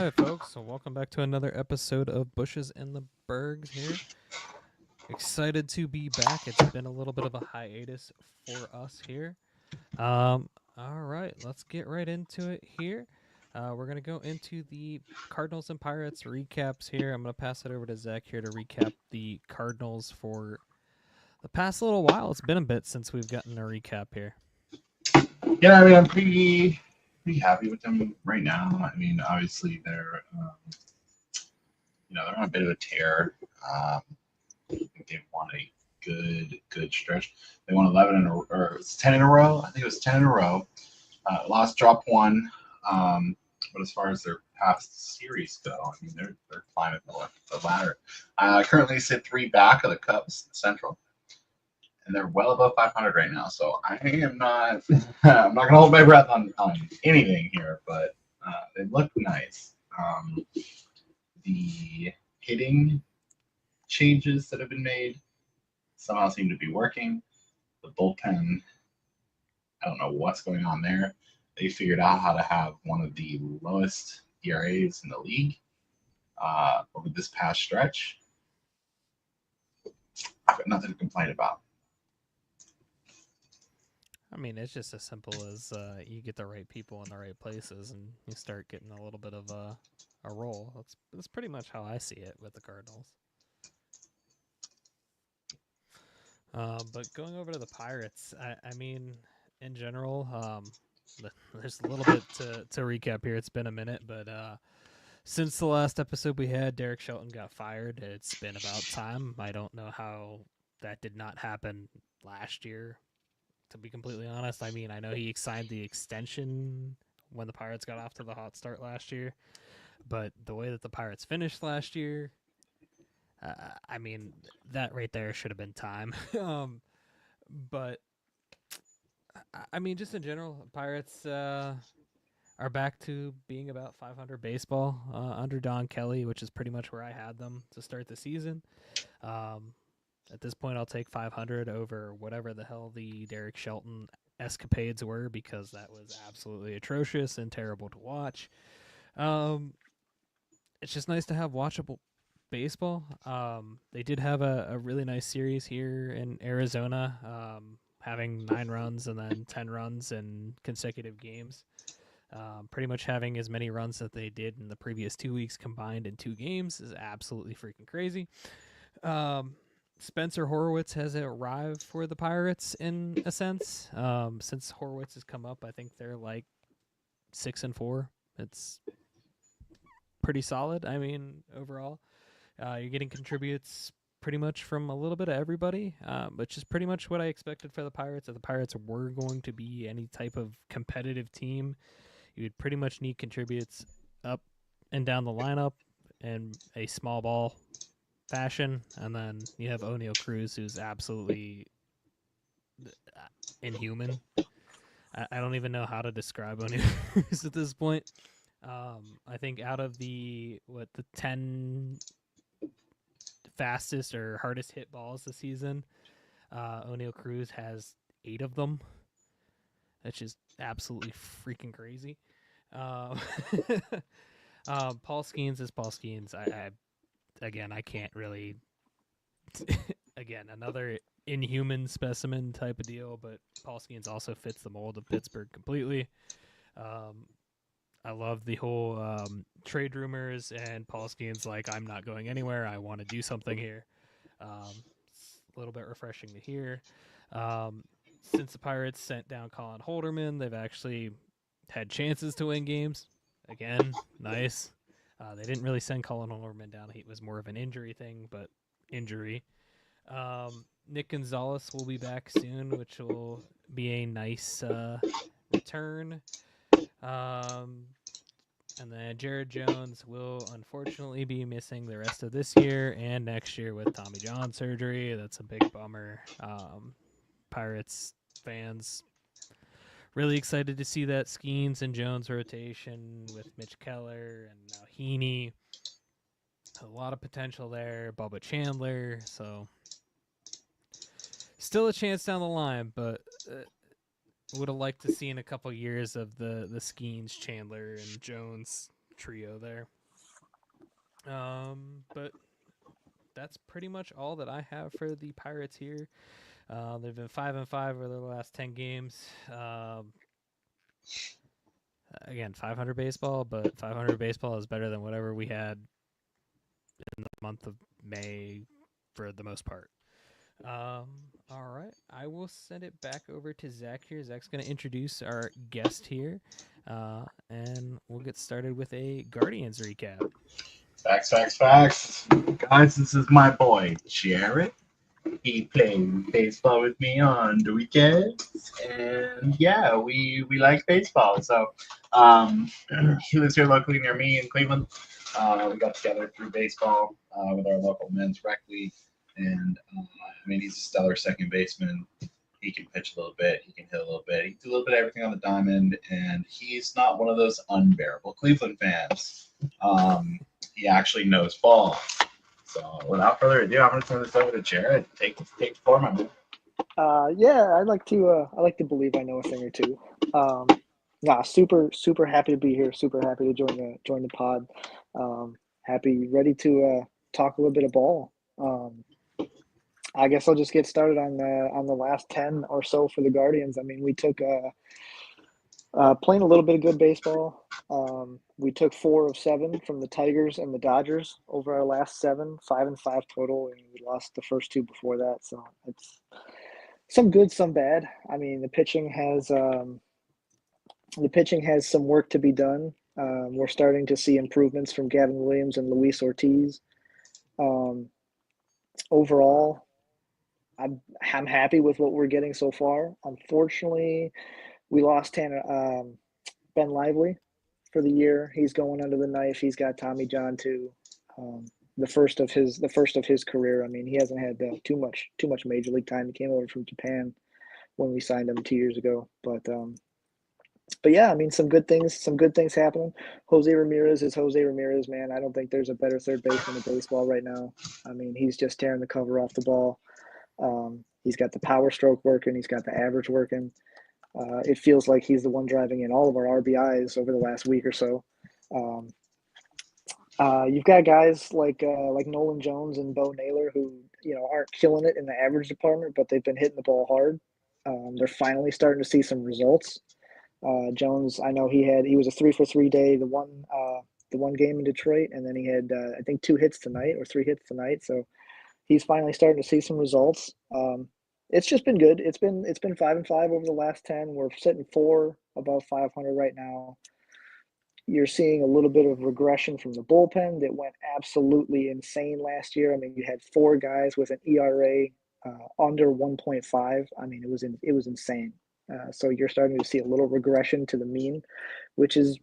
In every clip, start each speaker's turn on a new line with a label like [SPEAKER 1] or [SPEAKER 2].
[SPEAKER 1] right, folks. So welcome back to another episode of Bushes and the Bergs here. Excited to be back. It's been a little bit of a hiatus for us here. All right, let's get right into it here. We're gonna go into the Cardinals and Pirates recaps here. I'm gonna pass it over to Zach here to recap the Cardinals for the past little while. It's been a bit since we've gotten a recap here.
[SPEAKER 2] Yeah, I mean, I'm pretty happy with them right now. I mean, obviously they're on a bit of a tear. I think they've won a good stretch. They won 11 or it's 10 in a row. I think it was 10 in a row. Lost, drop one. But as far as their past series go, I mean, they're climbing the ladder. Currently sit 3 back of the Cubs Central. And they're well above 500 right now. So I am not, I'm not gonna hold my breath on anything here, but they look nice. The hitting changes that have been made somehow seem to be working. The bullpen, I don't know what's going on there. They figured out how to have one of the lowest ERAs in the league over this past stretch. I've got nothing to complain about.
[SPEAKER 1] I mean, it's just as simple as you get the right people in the right places, and you start getting a little bit of a roll. That's pretty much how I see it with the Cardinals. But going over to the Pirates, I mean, in general, there's a little bit to recap here. It's been a minute, but since the last episode we had, Derek Shelton got fired. It's been about time. I don't know how that did not happen last year. To be completely honest, I mean, I know he signed the extension when the Pirates got off to the hot start last year, but the way that the Pirates finished last year, I mean, that right there should have been time. But I mean, just in general, Pirates are back to being about 500 baseball under Don Kelly, which is pretty much where I had them to start the season. At this point, I'll take 500 over whatever the hell the Derek Shelton escapades were, because that was absolutely atrocious and terrible to watch. It's just nice to have watchable baseball. They did have a really nice series here in Arizona, having 9 runs and then 10 runs in consecutive games. Pretty much having as many runs that they did in the previous 2 weeks combined in 2 games is absolutely freaking crazy. Spencer Horwitz has arrived for the Pirates in a sense. Since Horwitz has come up, I think they're like 6-4. It's pretty solid. I mean, overall, you're getting contributes pretty much from a little bit of everybody, which is pretty much what I expected for the Pirates. If the Pirates were going to be any type of competitive team, you would pretty much need contributes up and down the lineup and a small ball fashion, and then you have O'Neal Cruz, who's absolutely inhuman. I don't even know how to describe O'Neal Cruz at this point. I think out of the 10 fastest or hardest hit balls this season, O'Neal Cruz has 8 of them. That's just absolutely freaking crazy. Paul Skeens is Paul Skeens. I can't really. Again, another inhuman specimen type of deal, but Paul Skeens also fits the mold of Pittsburgh completely. I love the whole trade rumors, and Paul Skeens like, I'm not going anywhere. I want to do something here. It's a little bit refreshing to hear. Since the Pirates sent down Colin Holderman, they've actually had chances to win games. Again, nice. They didn't really send Colin Holderman down. It was more of an injury thing, but injury. Nick Gonzalez will be back soon, which will be a nice return. And then Jared Jones will unfortunately be missing the rest of this year and next year with Tommy John surgery. That's a big bummer. Pirates fans really excited to see that Skeens and Jones rotation with Mitch Keller and now Heaney. A lot of potential there. Bubba Chandler. So still a chance down the line, but would have liked to see in a couple years of the Skeens, Chandler, and Jones trio there. But that's pretty much all that I have for the Pirates here. They've been 5-5 over the last 10 games. Again, 500 baseball, but 500 baseball is better than whatever we had in the month of May for the most part. All right, I will send it back over to Zach here. Zach's going to introduce our guest here, and we'll get started with a Guardians recap.
[SPEAKER 2] Facts. Guys, this is my boy, Jared. He played baseball with me on the weekends, and yeah, we like baseball. So he lives here locally near me in Cleveland. We got together through baseball with our local men's rec league, and I mean, he's a stellar second baseman. He can pitch a little bit, he can hit a little bit, he can do a little bit of everything on the diamond, and he's not one of those unbearable Cleveland fans. He actually knows ball. So without further ado, I'm going to turn this over to Jared. Take the floor, my man.
[SPEAKER 3] Yeah, I like to believe I know a thing or two. Super happy to be here. Super happy to join the pod. Ready to talk a little bit of ball. I guess I'll just get started on the last 10 or so for the Guardians. I mean, we took playing a little bit of good baseball. We took 4 of 7 from the Tigers and the Dodgers over our last 7, 5-5 total, and we lost the first 2 before that. So it's some good, some bad. I mean, the pitching has some work to be done. We're starting to see improvements from Gavin Williams and Luis Ortiz. Overall, I'm happy with what we're getting so far. Unfortunately, we lost Ben Lively for the year. He's going under the knife. He's got Tommy John too. The first of his career. I mean, he hasn't had too much major league time. He came over from Japan when we signed him 2 years ago. But yeah, I mean, some good things happening. Jose Ramirez is Jose Ramirez, man. I don't think there's a better third baseman in baseball right now. I mean, he's just tearing the cover off the ball. He's got the power stroke working. He's got the average working. It feels like he's the one driving in all of our RBIs over the last week or so. You've got guys like Nolan Jones and Bo Naylor who aren't killing it in the average department, but they've been hitting the ball hard. They're finally starting to see some results. Jones, I know he was a 3-for-3 day the one game in Detroit, and then he had I think 2 hits tonight or 3 hits tonight. So he's finally starting to see some results. It's just been good. It's been 5-5 over the last 10. We're sitting 4 above 500 right now. You're seeing a little bit of regression from the bullpen that went absolutely insane last year. I mean, you had 4 guys with an ERA under 1.5. I mean, it was insane. So you're starting to see a little regression to the mean, which is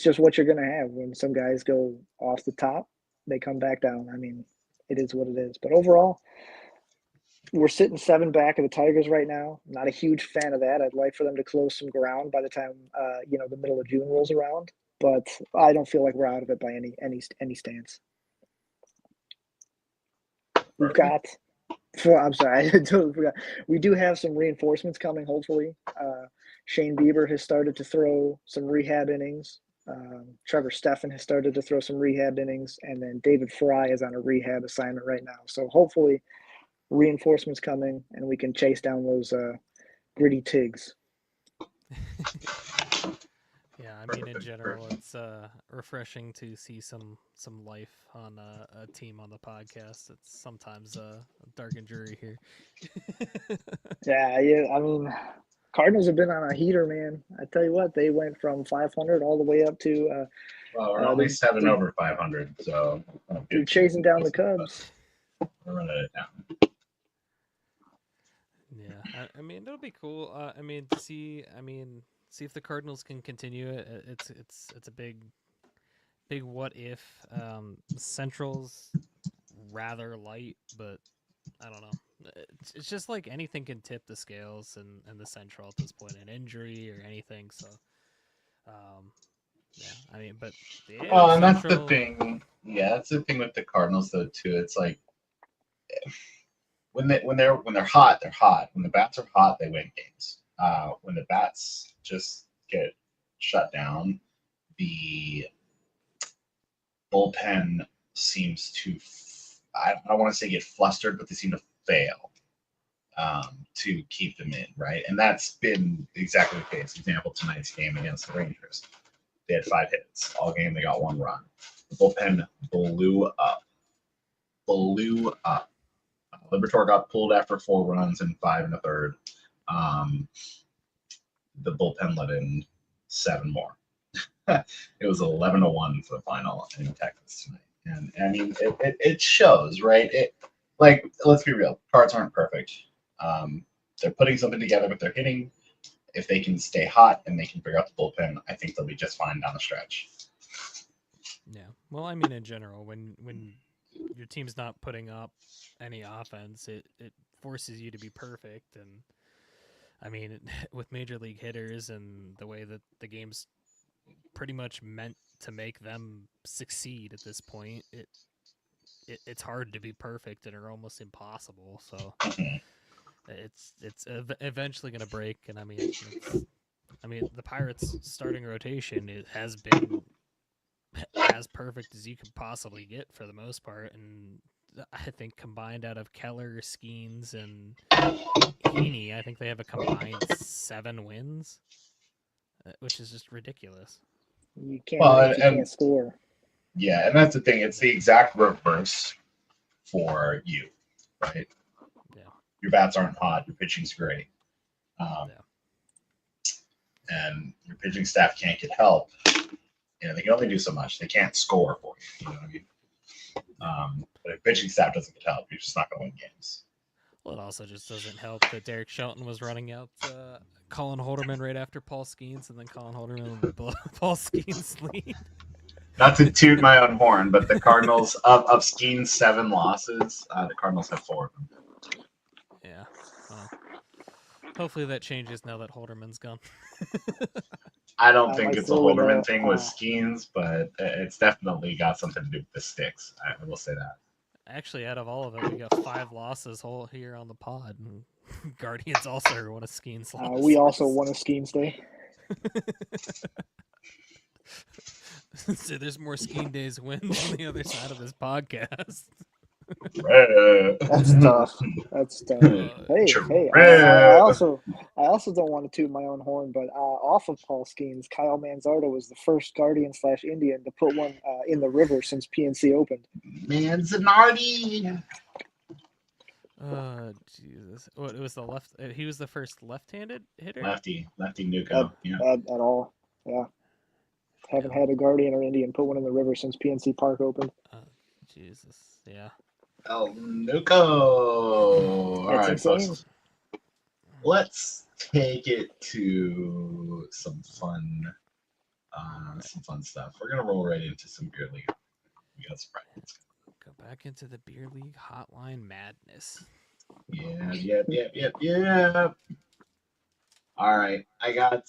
[SPEAKER 3] just what you're going to have when some guys go off the top. They come back down. I mean, it is what it is. But overall, we're sitting 7 back of the Tigers right now. Not a huge fan of that. I'd like for them to close some ground by the time the middle of June rolls around. But I don't feel like we're out of it by any stance. We've got. I'm sorry, I totally forgot. We do have some reinforcements coming. Hopefully, Shane Bieber has started to throw some rehab innings. Trevor Steffen has started to throw some rehab innings, and then David Fry is on a rehab assignment right now. So hopefully, reinforcements coming, and we can chase down those gritty Tigs.
[SPEAKER 1] Yeah, I mean, in general, it's refreshing to see some life on a team on the podcast. It's sometimes dark and dreary here.
[SPEAKER 3] Yeah. I mean, Cardinals have been on a heater, man. I tell you what, they went from 500 all the way up to.
[SPEAKER 2] Well, we're only 7 over 500, so
[SPEAKER 3] they're chasing down the Cubs.
[SPEAKER 2] We're running it down.
[SPEAKER 1] Yeah, I mean, it'll be cool. I mean, to see. I mean, see if the Cardinals can continue it. It's a big what if. Central's rather light, but I don't know. It's just like anything can tip the scales and the Central at this point, an injury or anything. So, yeah, I mean, but the AL
[SPEAKER 2] And that's the
[SPEAKER 1] Central.
[SPEAKER 2] thing. Yeah, that's the thing with the Cardinals though too. It's like when they're hot, they're hot. When the bats are hot, they win games. When the bats just get shut down, the bullpen seems to, I don't want to say get flustered, but they seem to fail to keep them in, right? And that's been exactly the case. Example, tonight's game against the Rangers. They had 5 hits. All game, they got 1 run. The bullpen blew up. Blew up. Liberatore got pulled after 4 runs and 5 and a third. The bullpen let in 7 more. It was 11-1 for the final in Texas tonight. And I mean, it shows, right? Like, let's be real. Cards aren't perfect. They're putting something together with their hitting. If they can stay hot and they can figure out the bullpen, I think they'll be just fine down the stretch.
[SPEAKER 1] Yeah. Well, I mean, in general, when your team's not putting up any offense, it forces you to be perfect. And I mean, with major league hitters and the way that the game's pretty much meant to make them succeed at this point, it's hard to be perfect and are almost impossible. So it's eventually going to break. And I mean, the Pirates' starting rotation, it has been as perfect as you could possibly get for the most part. And I think combined out of Keller, Skeens, and Heaney, I think they have a combined 7 wins, which is just ridiculous.
[SPEAKER 3] You can't win if you can't score.
[SPEAKER 2] Yeah, and that's the thing. It's the exact reverse for you, right?
[SPEAKER 1] Yeah.
[SPEAKER 2] Your bats aren't hot. Your pitching's great. And your pitching staff can't get help. They can only do so much. They can't score for you. You know what I mean? But if pitching staff doesn't get help, you're just not going to win games.
[SPEAKER 1] Well, it also just doesn't help that Derek Shelton was running out Colin Holderman right after Paul Skeens, and then Colin Holderman would blow Paul Skeens' lead.
[SPEAKER 2] Not to toot my own horn, but the Cardinals, of Skeens' 7 losses, the Cardinals have 4 of them.
[SPEAKER 1] Yeah. Well, hopefully that changes now that Holderman's gone.
[SPEAKER 2] I don't think it's a Holderman thing with Skeens, but it's definitely got something to do with the sticks. I will say that.
[SPEAKER 1] Actually, out of all of it, we got 5 losses whole here on the pod. And Guardians also won a Skeens loss.
[SPEAKER 3] We also won a Skeens day.
[SPEAKER 1] So there's more Skeen Days wins on the other side of this podcast.
[SPEAKER 3] That's tough. That's tough. Hey! I also don't want to toot my own horn, but off of Paul Skeens, Kyle Manzardo was the first Guardian/Indian to put one in the river since PNC opened.
[SPEAKER 2] Manzardi.
[SPEAKER 1] Jesus! What? It was the left. He was the first left-handed hitter.
[SPEAKER 2] Lefty Nuko.
[SPEAKER 3] At all. Yeah. Haven't had a Guardian or Indian put one in the river since PNC Park opened.
[SPEAKER 1] Jesus. Yeah.
[SPEAKER 2] El Nuko. All right, folks. Let's take it to some fun stuff. We're gonna roll right into some beer league. We got some brackets.
[SPEAKER 1] Go back into the beer league hotline madness.
[SPEAKER 2] Yep. All right, I got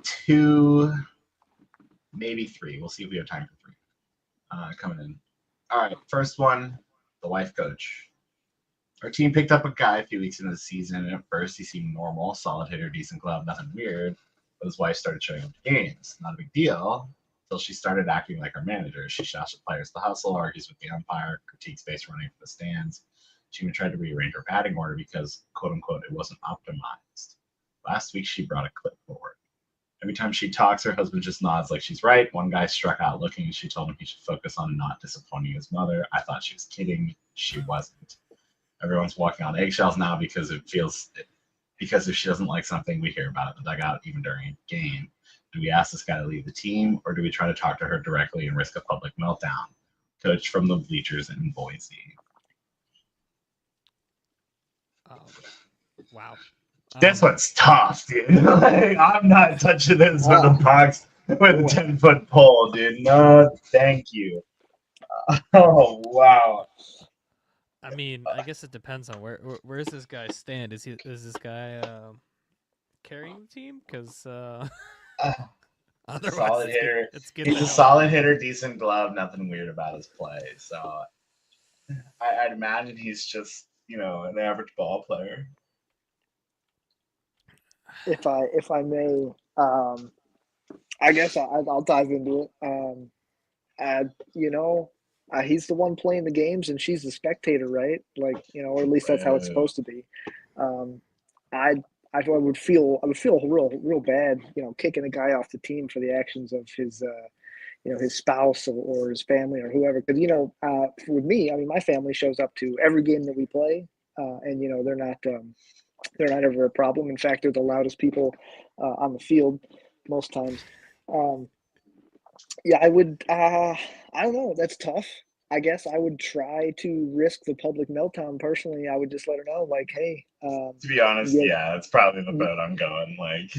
[SPEAKER 2] 2, maybe 3. We'll see if we have time for 3 coming in. All right, first one, the life coach. Our team picked up a guy a few weeks into the season, and at first he seemed normal, solid hitter, decent glove, nothing weird. But his wife started showing up to games. Not a big deal until she started acting like her manager. She shouts at players to hustle, argues with the umpire, critiques base running for the stands. She even tried to rearrange her batting order because, quote unquote, it wasn't optimized. Last week she brought a clipboard. Every time she talks, her husband just nods like she's right. One guy struck out looking, and she told him he should focus on not disappointing his mother. I thought she was kidding. She wasn't. Everyone's walking on eggshells now because if she doesn't like something, we hear about it in the dugout even during a game. Do we ask this guy to leave the team, or do we try to talk to her directly and risk a public meltdown? Coach from the bleachers in Boise.
[SPEAKER 1] Wow.
[SPEAKER 2] This one's tough, dude. I'm not touching this with a box with a 10-foot pole, dude. No, thank you. Oh, wow.
[SPEAKER 1] I mean, I guess it depends on where's this guy stand. Is this guy carrying the team? Because
[SPEAKER 2] solid hitter. He's a solid hitter, decent glove, nothing weird about his play. So I'd imagine he's just an average ball player.
[SPEAKER 3] If I may, I guess I'll dive into it. You know, he's the one playing the games and she's the spectator, right? Like, or at least that's how it's supposed to be. Um, I I would feel real bad, kicking a guy off the team for the actions of his spouse or his family or whoever. Because with me, I mean, my family shows up to every game that we play, and they're not ever a problem. In fact, they're the loudest people on the field most times. Um, yeah, I would. I don't know. That's tough. I guess I would try to risk the public meltdown personally. I would just let her know, like, hey,
[SPEAKER 2] To be honest,
[SPEAKER 3] you,
[SPEAKER 2] yeah, that's probably the
[SPEAKER 3] you,
[SPEAKER 2] boat I'm going. Like,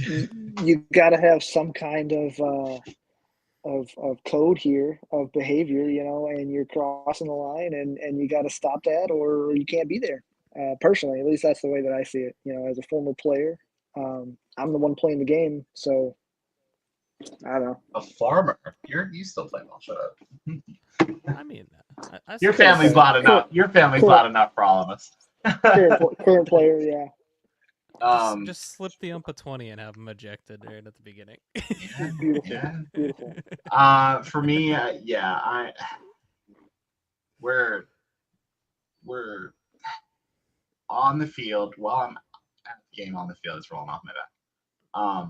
[SPEAKER 3] you got to have some kind of code here of behavior, and you're crossing the line, and you got to stop that, or you can't be there. Personally, at least that's the way that I see it. As a former player, I'm the one playing the game, so I don't know.
[SPEAKER 2] a farmer. You still play ball. Shut up.
[SPEAKER 1] I mean, I
[SPEAKER 2] Your
[SPEAKER 1] suppose
[SPEAKER 2] family's loud enough. Your family's loud enough for all of us.
[SPEAKER 3] current player, yeah.
[SPEAKER 1] Just slip the ump a 20 and have him ejected right at the beginning.
[SPEAKER 2] Yeah,
[SPEAKER 3] Beautiful,
[SPEAKER 2] yeah.
[SPEAKER 3] beautiful.
[SPEAKER 2] For me, we're on the field. While I'm at the game on the field, it's rolling off my back.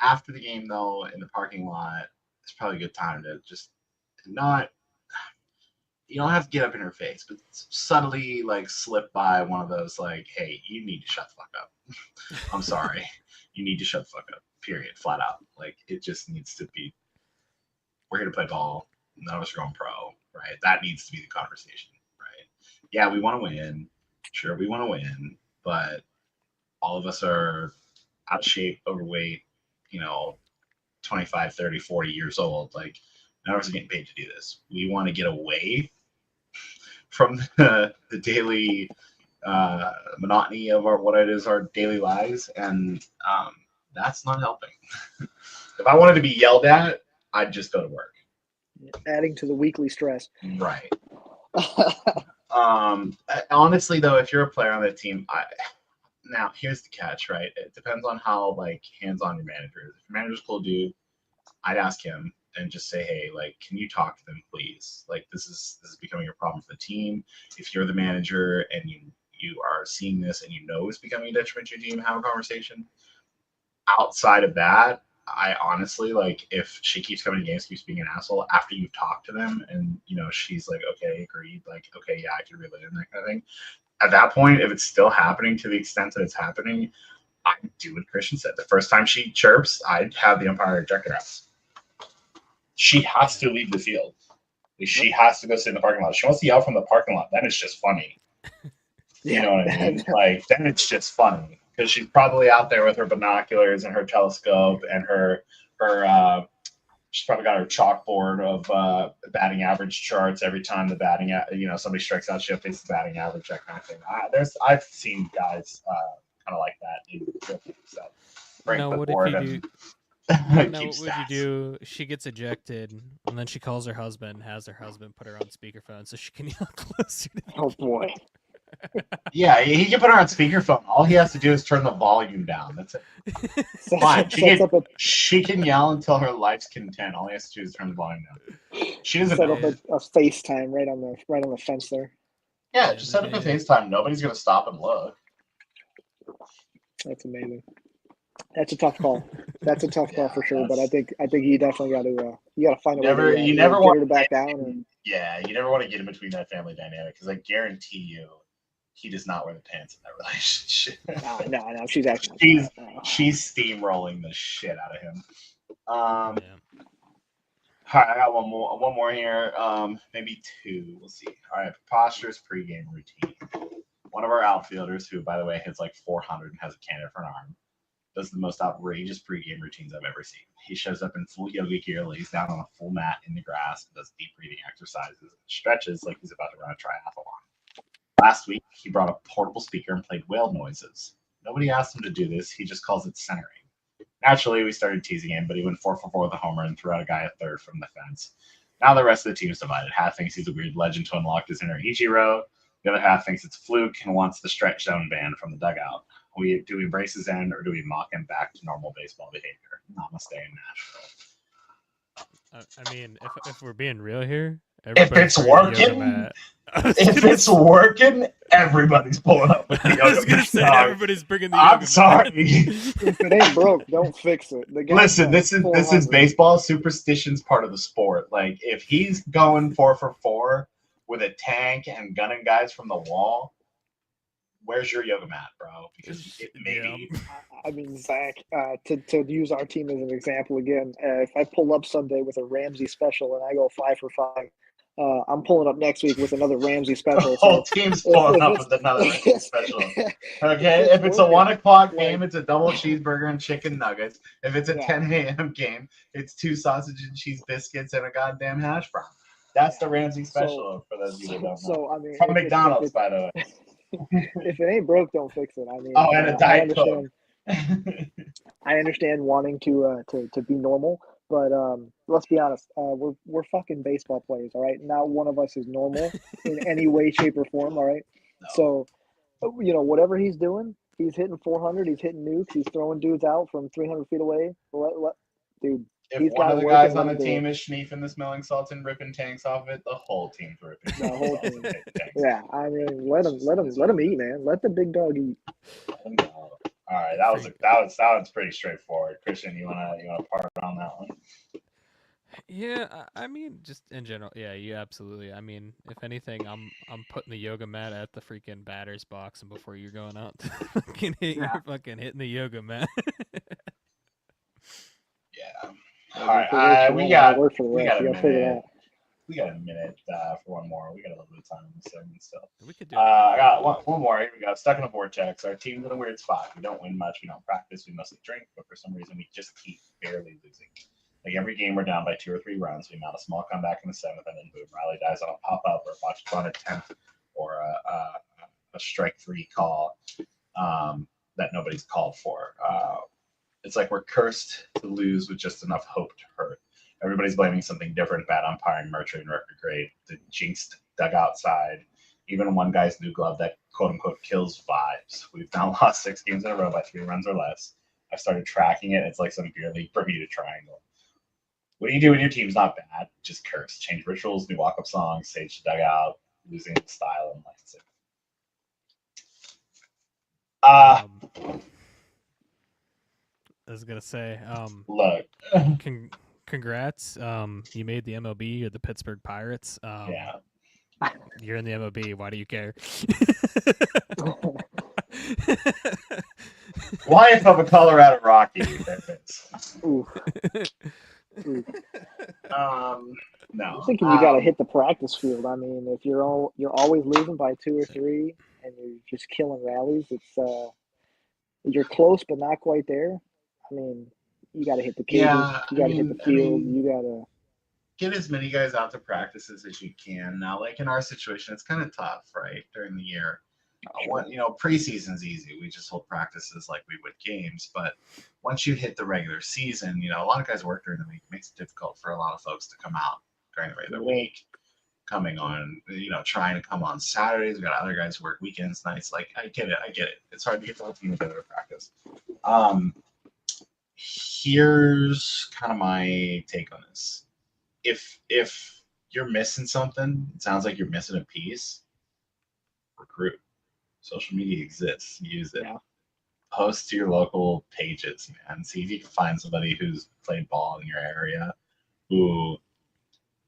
[SPEAKER 2] After the game, though, in the parking lot, it's probably a good time to just not. You don't have to get up in her face, but subtly like slip by one of those like, "Hey, you need to shut the fuck up." I'm sorry, you need to shut the fuck up. Period. Flat out. Like it just needs to be. We're here to play ball. None of us are going pro, right? That needs to be the conversation, right? Yeah, we want to win. Sure, we want to win, but all of us are out of shape, overweight, 25, 30, 40 years old. Like, none of us are getting paid to do this. We want to get away from the daily monotony of what it is, our daily lives, and that's not helping. If I wanted to be yelled at, I'd just go to work.
[SPEAKER 3] Adding to the weekly stress.
[SPEAKER 2] Right. Honestly, though, if you're a player on that team, now here's the catch, right? It depends on how like hands-on your manager is. If your manager's a cool dude, I'd ask him and just say, hey, like, can you talk to them, please? Like, this is becoming a problem for the team. If you're the manager and you are seeing this and you know it's becoming a detriment to your team, have a conversation. Outside of that, I honestly, like, if she keeps coming to games, keeps being an asshole after you've talked to them and, she's like, okay, agreed, like, okay, yeah, I can relate in that kind of thing. At that point, if it's still happening to the extent that it's happening, I do what Christian said. The first time she chirps, I'd have the umpire eject her ass. She has to leave the field. She has to go sit in the parking lot. If she wants to yell from the parking lot, then it's just funny. You know what I mean? Like, then it's just funny. Because she's probably out there with her binoculars and her telescope and her she's probably got her chalkboard of batting average charts every time the batting somebody strikes out, she updates the batting average, that kind of thing. I've seen guys kind of like that. So
[SPEAKER 1] now, what if you do? Now, what would you do? She gets ejected, and then she calls her husband, has her husband put her on speakerphone so she can yell closer to the
[SPEAKER 3] Oh boy.
[SPEAKER 2] Yeah, he can put her on speakerphone. All he has to do is turn the volume down. That's it. Fine. She can yell until her life's content. All he has to do is turn the volume down. She doesn't
[SPEAKER 3] set
[SPEAKER 2] know.
[SPEAKER 3] up a FaceTime right on the fence there.
[SPEAKER 2] Yeah, just set up a FaceTime. Nobody's gonna stop and look.
[SPEAKER 3] That's amazing. That's a tough call. That's a tough call for sure. But I think you definitely got to find a way to
[SPEAKER 2] you never want
[SPEAKER 3] her to back down.
[SPEAKER 2] Yeah, you never want to get in between that family dynamic because I guarantee you, he does not wear the pants in that relationship.
[SPEAKER 3] No, she's actually
[SPEAKER 2] she's steamrolling the shit out of him. All right, I got one more here. Maybe two. We'll see. All right, Preposterous pregame routine. One of our outfielders, who by the way hits like 400 and has a cannon for an arm, does the most outrageous pregame routines I've ever seen. He shows up in full yoga gear, lays down on a full mat in the grass, and does deep breathing exercises and stretches like he's about to run a triathlon. Last week, he brought a portable speaker and played whale noises. Nobody asked him to do this. He just calls it centering. Naturally, we started teasing him, but he went 4 for 4 with a homer and threw out a guy at third from the fence. Now the rest of the team is divided. Half thinks he's a weird legend to unlock his inner Ichiro. The other half thinks it's a fluke and wants the stretch zone banned from the dugout. Do we brace his end or do we mock him back to normal baseball behavior? Namaste in Nashville.
[SPEAKER 1] I mean, if we're being real here,
[SPEAKER 2] If
[SPEAKER 1] everybody's
[SPEAKER 2] it's
[SPEAKER 1] bringing the yoga
[SPEAKER 2] working,
[SPEAKER 1] mat.
[SPEAKER 2] everybody's pulling up with the yoga
[SPEAKER 1] I was gonna
[SPEAKER 2] mat.
[SPEAKER 1] say
[SPEAKER 2] dog.
[SPEAKER 1] everybody's bringing the
[SPEAKER 2] I'm
[SPEAKER 1] yoga mat.
[SPEAKER 2] sorry.
[SPEAKER 3] If it ain't broke, don't fix it. The guy's
[SPEAKER 2] Listen,
[SPEAKER 3] got
[SPEAKER 2] this is
[SPEAKER 3] 400.
[SPEAKER 2] baseball. Superstition's part of the sport. Like if he's going 4 for 4 with a tank and gunning guys from the wall, where's your yoga mat, bro? Because it maybe.
[SPEAKER 3] I mean, Zach, to use our team as an example again, if I pull up Sunday with a Ramsey special and I go 5 for 5, I'm pulling up next week with another Ramsey
[SPEAKER 2] The
[SPEAKER 3] special.
[SPEAKER 2] whole
[SPEAKER 3] So
[SPEAKER 2] team's pulling up with another Ramsey special. Okay, if it's a 1 o'clock game, it's a double cheeseburger and chicken nuggets. If it's a 10 a.m. game, it's 2 sausage and cheese biscuits and a goddamn hash brown. That's the Ramsey special for those of you that don't know.
[SPEAKER 3] So I mean,
[SPEAKER 2] From McDonald's, by the way.
[SPEAKER 3] If it ain't broke, don't fix it. I mean,
[SPEAKER 2] and a Diet Coke.
[SPEAKER 3] I understand wanting to be normal, but let's be honest. We're fucking baseball players, all right. Not one of us is normal in any way, shape, or form, all right.
[SPEAKER 2] No.
[SPEAKER 3] So, whatever he's doing, he's hitting 400. He's hitting nukes. He's throwing dudes out from 300 feet away. Dude.
[SPEAKER 2] If one of the guys on the team is schneefing the smelling salts and ripping tanks off of it, the whole team's ripping.
[SPEAKER 3] The whole team. Yeah, I mean, let him eat, man. Let the big dog eat.
[SPEAKER 2] All right, that was pretty straightforward. Christian, you wanna part on that one?
[SPEAKER 1] Yeah, I mean, just in general, yeah, you absolutely. I mean, if anything, I'm putting the yoga mat at the freaking batter's box, and before you're going out, you're fucking hitting the yoga mat.
[SPEAKER 2] Yeah. All right, we got a minute. We got a minute for one more. We got a little bit of time in this segment still.
[SPEAKER 1] We could do.
[SPEAKER 2] I got one more. Here we go. Stuck in a vortex. Our team's in a weird spot. We don't win much. We don't practice. We mostly drink, but for some reason, we just keep barely losing. Like every game, we're down by 2 or 3 runs. We mount a small comeback in the 7th, and then boom, Riley dies on a pop up or a botched bunt attempt or a strike 3 call that nobody's called for. It's like we're cursed to lose with just enough hope to hurt. Everybody's blaming something different: bad umpiring, Mercury record grade, the jinxed dugout side, even one guy's new glove that quote unquote kills vibes. We've now lost 6 games in a row by 3 runs or less. I started tracking it. It's like some beer league Bermuda Triangle. What do you do when your team's not bad? Just curse. Change rituals, new walk-up songs, sage the dugout, losing the style, and lights it.
[SPEAKER 1] I was gonna say,
[SPEAKER 2] look.
[SPEAKER 1] Congrats. You made the MLB. You're the Pittsburgh Pirates.
[SPEAKER 2] Yeah.
[SPEAKER 1] You're in the MLB. Why do you care?
[SPEAKER 2] Life of a Colorado Rocky. There it is. No.
[SPEAKER 3] I'm thinking you got to hit the practice field. I mean, if you're always losing by 2 or 3 and you're just killing rallies, it's you're close but not quite there. I mean, you got to hit the cages. You got to hit the field. You got to
[SPEAKER 2] get as many guys out to practices as you can. Now, like in our situation, it's kind of tough, right? During the year, preseason's easy. We just hold practices like we would games. But once you hit the regular season, a lot of guys work during the week. It makes it difficult for a lot of folks to come out during the regular week. Coming on, trying to come on Saturdays. We got other guys who work weekends, nights. Like, I get it. It's hard to get the whole team together to practice. Here's kind of my take on this. If you're missing something, it sounds like you're missing a piece. Recruit. Social media exists. Use it. Yeah. Post to your local pages, man. See if you can find somebody who's played ball in your area who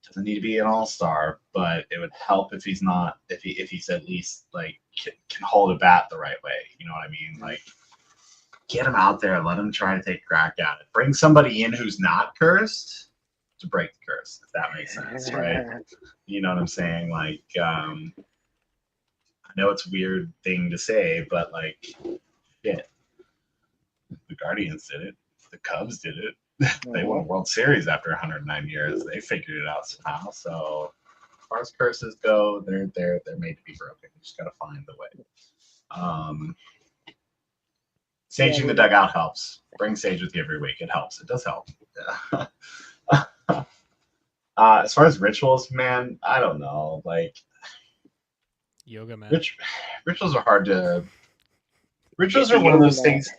[SPEAKER 2] doesn't need to be an all-star, but it would help if he's not, if he's at least like can hold a bat the right way. You know what I mean? Like, get him out there, let him try to take a crack at it. Bring somebody in who's not cursed to break the curse, if that makes sense, right? You know what I'm saying? Like, I know it's a weird thing to say, but like, shit. The Guardians did it. The Cubs did it. They won a World Series after 109 years. They figured it out somehow. So as far as curses go, they're made to be broken. You just gotta find the way. Saging the dugout helps. Bring Sage with you every week. It helps. It does help. Yeah. As far as rituals, man, I don't know. Like
[SPEAKER 1] yoga, man.
[SPEAKER 2] Rituals are hard to Rituals are one of those things.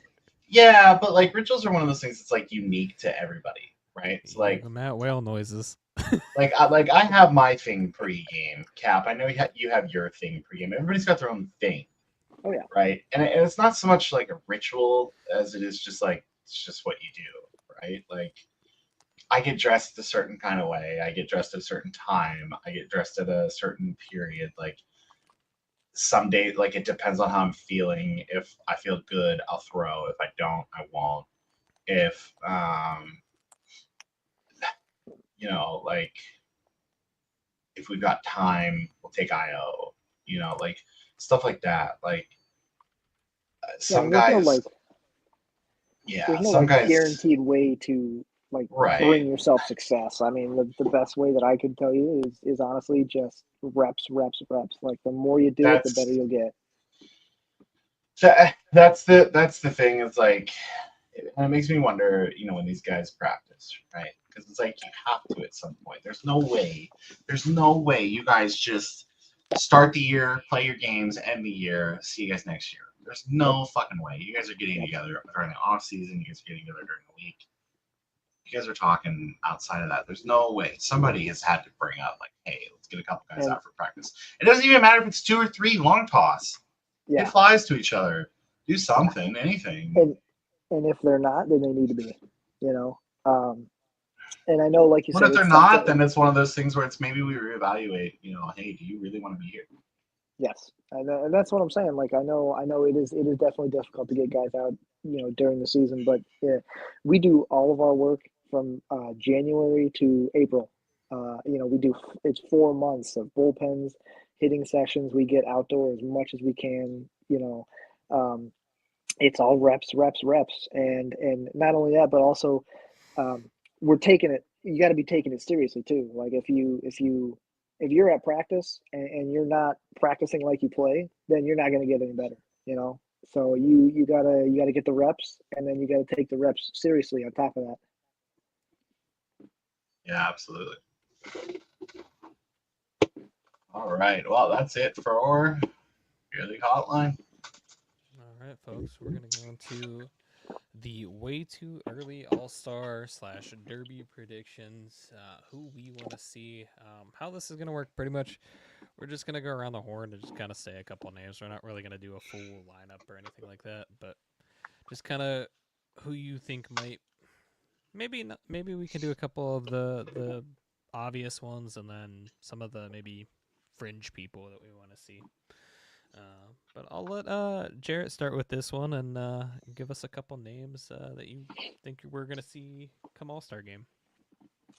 [SPEAKER 2] Yeah, but like rituals are one of those things that's like unique to everybody, right? It's like
[SPEAKER 1] the Matt whale noises.
[SPEAKER 2] I have my thing pre-game. Cap, I know you have your thing pre-game. Everybody's got their own thing.
[SPEAKER 3] Oh yeah.
[SPEAKER 2] Right, and it's not so much like a ritual as it is just like it's just what you do, right? Like I get dressed a certain kind of way. I get dressed at a certain time. I get dressed at a certain period. Like some days, like it depends on how I'm feeling. If I feel good, I'll throw. If I don't, I won't. If like if we've got time, we'll take IO. Like stuff like that. Like some
[SPEAKER 3] there's no
[SPEAKER 2] guys,
[SPEAKER 3] there's no
[SPEAKER 2] some
[SPEAKER 3] like
[SPEAKER 2] guys,
[SPEAKER 3] guaranteed way to like
[SPEAKER 2] right?
[SPEAKER 3] bring yourself success. I mean, the best way that I could tell you is honestly just reps. Like the more you do it, the better
[SPEAKER 2] That's
[SPEAKER 3] you'll get.
[SPEAKER 2] that's the thing. It's like, and it makes me wonder, when these guys practice, right? Because it's like you have to at some point. There's no way you guys just start the year, play your games, end the year, see you guys next year. There's no fucking way. You guys are getting together during the off season. You guys are getting together during the week. You guys are talking outside of that. There's no way. Somebody has had to bring up like, hey, let's get a couple guys out for practice. It doesn't even matter if it's 2 or 3 long toss.
[SPEAKER 3] Yeah.
[SPEAKER 2] Hit flies to each other. Do something, anything.
[SPEAKER 3] And if they're not, then they need to be. And I know, like you
[SPEAKER 2] But
[SPEAKER 3] said,
[SPEAKER 2] if they're not, then it's one of those things where it's maybe we reevaluate. Hey, do you really want to be here?
[SPEAKER 3] Yes, and that's what I'm saying. Like I know it is definitely difficult to get guys out, during the season. But we do all of our work from January to April. It's 4 months of bullpens, hitting sessions. We get outdoor as much as we can. It's all reps, and not only that, but also we're taking it. You got to be taking it seriously too. Like if you're at practice and you're not practicing like you play, then you're not going to get any better. So you gotta get the reps, and then you gotta take the reps seriously on top of that.
[SPEAKER 2] Yeah, absolutely. All right. Well, that's it for Yearly Hotline.
[SPEAKER 1] All right, folks, we're gonna go into the way too early All-Star / Derby predictions. Who we want to see. How this is gonna work? Pretty much, we're just gonna go around the horn and just kind of say a couple names. We're not really gonna do a full lineup or anything like that, but just kind of who you think might. Maybe not. Maybe we can do a couple of the obvious ones, and then some of the maybe fringe people that we want to see. But I'll let Jarrett start with this one and give us a couple names that you think we're gonna see come All-Star game.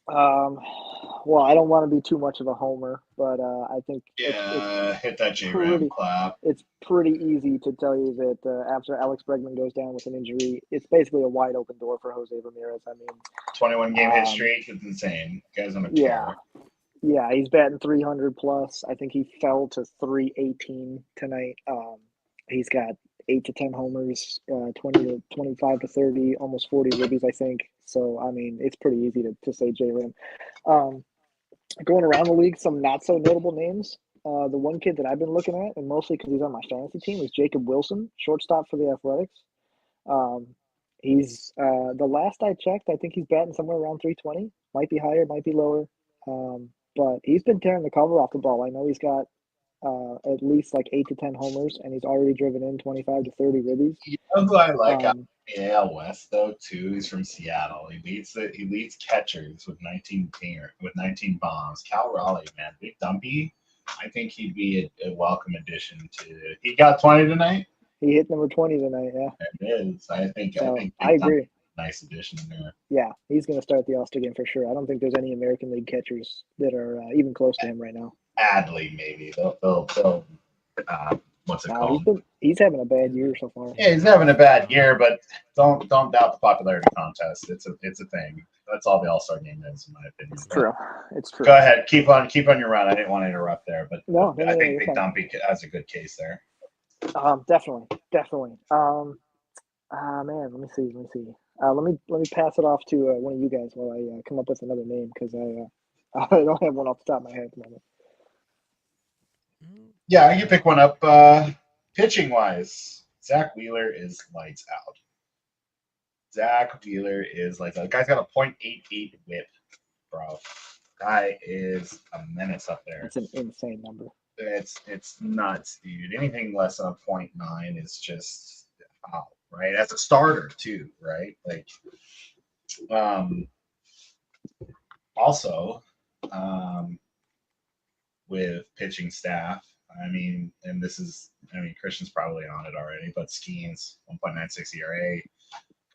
[SPEAKER 3] Well, I don't want to be too much of a homer, but I think
[SPEAKER 2] it's hit that J-Ram clap.
[SPEAKER 3] It's pretty easy to tell you that after Alex Bregman goes down with an injury, it's basically a wide open door for Jose Ramirez. I mean,
[SPEAKER 2] 21 game hit streak is insane. Guys on a tear.
[SPEAKER 3] Yeah, he's batting 300 plus. I think he fell to 318 tonight. He's got 8 to 10 homers, 20 to 25 to 30, almost 40 ribbies, I think. So, I mean, it's pretty easy to say J-Ram. Going around the league, some not so notable names. The one kid that I've been looking at, and mostly because he's on my fantasy team, is Jacob Wilson, shortstop for the Athletics. He's the last I checked, I think he's batting somewhere around 320. Might be higher, might be lower. But he's been tearing the cover off the ball. I know he's got at least like 8 to 10 homers, and he's already driven in 25 to 30 ribbies.
[SPEAKER 2] You know who I like out of the AL West though too? He's from Seattle. He leads catchers with 19 bombs. Cal Raleigh, man, Big Dumpy. I think he'd be a welcome addition to. He got 20 tonight.
[SPEAKER 3] He hit number 20 tonight. Yeah,
[SPEAKER 2] it is. I think
[SPEAKER 3] I agree.
[SPEAKER 2] Nice addition there.
[SPEAKER 3] Yeah, he's going to start the All-Star game for sure. I don't think there's any American League catchers that are even close to him right now.
[SPEAKER 2] Adley, maybe they'll what's it called?
[SPEAKER 3] He's having a bad year so far.
[SPEAKER 2] Yeah, he's having a bad year, but don't doubt the popularity contest. It's a thing. That's all the All-Star game is, in my opinion.
[SPEAKER 3] It's true.
[SPEAKER 2] Go ahead, keep on your run. I didn't want to interrupt there, but
[SPEAKER 3] no,
[SPEAKER 2] I think Big Dumpy has a good case there.
[SPEAKER 3] Definitely. Man, let me see. Let me pass it off to one of you guys while I come up with another name, because I don't have one off the top of my head at the moment.
[SPEAKER 2] Yeah, I can pick one up. Pitching wise, Zach Wheeler is lights out. Zach Wheeler is lights out. The guy's got a .88 whip, bro. Guy is a menace up there.
[SPEAKER 3] It's an insane number.
[SPEAKER 2] It's nuts, dude. Anything less than a .9 is just right? As a starter too, right? Like, also, with pitching staff, I mean, Christian's probably on it already, but Skeens 1.96 ERA,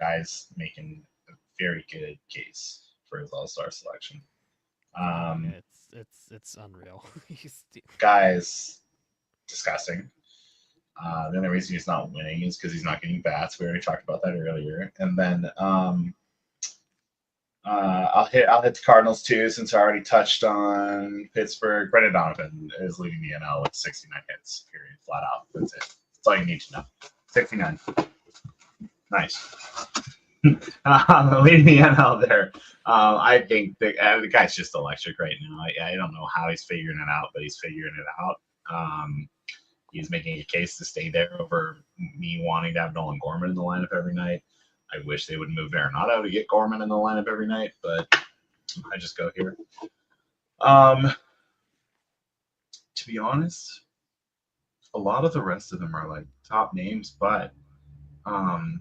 [SPEAKER 2] guys making a very good case for his All-Star selection.
[SPEAKER 1] It's unreal.
[SPEAKER 2] Guys, disgusting. The only reason he's not winning is because he's not getting bats. We already talked about that earlier. And then I'll hit the Cardinals too, since I already touched on Pittsburgh. Brendan Donovan is leading the NL with 69 hits. Period, flat out. That's it. That's all you need to know. 69. Nice. Leading the NL there. I think the guy's just electric right now. I don't know how he's figuring it out, but he's figuring it out. He's making a case to stay there over me wanting to have Nolan Gorman in the lineup every night. I wish they would move Arenado to get Gorman in the lineup every night, but I just go here. To be honest, a lot of the rest of them are like top names, but who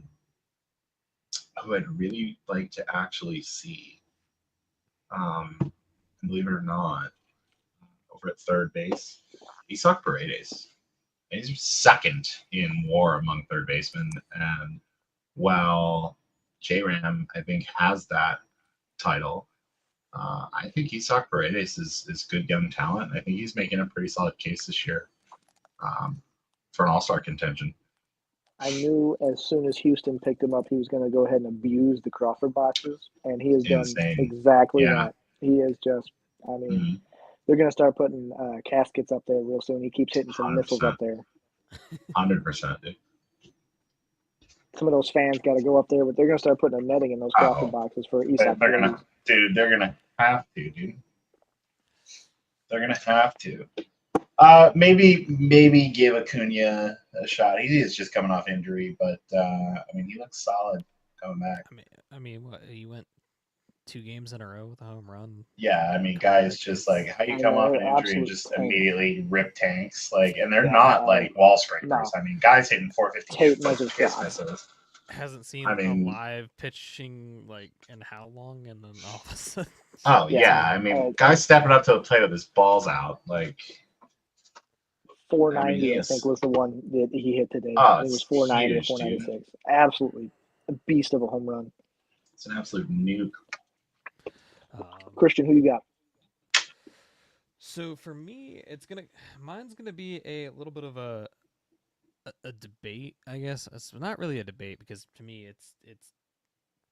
[SPEAKER 2] I'd really like to actually see, and believe it or not, over at third base, Isak Paredes. And he's second in WAR among third basemen, and while J-Ram, I think, has that title, I think Isak Paredes is good young talent. I think he's making a pretty solid case this year for an all-star contention.
[SPEAKER 3] I knew as soon as Houston picked him up, he was going to go ahead and abuse the Crawford boxes, and he has done exactly that. He is just, they're going to start putting caskets up there real soon. He keeps hitting some 100%. Missiles up there.
[SPEAKER 2] 100%, dude.
[SPEAKER 3] Some of those fans got to go up there, but they're going to start putting a netting in those Crawford boxes for Isak.
[SPEAKER 2] They're going to have to, dude. They're going to have to. Maybe give Acuna a shot. He is just coming off injury, but he looks solid coming back.
[SPEAKER 1] What, he went 2 games in a row with a home run.
[SPEAKER 2] Yeah, guys just like how you come off an injury and just immediately rip tanks, like, and they're not like wall scrapers.
[SPEAKER 3] No.
[SPEAKER 2] Guys hitting 450
[SPEAKER 1] hasn't seen a live pitching like in how long, and then all of a sudden.
[SPEAKER 2] Oh yeah, guys stepping up to the plate with his balls out, like
[SPEAKER 3] 490. I think was the one that he hit today.
[SPEAKER 2] Oh,
[SPEAKER 3] it was 490 or 496. Absolutely a beast of a home run.
[SPEAKER 2] It's an absolute nuke.
[SPEAKER 3] Christian, who you got?
[SPEAKER 1] So for me, mine's gonna be a little bit of a debate, I guess. It's not really a debate because to me, it's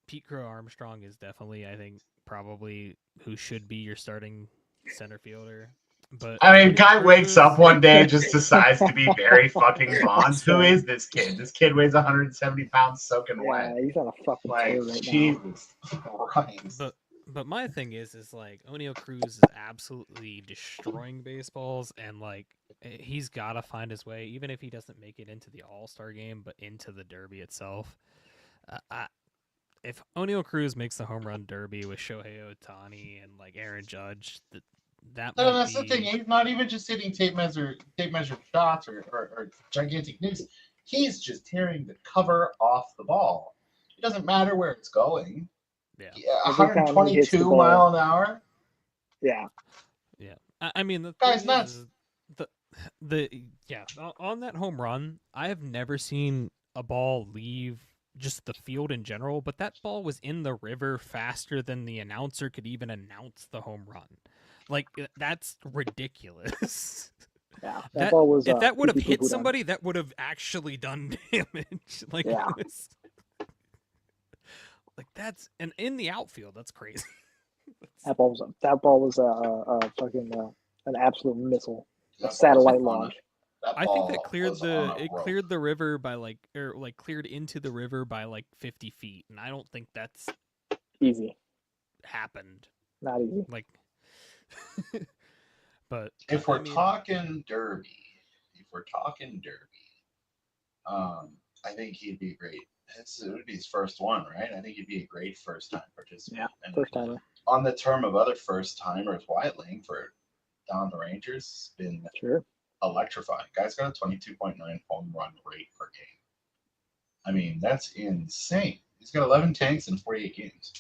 [SPEAKER 1] Pete Crow Armstrong is definitely, I think, probably who should be your starting center fielder. But
[SPEAKER 2] guy wakes up one day and just decides to be Barry fucking Bonds. Who is this kid? This kid weighs 170 pounds soaking wet.
[SPEAKER 3] Yeah, he's on a fucking tear right
[SPEAKER 2] Jesus Christ.
[SPEAKER 1] But my thing is like O'Neal Cruz is absolutely destroying baseballs, and like he's got to find his way, even if he doesn't make it into the All-Star game, but into the Derby itself. If O'Neal Cruz makes the home run derby with Shohei Ohtani and like Aaron Judge, that's
[SPEAKER 2] the thing. He's not even just hitting tape measure shots or gigantic nukes. He's just tearing the cover off the ball. It doesn't matter where it's going. Yeah, 122 mile an hour.
[SPEAKER 3] Yeah.
[SPEAKER 1] The
[SPEAKER 2] guy's nuts.
[SPEAKER 1] On that home run, I have never seen a ball leave just the field in general, but that ball was in the river faster than the announcer could even announce the home run. Like, that's ridiculous.
[SPEAKER 3] Yeah, that ball was.
[SPEAKER 1] If that would have hit somebody, that would have actually done damage. Like,
[SPEAKER 3] yeah.
[SPEAKER 1] Like that's and in the outfield, that's crazy.
[SPEAKER 3] That ball was a fucking an absolute missile, a satellite launch.
[SPEAKER 1] I think that cleared the river by cleared into the river by like 50 feet, and I don't think that's
[SPEAKER 3] easy.
[SPEAKER 1] Happened.
[SPEAKER 3] Not easy.
[SPEAKER 1] Like, but
[SPEAKER 2] if we're talking derby, I think he'd be great. It would be his first one, right? I think he'd be a great first time
[SPEAKER 3] Yeah,
[SPEAKER 2] participant. And
[SPEAKER 3] first timer.
[SPEAKER 2] on the term of other first timers, Wyatt Langford down the Rangers has been
[SPEAKER 3] Sure.
[SPEAKER 2] electrifying. Guy's got a 22.9 home run rate per game. I mean, that's insane. He's got 11 tanks in 48 games.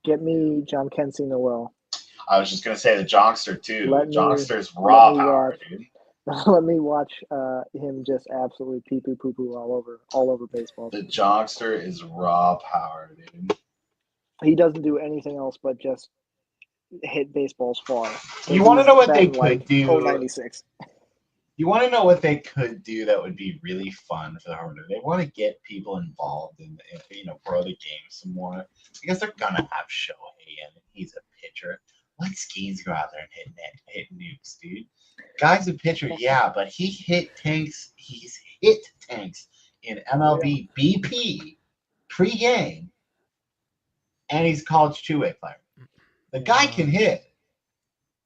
[SPEAKER 3] Get me John Kensey Noel.
[SPEAKER 2] I was just gonna say the Jonkster too.
[SPEAKER 3] Let me
[SPEAKER 2] Jonkster's raw power,
[SPEAKER 3] watch.
[SPEAKER 2] dude.
[SPEAKER 3] Let me watch him just absolutely pee poo poo poo all over baseball.
[SPEAKER 2] The Jonkster is raw power, dude.
[SPEAKER 3] He doesn't do anything else but just hit baseballs far. So
[SPEAKER 2] You want to know what they
[SPEAKER 3] batting
[SPEAKER 2] could
[SPEAKER 3] like
[SPEAKER 2] do?
[SPEAKER 3] 096.
[SPEAKER 2] You want to know what they could do that would be really fun for the home run? They want to get people involved and grow the game some more because they're gonna have Shohei and he's a pitcher. Let Skeens go out there and hit nukes, dude. Guy's a pitcher, yeah, but he hit tanks. He's hit tanks in MLB BP pre-game, and he's a college two-way player. The guy can hit.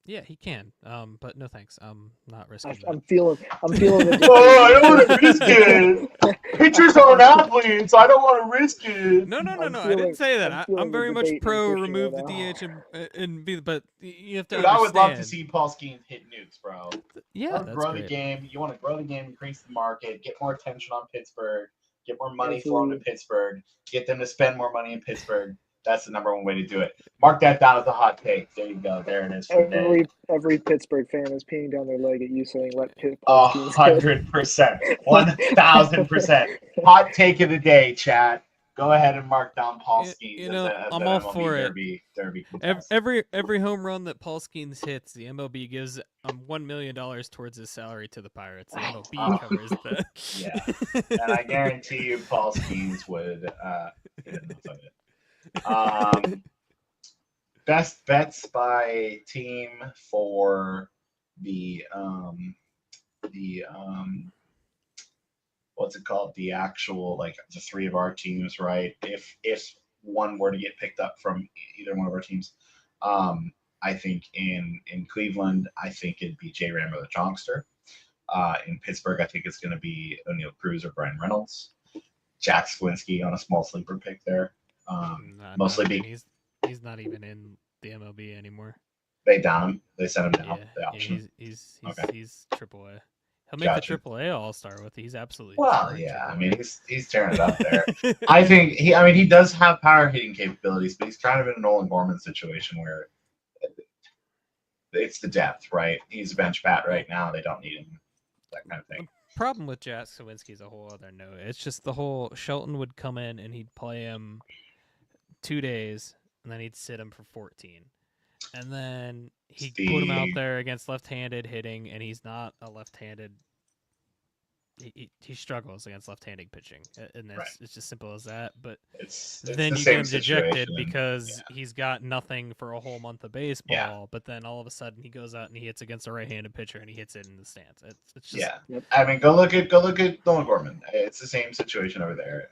[SPEAKER 1] Yeah, he can. But no thanks. I'm not risking that.
[SPEAKER 3] I'm feeling the
[SPEAKER 2] Oh, I don't want to risk it. Pitchers aren't athletes. I don't want to risk it.
[SPEAKER 1] No.
[SPEAKER 3] I'm
[SPEAKER 1] I didn't say that.
[SPEAKER 3] feeling
[SPEAKER 1] I'm
[SPEAKER 3] the
[SPEAKER 1] very much
[SPEAKER 3] debate
[SPEAKER 1] pro
[SPEAKER 3] in Christian
[SPEAKER 1] remove
[SPEAKER 3] right
[SPEAKER 1] the
[SPEAKER 3] now.
[SPEAKER 1] DH and be, but you have to
[SPEAKER 2] Dude, I
[SPEAKER 1] understand.
[SPEAKER 2] would love to see Paul Skeens hit nukes, bro.
[SPEAKER 1] Yeah,
[SPEAKER 2] Let him
[SPEAKER 1] that's
[SPEAKER 2] grow
[SPEAKER 1] great.
[SPEAKER 2] the game. You want to grow the game, increase the market, get more attention on Pittsburgh, get more money
[SPEAKER 3] Every-
[SPEAKER 2] flowing to Pittsburgh, get them to spend more money in Pittsburgh. That's the number one way to do it. Mark that down as a hot take. There you go. There it is for today.
[SPEAKER 3] Every Pittsburgh fan is peeing down their leg at you saying let Paul Skeens hit.
[SPEAKER 2] 100%. 1,000%. Hot take of the day, chat. Go ahead and mark down Paul Skeens as
[SPEAKER 1] I'm
[SPEAKER 2] an
[SPEAKER 1] all
[SPEAKER 2] MLB
[SPEAKER 1] for it.
[SPEAKER 2] Derby contestant.
[SPEAKER 1] Every home run that Paul Skeens hits, the MLB gives $1 million towards his salary to the Pirates. The MLB covers that.
[SPEAKER 2] Yeah, and I guarantee you, Paul Skeens would. Best bets by team for the what's it called? The actual the three of our teams, right? If one were to get picked up from either one of our teams, I think in Cleveland, I think it'd be J Ram or the Jonkster. In Pittsburgh, I think it's going to be O'Neal Cruz or Brian Reynolds. Jack Swinsky on a small sleeper pick there.
[SPEAKER 1] He's not even in the MLB anymore.
[SPEAKER 2] They down him. They sent him down.
[SPEAKER 1] Yeah,
[SPEAKER 2] the option.
[SPEAKER 1] He's
[SPEAKER 2] Okay.
[SPEAKER 1] He's AAA. He'll make the AAA All-Star with. He's absolutely.
[SPEAKER 2] Well, yeah. I mean, he's tearing it up there. I think he does have power hitting capabilities, but he's kind of in a Nolan Gorman situation where it's the depth, right? He's a bench bat right now. They don't need him. That kind of thing.
[SPEAKER 1] Problem with Jack Sawinski is a whole other note. It's just the whole Shelton would come in and he'd play him 2 days and then he'd sit him for 14. And then he'd put him out there against left-handed hitting, and he's not a left-handed. He struggles against left-handed pitching, and it's just simple as that. But then you get him dejected because he's got nothing for a whole month of baseball.
[SPEAKER 2] Yeah.
[SPEAKER 1] But then all of a sudden he goes out and he hits against a right-handed pitcher and he hits it in the stands. It's just
[SPEAKER 2] I mean, go look at Nolan Gorman. It's the same situation over there.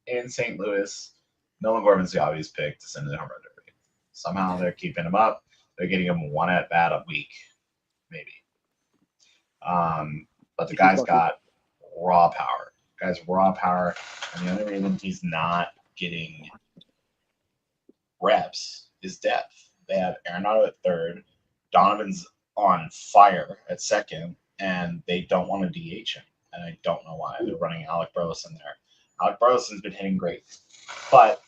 [SPEAKER 2] In St. Louis, Nolan Gorman's the obvious pick to send to the home run derby. Somehow they're keeping him up. They're getting him one at bat a week, maybe. But the guy's got raw power. And the only reason he's not getting reps is depth. They have Arenado at third, Donovan's on fire at second, and they don't want to DH him. And I don't know why. They're running Alec Burleson there. Alec Burleson's been hitting great, but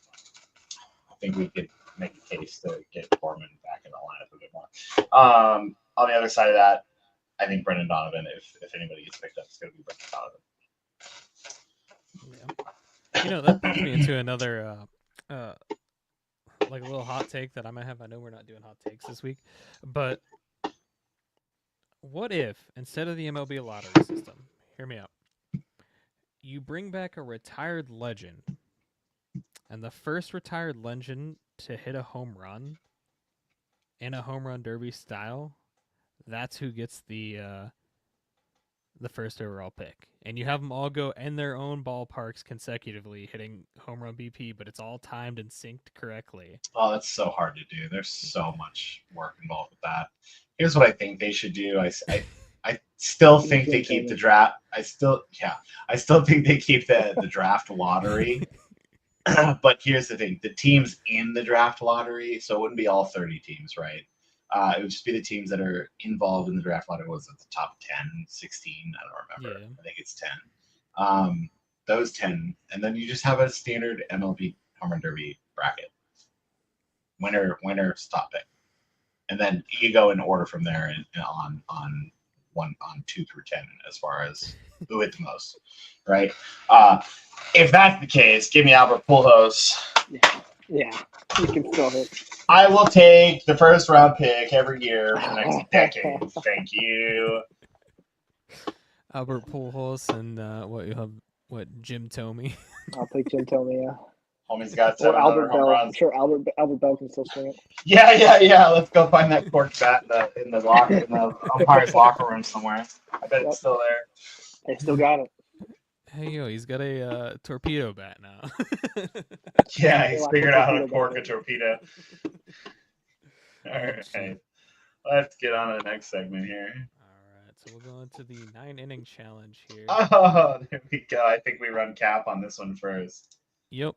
[SPEAKER 2] I think we could make a case to get Gorman back in the lineup a bit more. On the other side of that, I think Brendan Donovan, if anybody gets picked up, it's going to be Brendan
[SPEAKER 1] Donovan. Yeah. That brings me into another like a little hot take that I might have. I know we're not doing hot takes this week, but what if instead of the MLB lottery system, hear me out, you bring back a retired legend, and the first retired legend to hit a home run in a home run derby style, that's who gets the the first overall pick, and you have them all go in their own ballparks consecutively, hitting home run BP, but it's all timed and synced correctly.
[SPEAKER 2] Oh, that's so hard to do. There's so much work involved with that. Here's what I think they should do. I still think they keep the draft. I still think they keep the draft lottery. But here's the thing: the teams in the draft lottery, so it wouldn't be all 30 teams, right? It would just be the teams that are involved in the draft lottery. Was it the top 10, 16? I don't remember.
[SPEAKER 1] Yeah.
[SPEAKER 2] I think it's 10. Those 10, and then you just have a standard MLB home run derby bracket. Winner, top pick, and then you go in order from there and on 2 through 10 as far as who hit the most, right? If that's the case, give me Albert Pujols.
[SPEAKER 3] Yeah, you can still hit.
[SPEAKER 2] I will take the first round pick every year for the next decade. Thank you.
[SPEAKER 1] Albert Pujols and what Jim Thome.
[SPEAKER 3] I'll take Jim Thome. Yeah.
[SPEAKER 2] Homie's got
[SPEAKER 3] Or
[SPEAKER 2] 700
[SPEAKER 3] Albert
[SPEAKER 2] home
[SPEAKER 3] Bell.
[SPEAKER 2] runs.
[SPEAKER 3] I'm sure Albert Bell can still swing it.
[SPEAKER 2] Yeah. Let's go find that cork bat in the umpire's locker room somewhere. I bet it's still there.
[SPEAKER 3] They still got it.
[SPEAKER 1] Hey, yo, he's got a torpedo bat now.
[SPEAKER 2] Yeah, he's figured out how to cork a torpedo. All right. Let's get on to the next segment here.
[SPEAKER 1] All right, so we'll go into the 9-inning challenge here.
[SPEAKER 2] Oh, there we go. I think we run Cap on this one first.
[SPEAKER 1] Yep.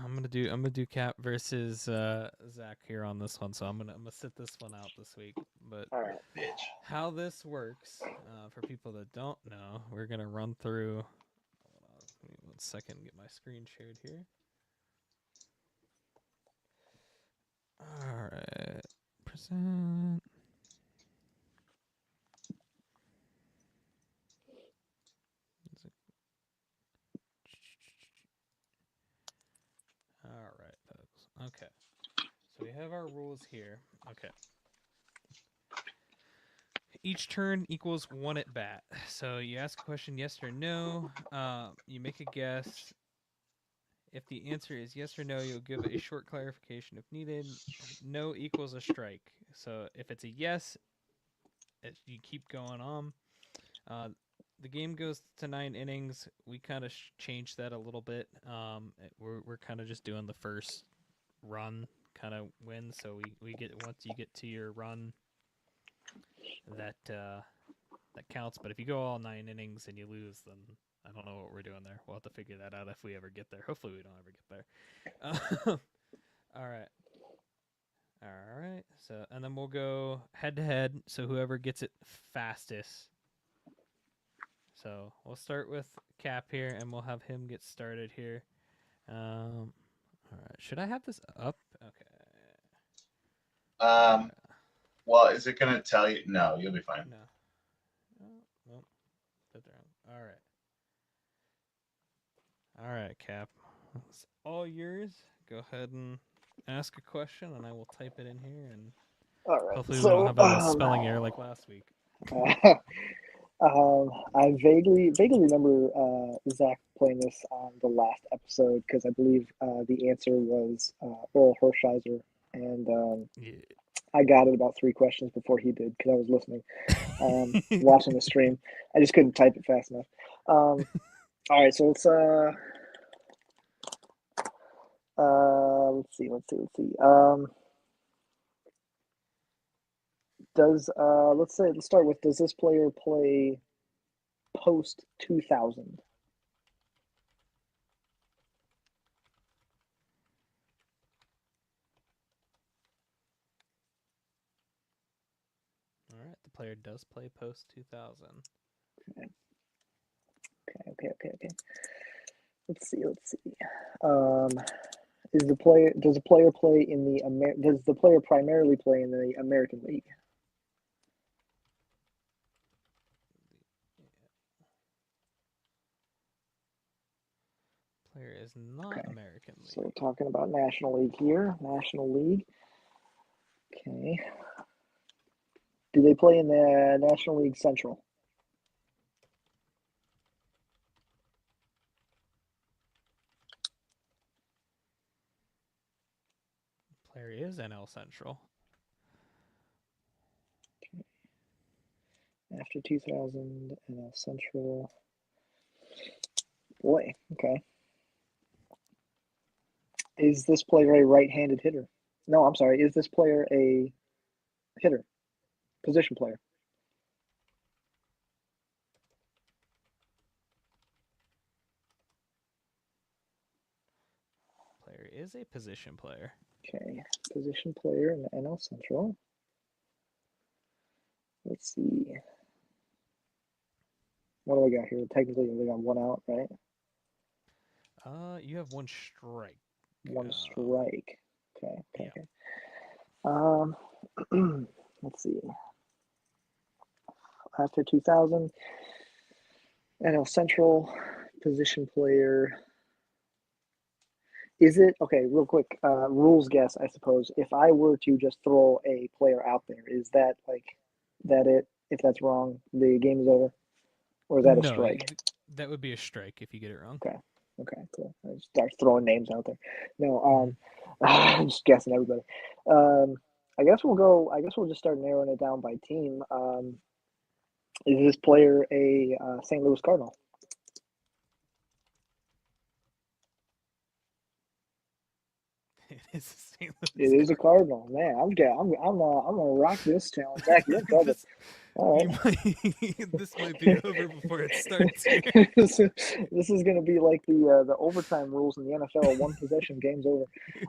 [SPEAKER 1] I'm gonna do Cap versus Zach here on this one, so I'm gonna sit this one out this week. But
[SPEAKER 3] all right,
[SPEAKER 2] bitch.
[SPEAKER 1] How this works, for people that don't know, we're gonna run through. Hold on, give me 1 second, get my screen shared here. All right, present. All right, folks. Okay. So we have our rules here. Okay. Each turn equals 1 at bat. So you ask a question, yes or no. You make a guess. If the answer is yes or no, you'll give a short clarification if needed. No equals a strike. So if it's a yes, you keep going on. The game goes to 9 innings. We kind of changed that a little bit. We're kind of just doing the first run kind of win. So we get once you get to your run, that counts. But if you go all 9 innings and you lose, then I don't know what we're doing there. We'll have to figure that out if we ever get there. Hopefully we don't ever get there. All right. So and then we'll go head to head. So whoever gets it fastest. So we'll start with Cap here, and we'll have him get started here. All right. Should I have this up? Okay.
[SPEAKER 2] Well, is it going to tell you? No, you'll be fine.
[SPEAKER 1] No. Well, all right. All right, Cap. It's all yours. Go ahead and ask a question, and I will type it in here, and
[SPEAKER 3] all right.
[SPEAKER 1] hopefully we don't have a spelling error like last week.
[SPEAKER 3] I vaguely remember Zach playing this on the last episode because I believe the answer was Earl Hershiser, and I got it about 3 questions before he did because I was listening, watching the stream. I just couldn't type it fast enough. All right, so let's see. Let's start with, does this player play post 2000?
[SPEAKER 1] All right, the player does play post 2000.
[SPEAKER 3] Okay. Let's see. Does the player play in the does the player primarily play in the American League?
[SPEAKER 1] Player is not American League.
[SPEAKER 3] So we're talking about National League here. National League. Okay. Do they play in the National League Central?
[SPEAKER 1] Player is NL Central.
[SPEAKER 3] After 2000, NL Central. Boy, okay. Is this player a right-handed hitter? No, I'm sorry. Is this player a hitter? Position player?
[SPEAKER 1] Player is a position player.
[SPEAKER 3] Okay, position player in the NL Central. Let's see. What do we got here? Technically, we got one out, right?
[SPEAKER 1] You have one strike.
[SPEAKER 3] One strike. Okay, okay,
[SPEAKER 1] Yeah.
[SPEAKER 3] okay. Let's see. After 2000, NL Central, position player. Is it okay? Real quick, rules guess. I suppose if I were to just throw a player out there, is that like that it? If that's wrong, the game is over, or is that a
[SPEAKER 1] No,
[SPEAKER 3] strike?
[SPEAKER 1] that would be a strike if you get it wrong.
[SPEAKER 3] Okay, okay, cool. I just start throwing names out there. No,
[SPEAKER 1] Mhm.
[SPEAKER 3] I'm just guessing everybody. Um, I guess we'll go. I guess we'll just start narrowing it down by team. Is this player a St. Louis Cardinal?
[SPEAKER 1] It is a St.
[SPEAKER 3] It
[SPEAKER 1] Louis
[SPEAKER 3] is a Cardinal. Man, I'm gonna rock this challenge. Zach, you're in trouble.
[SPEAKER 1] this,
[SPEAKER 3] All
[SPEAKER 1] you might, this might be over before it starts here.
[SPEAKER 3] right. This is gonna be like the overtime rules in the NFL. One possession, game's over.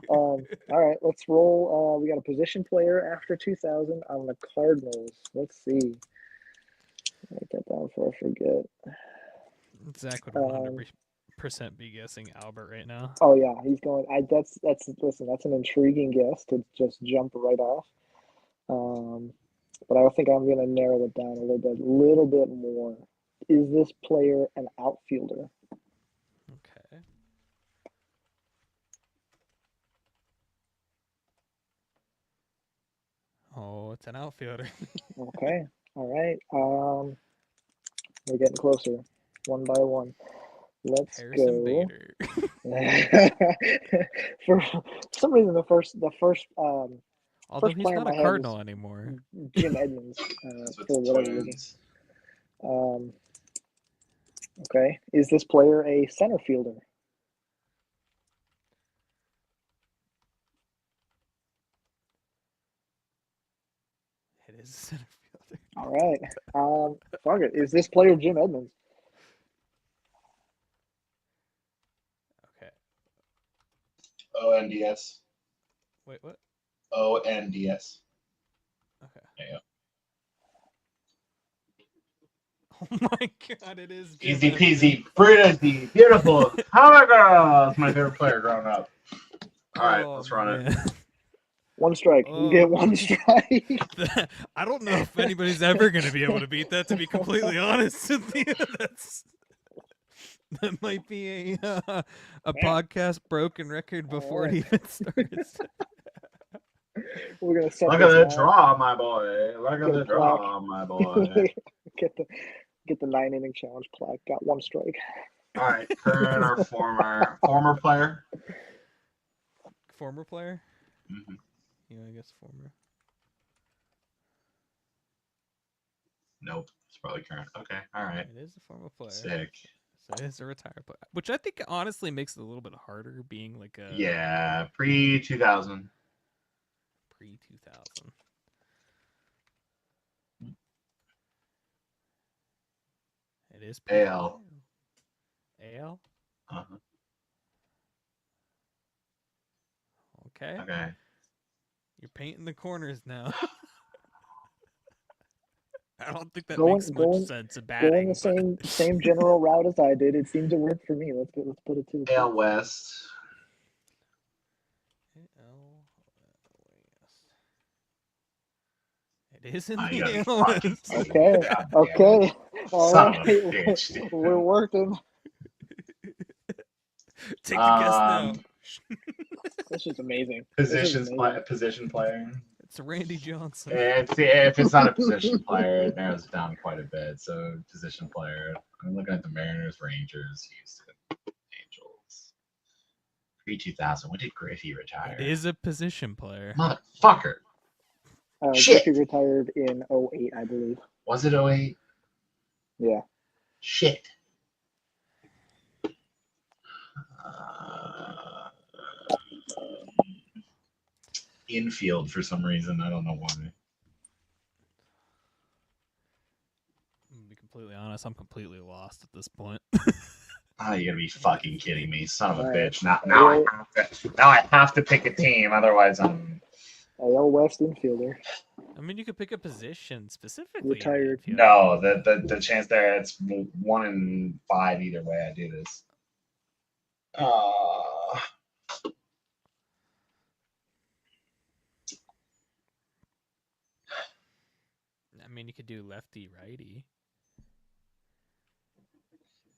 [SPEAKER 3] All right, let's roll. We got a position player after 2000 on the Cardinals. Let's see. Write that down before I forget.
[SPEAKER 1] Zach would 100% be guessing Albert right now.
[SPEAKER 3] Oh yeah, he's going. That's listen. That's an intriguing guess to just jump right off. But I think I'm going to narrow it down a little bit more. Is this player an outfielder?
[SPEAKER 1] Okay. Oh, it's an outfielder.
[SPEAKER 3] Okay. All right. We're getting closer, one by one. Let's
[SPEAKER 1] Harrison
[SPEAKER 3] go.
[SPEAKER 1] Bader.
[SPEAKER 3] For some reason, the first
[SPEAKER 1] Although
[SPEAKER 3] first
[SPEAKER 1] he's
[SPEAKER 3] player in
[SPEAKER 1] not a
[SPEAKER 3] my head was
[SPEAKER 1] Cardinal anymore.
[SPEAKER 3] Jim Edmonds
[SPEAKER 2] That's with
[SPEAKER 3] for
[SPEAKER 2] the
[SPEAKER 3] whatever reason.
[SPEAKER 2] Twins.
[SPEAKER 3] Okay. Is this player a center fielder?
[SPEAKER 1] It is a center fielder.
[SPEAKER 3] All right. Fuck it. Is this player Jim Edmonds?
[SPEAKER 1] Okay.
[SPEAKER 2] ONDS.
[SPEAKER 1] Wait, what?
[SPEAKER 2] ONDS.
[SPEAKER 1] Okay.
[SPEAKER 2] There you go.
[SPEAKER 1] Oh my god, it is Jim
[SPEAKER 2] Easy
[SPEAKER 1] Edmonds.
[SPEAKER 2] peasy, pretty beautiful. Cover girl. That's my favorite player growing up. All right, let's run it.
[SPEAKER 3] One strike. You get one strike.
[SPEAKER 1] I don't know if anybody's ever going to be able to beat that, to be completely honest with you. That might be a podcast broken record before it even starts.
[SPEAKER 3] We're gonna set
[SPEAKER 2] Look
[SPEAKER 3] this
[SPEAKER 2] at the
[SPEAKER 3] now.
[SPEAKER 2] draw, my boy. Look at
[SPEAKER 3] Get a
[SPEAKER 2] the draw, my boy.
[SPEAKER 3] get the 9-inning challenge plaque. Got one strike.
[SPEAKER 2] All right, current or former player.
[SPEAKER 1] Former player?
[SPEAKER 2] Mm-hmm.
[SPEAKER 1] Yeah, I guess former.
[SPEAKER 2] Nope, it's probably current. Okay, all right.
[SPEAKER 1] It is a former player.
[SPEAKER 2] Sick.
[SPEAKER 1] So it is a retired player, which I think honestly makes it a little bit harder being like a
[SPEAKER 2] Yeah, pre-2000.
[SPEAKER 1] Pre-2000. It is
[SPEAKER 2] AL.
[SPEAKER 1] AL?
[SPEAKER 2] Uh-huh.
[SPEAKER 1] Okay.
[SPEAKER 2] Okay.
[SPEAKER 1] You're painting the corners now. I don't think that
[SPEAKER 3] Going-
[SPEAKER 1] makes much
[SPEAKER 3] going-
[SPEAKER 1] sense of
[SPEAKER 3] Going
[SPEAKER 1] batting.
[SPEAKER 3] the same general route as I did. It seemed to work for me. Let's put it to the
[SPEAKER 2] AL
[SPEAKER 3] test.
[SPEAKER 2] West.
[SPEAKER 1] AL West. It is in
[SPEAKER 2] Oh, you
[SPEAKER 1] the
[SPEAKER 2] gotta be
[SPEAKER 1] AL
[SPEAKER 2] fucking
[SPEAKER 1] West.
[SPEAKER 2] kidding.
[SPEAKER 3] Okay.
[SPEAKER 2] God damn
[SPEAKER 3] Okay.
[SPEAKER 2] it.
[SPEAKER 3] All
[SPEAKER 2] Son of a
[SPEAKER 3] right.
[SPEAKER 2] bitch, dude.
[SPEAKER 3] We're working.
[SPEAKER 1] Take the guess now.
[SPEAKER 3] This is amazing.
[SPEAKER 2] Position player.
[SPEAKER 1] It's Randy Johnson.
[SPEAKER 2] If it's not a position player, it narrows it down quite a bit. So position player. I'm looking at the Mariners, Rangers, Houston, Angels. Pre-2000. When did Griffey retire?
[SPEAKER 1] It is a position player.
[SPEAKER 2] Motherfucker.
[SPEAKER 3] Griffey retired in 08, I believe.
[SPEAKER 2] Was it 08?
[SPEAKER 3] Yeah.
[SPEAKER 2] Shit. Infield for some reason. I don't know why.
[SPEAKER 1] I'm gonna be completely honest. I'm completely lost at this point.
[SPEAKER 2] Oh, you gotta be fucking kidding me, son of a
[SPEAKER 3] All right.
[SPEAKER 2] bitch! Now I have to pick a team. Otherwise, I'm
[SPEAKER 3] AL West infielder.
[SPEAKER 1] I mean, you could pick a position specifically.
[SPEAKER 3] Retired.
[SPEAKER 2] no. The chance there it's 1 in 5 either way. I do this.
[SPEAKER 1] I mean, you could do lefty righty.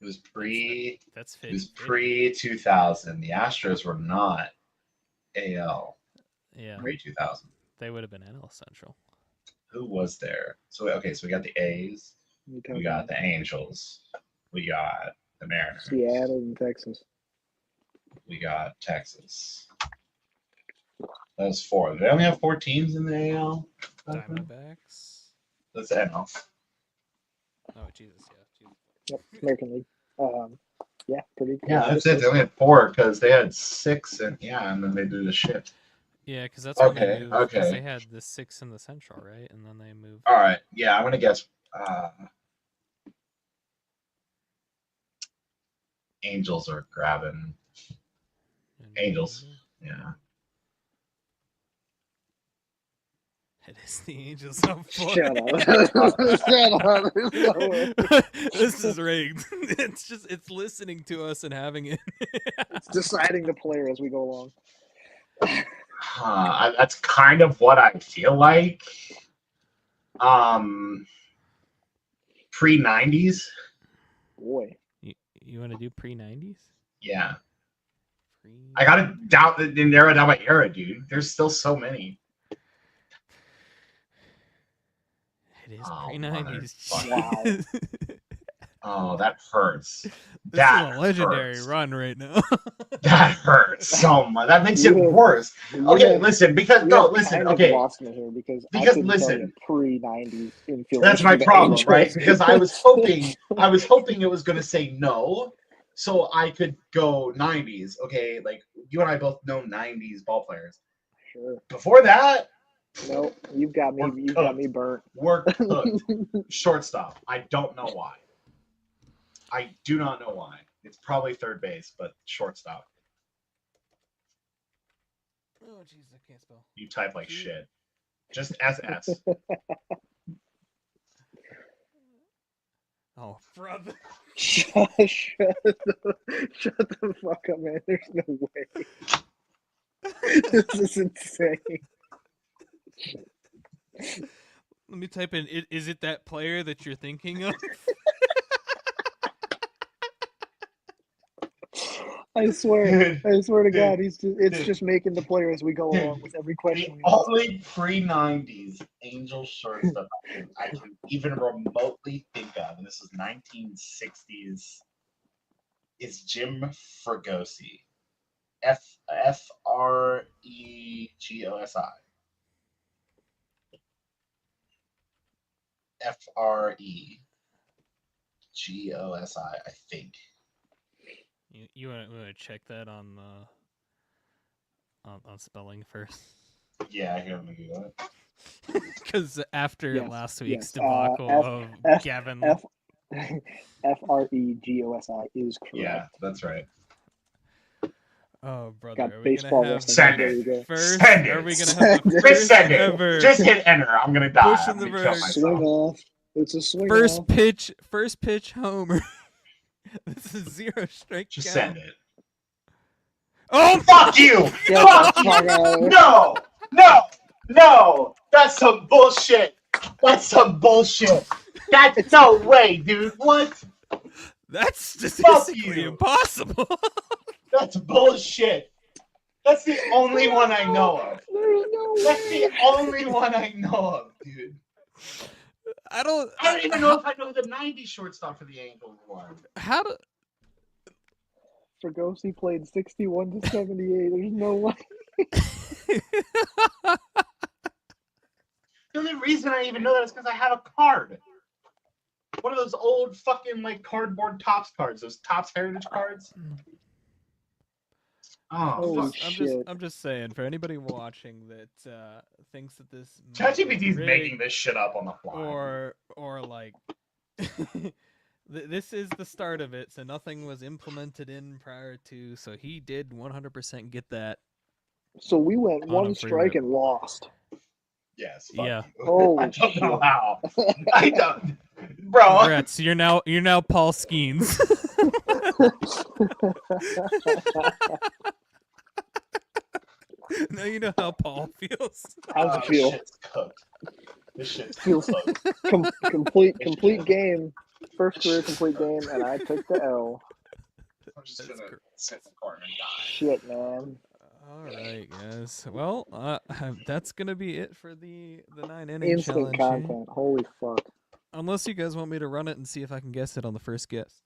[SPEAKER 2] It was pre.
[SPEAKER 1] That's
[SPEAKER 2] It was
[SPEAKER 1] 50.
[SPEAKER 2] pre 2000. The Astros were not AL.
[SPEAKER 1] Yeah.
[SPEAKER 2] Pre 2000.
[SPEAKER 1] They would have been NL Central.
[SPEAKER 2] Who was there? So we got the A's. We got the Angels. We got the Mariners.
[SPEAKER 3] Seattle and Texas.
[SPEAKER 2] We got Texas. That was 4. Did they only have 4 teams in the AL?
[SPEAKER 1] Diamondbacks.
[SPEAKER 2] That's the NL.
[SPEAKER 1] Oh Jesus, yeah.
[SPEAKER 3] Yep, American League. Yeah, pretty.
[SPEAKER 2] Yeah, that's it. They only had 4 because they had 6, and then they do the shit.
[SPEAKER 1] Yeah, because that's when they moved.
[SPEAKER 2] Okay.
[SPEAKER 1] Because they had the 6 in the Central, right? And then they moved.
[SPEAKER 2] All right. Yeah, I'm gonna guess. Angels are grabbing. Angels. Yeah.
[SPEAKER 1] It is the Angels.
[SPEAKER 3] Shut up. Shut up.
[SPEAKER 1] This is rigged. It's listening to us and having it.
[SPEAKER 3] It's deciding the player as we go along.
[SPEAKER 2] That's kind of what I feel like. Pre-90s.
[SPEAKER 3] Boy.
[SPEAKER 1] You want to do pre-90s?
[SPEAKER 2] Yeah. I gotta narrow down my era, dude. There's still so many.
[SPEAKER 1] It is pre-90s.
[SPEAKER 3] Wow.
[SPEAKER 2] Oh, that hurts.
[SPEAKER 1] This
[SPEAKER 2] That
[SPEAKER 1] is a legendary
[SPEAKER 2] hurts.
[SPEAKER 1] run right now.
[SPEAKER 2] That hurts so much. That makes it worse. Okay, listen. Okay.
[SPEAKER 3] Lost me here because
[SPEAKER 2] listen.
[SPEAKER 3] Pre-90s infield.
[SPEAKER 2] That's my problem, right? Because I was hoping it was going to say no, so I could go 90s. Okay, like you and I both know 90s ball players.
[SPEAKER 3] Sure.
[SPEAKER 2] Before that,
[SPEAKER 3] no, you've got me. You've got me burnt.
[SPEAKER 2] We're cooked. Shortstop. I don't know why. I do not know why. It's probably third base, but shortstop.
[SPEAKER 1] Oh, jeez, I can't spell.
[SPEAKER 2] You type like shit. Just SS.
[SPEAKER 1] Oh, brother.
[SPEAKER 3] Shut the fuck up, man. There's no way. This is insane.
[SPEAKER 1] Let me type in. Is it that player that you're thinking of?
[SPEAKER 3] I swear to God,
[SPEAKER 2] It's
[SPEAKER 3] just making the player as we go along with every question.
[SPEAKER 2] The only pre-90s Angels shortstop I can even remotely think of, and this is 1960s, is Jim Fregosi. Fregosi. Fregosi, I think.
[SPEAKER 1] You want to check that on spelling first?
[SPEAKER 2] Yeah, here, let me do that.
[SPEAKER 1] Because after last week's debacle of Gavin,
[SPEAKER 3] Fregosi is correct.
[SPEAKER 2] Yeah, that's right.
[SPEAKER 1] Oh, brother,
[SPEAKER 3] Got
[SPEAKER 1] are we
[SPEAKER 3] baseball
[SPEAKER 1] gonna have
[SPEAKER 2] Send
[SPEAKER 3] There
[SPEAKER 2] it.
[SPEAKER 3] you go.
[SPEAKER 1] first?
[SPEAKER 2] Send it.
[SPEAKER 1] Are we gonna have the
[SPEAKER 3] Just
[SPEAKER 1] first
[SPEAKER 2] send it.
[SPEAKER 1] ever?
[SPEAKER 2] Just hit enter. I'm gonna die.
[SPEAKER 1] Pushing
[SPEAKER 2] I'm
[SPEAKER 1] the
[SPEAKER 2] gonna kill
[SPEAKER 1] bird.
[SPEAKER 3] Swing
[SPEAKER 2] myself.
[SPEAKER 3] off. It's a swing
[SPEAKER 1] First
[SPEAKER 3] off.
[SPEAKER 1] pitch homer. This is 0 strike.
[SPEAKER 2] Just
[SPEAKER 1] count.
[SPEAKER 2] send it.
[SPEAKER 1] Oh,
[SPEAKER 2] Fuck you! Fuck you! No! That's some bullshit. That's no way, dude. What?
[SPEAKER 1] that's statistically
[SPEAKER 2] you.
[SPEAKER 1] impossible.
[SPEAKER 2] That's bullshit. That's the only one I know of.
[SPEAKER 3] There's no
[SPEAKER 2] That's
[SPEAKER 3] way.
[SPEAKER 2] the only one I know of, dude.
[SPEAKER 1] I don't
[SPEAKER 2] even know if I know the 90s shortstop for the Angels one.
[SPEAKER 1] How do?
[SPEAKER 3] Fregosi played 61 to 78. There's no way.
[SPEAKER 2] The only reason I even know that is because I have a card. one of those old fucking like cardboard Topps cards, those Topps Heritage cards. Oh,
[SPEAKER 3] Holy
[SPEAKER 2] fuck.
[SPEAKER 3] shit.
[SPEAKER 1] I'm just saying, for anybody watching that thinks that this
[SPEAKER 2] ChatGPT's making this shit up on the fly.
[SPEAKER 1] or like this is the start of it, so nothing was implemented in prior to, so he did 100% get that.
[SPEAKER 3] So we went
[SPEAKER 1] On
[SPEAKER 3] one
[SPEAKER 1] a free
[SPEAKER 3] strike
[SPEAKER 1] rip.
[SPEAKER 3] and lost.
[SPEAKER 2] Yes.
[SPEAKER 1] Yeah.
[SPEAKER 2] You.
[SPEAKER 3] Holy
[SPEAKER 2] I don't know
[SPEAKER 3] shit.
[SPEAKER 2] how. I don't, bro.
[SPEAKER 1] Congrats, you're now Paul Skeens. Now you know how Paul feels.
[SPEAKER 3] How's it feel?
[SPEAKER 2] Shit's cooked. This shit's
[SPEAKER 3] Feels
[SPEAKER 2] cooked.
[SPEAKER 3] complete game. First career complete game, and I took the L.
[SPEAKER 2] I'm just
[SPEAKER 1] That's
[SPEAKER 2] gonna
[SPEAKER 1] cr-
[SPEAKER 2] sit in the corner and die.
[SPEAKER 3] Shit, man.
[SPEAKER 1] All right, guys. Well, that's gonna be it for the 9-inning
[SPEAKER 3] Instant
[SPEAKER 1] challenge.
[SPEAKER 3] content. Holy fuck.
[SPEAKER 1] Unless you guys want me to run it and see if I can guess it on the first guess.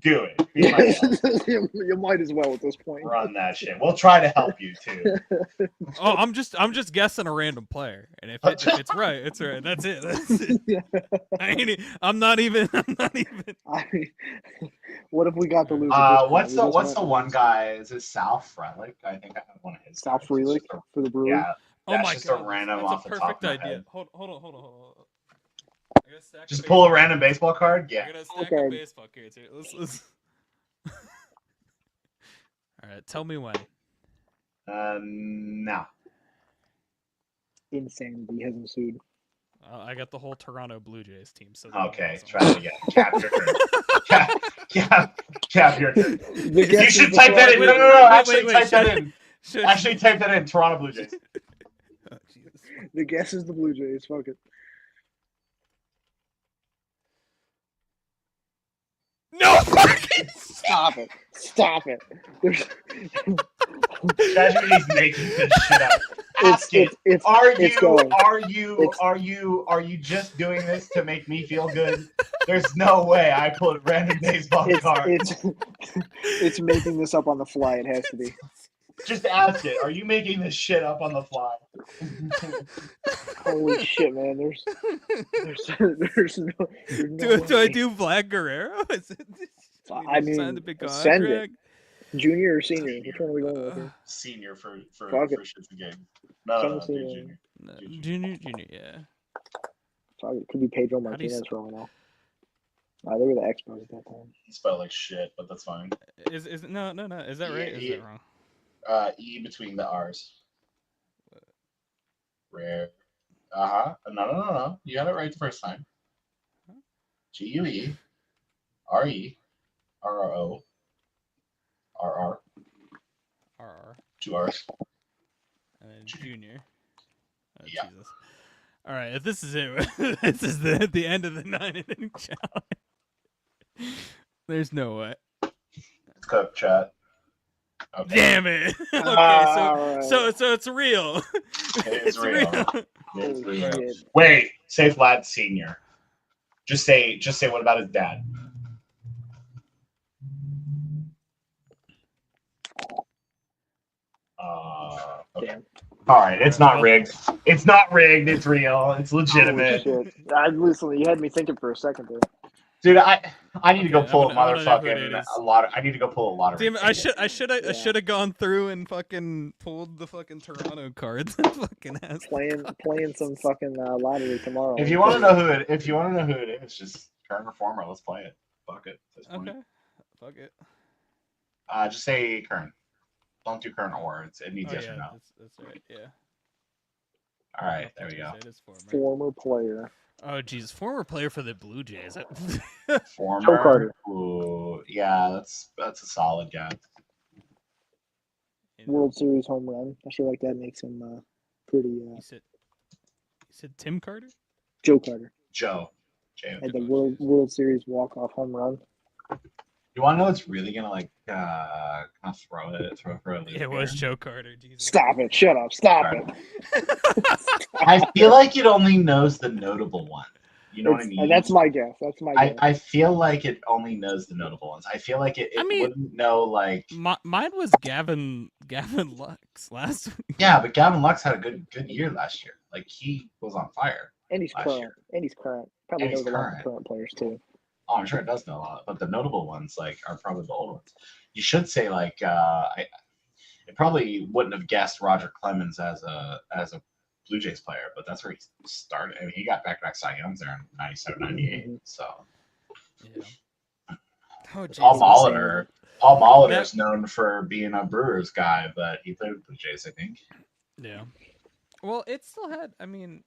[SPEAKER 2] Do it. Be my guest.
[SPEAKER 3] You might as well at this point.
[SPEAKER 2] Run that shit. We'll try to help you too.
[SPEAKER 1] Oh, I'm just guessing a random player, and if it's right, it's right. That's it. That's it. I'm not even.
[SPEAKER 3] What if we got the loser?
[SPEAKER 2] What's the one guy? Is it Sal Frelick? I think I have one of his.
[SPEAKER 3] Sal Frelick for the Brewers?
[SPEAKER 2] Yeah.
[SPEAKER 1] Oh
[SPEAKER 2] That's
[SPEAKER 1] my
[SPEAKER 2] just
[SPEAKER 1] god,
[SPEAKER 2] a random
[SPEAKER 1] that's
[SPEAKER 2] off
[SPEAKER 1] a
[SPEAKER 2] the
[SPEAKER 1] perfect
[SPEAKER 2] top of my
[SPEAKER 1] idea.
[SPEAKER 2] head.
[SPEAKER 1] Hold on. I gotta stack
[SPEAKER 2] Just
[SPEAKER 1] a
[SPEAKER 2] pull a
[SPEAKER 1] baseball-
[SPEAKER 2] random baseball card. Yeah.
[SPEAKER 1] I gotta stack
[SPEAKER 3] Okay.
[SPEAKER 1] a baseball cards here. Let's. All right, tell me when.
[SPEAKER 2] No.
[SPEAKER 3] Insanity has ensued.
[SPEAKER 1] I got the whole Toronto Blue Jays team. So
[SPEAKER 2] Okay, try it again. Cap your turn. Cap your turn.
[SPEAKER 3] The
[SPEAKER 2] You
[SPEAKER 3] guess
[SPEAKER 2] should
[SPEAKER 3] is the
[SPEAKER 2] type that in.
[SPEAKER 3] Toronto-
[SPEAKER 2] No. Actually,
[SPEAKER 1] wait,
[SPEAKER 2] type that in.
[SPEAKER 1] Should-
[SPEAKER 2] Actually, type that in. Toronto Blue Jays.
[SPEAKER 1] Oh, Jesus.
[SPEAKER 3] The guess is the Blue Jays. Fuck it.
[SPEAKER 1] No!
[SPEAKER 3] Stop it. There's...
[SPEAKER 2] ChatGPT's making this shit up. Ask it.
[SPEAKER 3] It's
[SPEAKER 2] Are
[SPEAKER 3] going.
[SPEAKER 2] you just doing this to make me feel good? There's no way I put random baseball cards.
[SPEAKER 3] It's making this up on the fly. It has to be.
[SPEAKER 2] Just ask it. Are you making this shit up on the fly?
[SPEAKER 3] Holy shit, man! There's no.
[SPEAKER 1] Do I do Vlad Guerrero? Is it?
[SPEAKER 3] I mean,
[SPEAKER 1] sign the big
[SPEAKER 3] send it.
[SPEAKER 1] contract?
[SPEAKER 3] Junior or senior? Which one are we going with here?
[SPEAKER 2] Senior for
[SPEAKER 3] Fuck it.
[SPEAKER 2] shits and gigs. No,
[SPEAKER 3] Send
[SPEAKER 2] no,
[SPEAKER 3] the
[SPEAKER 2] do
[SPEAKER 3] senior.
[SPEAKER 2] junior.
[SPEAKER 1] No, junior, yeah.
[SPEAKER 3] Fuck it. Could be Pedro
[SPEAKER 1] How do you
[SPEAKER 3] Martinez for all I know. They were the Expos at that time.
[SPEAKER 2] He spelled like shit, but that's fine.
[SPEAKER 1] Is no? Is that right? Is that wrong?
[SPEAKER 2] E between the R's. Rare. No. You got it right the first time. GUE. RE. RRO. RR.
[SPEAKER 1] RR.
[SPEAKER 2] 2 R's.
[SPEAKER 1] And then junior. Oh,
[SPEAKER 2] Yeah.
[SPEAKER 1] Jesus. All right, if this is it, this is the end of the 9-inning challenge. There's no way.
[SPEAKER 2] It's cooked, chat. Okay.
[SPEAKER 1] Damn it. Okay,
[SPEAKER 3] Alright.
[SPEAKER 1] so it's real.
[SPEAKER 2] It is real. It's
[SPEAKER 3] Holy
[SPEAKER 2] real.
[SPEAKER 3] shit.
[SPEAKER 2] Wait, say Vlad Senior. Just say what about his dad? Okay.
[SPEAKER 3] Damn.
[SPEAKER 2] All right, it's not rigged. It's not rigged. It's real. It's legitimate.
[SPEAKER 3] Holy shit. Listen, you had me thinking for a second there.
[SPEAKER 2] Dude, I need to go
[SPEAKER 1] Okay,
[SPEAKER 2] pull
[SPEAKER 1] I wanna know who it
[SPEAKER 2] motherfucking
[SPEAKER 1] is.
[SPEAKER 2] a lot. I need to go pull a lottery.
[SPEAKER 1] Damn it, I
[SPEAKER 2] ticket.
[SPEAKER 1] should have gone through and fucking pulled the fucking Toronto cards and fucking asked.
[SPEAKER 3] Playing some fucking lottery tomorrow.
[SPEAKER 2] If you want to know who it is, just current reformer. Let's play it. Fuck it. At this point.
[SPEAKER 1] Okay. Fuck it.
[SPEAKER 2] Just say current. Don't do current or. It needs
[SPEAKER 1] Oh,
[SPEAKER 2] yes
[SPEAKER 1] yeah,
[SPEAKER 2] or no.
[SPEAKER 1] that's right. Yeah.
[SPEAKER 2] All right, there we go.
[SPEAKER 1] It is former.
[SPEAKER 3] Former player.
[SPEAKER 1] Oh Jesus, former player for the Blue Jays.
[SPEAKER 2] Former.
[SPEAKER 3] Joe Carter.
[SPEAKER 2] Ooh, yeah, that's a solid guy.
[SPEAKER 3] World Series home run. I feel like that makes him pretty.
[SPEAKER 1] You said Tim Carter?
[SPEAKER 3] Joe Carter
[SPEAKER 2] Joe.
[SPEAKER 3] had the World Series walk-off home run.
[SPEAKER 2] You want to know what's really gonna like kind of throw for a loop?
[SPEAKER 1] It was
[SPEAKER 2] here?
[SPEAKER 1] Joe Carter. Jesus.
[SPEAKER 3] Stop it! Shut up! Stop it!
[SPEAKER 2] I feel like it only knows the notable one. You know what I
[SPEAKER 3] It's-
[SPEAKER 2] mean?
[SPEAKER 3] That's my guess. That's my guess.
[SPEAKER 2] I feel like it only knows the notable ones. I feel like it wouldn't know like.
[SPEAKER 1] Mine was Gavin Lux last week.
[SPEAKER 2] Yeah, but Gavin Lux had a good year last year. Like he was on fire.
[SPEAKER 3] And he's
[SPEAKER 2] last
[SPEAKER 3] current.
[SPEAKER 2] year.
[SPEAKER 3] And he's current. Probably
[SPEAKER 2] And he's
[SPEAKER 3] knows a lot of
[SPEAKER 2] current.
[SPEAKER 3] current players too.
[SPEAKER 2] Oh, I'm sure it does know a lot, but the notable ones like are probably the old ones. You should say like it probably wouldn't have guessed Roger Clemens as a Blue Jays player, but that's where he started. I mean, he got back-to-back Cy Youngs there in 97, 98. So
[SPEAKER 1] Yeah. Oh,
[SPEAKER 2] Paul
[SPEAKER 1] jeez. Well,
[SPEAKER 3] Insane.
[SPEAKER 2] Molitor. Paul Molitor
[SPEAKER 1] that.
[SPEAKER 2] is known for being a Brewers guy, but he played with Blue Jays, I think.
[SPEAKER 1] Yeah. Well, it still had. I mean,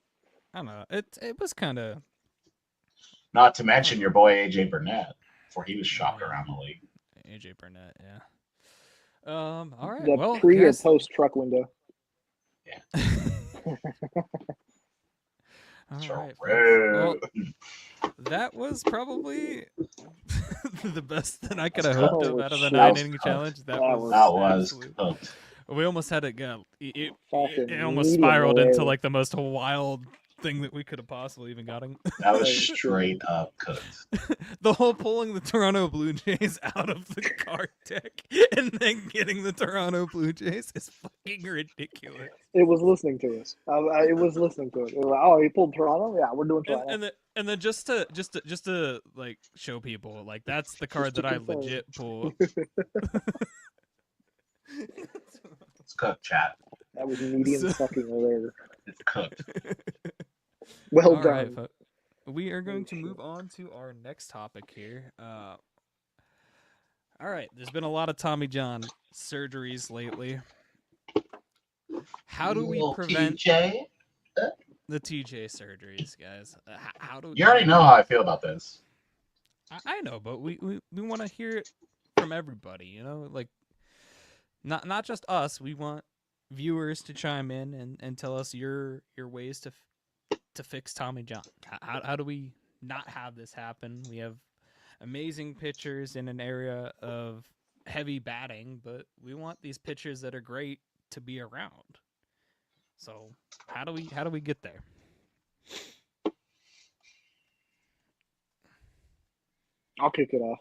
[SPEAKER 1] I don't know. It was kind of.
[SPEAKER 2] Not to
[SPEAKER 1] I don't
[SPEAKER 2] mention your
[SPEAKER 1] know.
[SPEAKER 2] boy AJ Burnett before he was
[SPEAKER 1] Oh
[SPEAKER 2] shopped
[SPEAKER 1] yeah,
[SPEAKER 2] around the league.
[SPEAKER 1] AJ Burnett. Yeah. All right.
[SPEAKER 3] The
[SPEAKER 1] Well,
[SPEAKER 3] pre or
[SPEAKER 1] guys.
[SPEAKER 3] post truck window.
[SPEAKER 2] Yeah,
[SPEAKER 1] All right, folks. Well,
[SPEAKER 2] true.
[SPEAKER 1] that was probably the best that I could
[SPEAKER 2] That's
[SPEAKER 1] have hoped
[SPEAKER 2] cooked.
[SPEAKER 1] of
[SPEAKER 3] Holy
[SPEAKER 1] out of the
[SPEAKER 3] shit.
[SPEAKER 2] That
[SPEAKER 1] nine
[SPEAKER 2] was
[SPEAKER 1] inning
[SPEAKER 2] cooked.
[SPEAKER 1] challenge.
[SPEAKER 3] That
[SPEAKER 1] That was
[SPEAKER 3] was
[SPEAKER 2] That was
[SPEAKER 1] absolute.
[SPEAKER 2] cooked.
[SPEAKER 1] We almost had it go. It
[SPEAKER 3] fucking
[SPEAKER 1] almost
[SPEAKER 3] medium
[SPEAKER 1] spiraled into
[SPEAKER 3] rare.
[SPEAKER 1] like the most wild thing that we could have possibly even gotten.
[SPEAKER 2] That was
[SPEAKER 3] Right.
[SPEAKER 2] straight up cooked.
[SPEAKER 1] The whole pulling the Toronto Blue Jays out of the card deck and then getting the Toronto Blue Jays is fucking ridiculous.
[SPEAKER 3] It was listening to us. It was listening to us. It was like, oh, he pulled Toronto? Yeah, we're doing
[SPEAKER 1] And
[SPEAKER 3] Toronto.
[SPEAKER 1] then just to like show people like that's the card
[SPEAKER 3] Just to
[SPEAKER 1] that I
[SPEAKER 3] confirm.
[SPEAKER 1] legit pull.
[SPEAKER 2] It's cooked, chat.
[SPEAKER 3] That was medium
[SPEAKER 1] So-
[SPEAKER 3] fucking rare.
[SPEAKER 2] It's cooked.
[SPEAKER 3] Well
[SPEAKER 1] All
[SPEAKER 3] done.
[SPEAKER 1] right, we are going to
[SPEAKER 3] Holy
[SPEAKER 1] move
[SPEAKER 3] shit.
[SPEAKER 1] on to our next topic here. All right, there's been a lot of Tommy John surgeries lately. How do we
[SPEAKER 2] Little
[SPEAKER 1] prevent
[SPEAKER 2] TJ.
[SPEAKER 1] the TJ surgeries, guys? How do
[SPEAKER 2] You already know how I feel about this.
[SPEAKER 1] I know, but we want to hear it from everybody. You know, like not just us. We want viewers to chime in and tell us your ways to fix Tommy John. How do we not have this happen? We have amazing pitchers in an area of heavy batting, but we want these pitchers that are great to be around. So how do we get there?
[SPEAKER 3] I'll kick it off.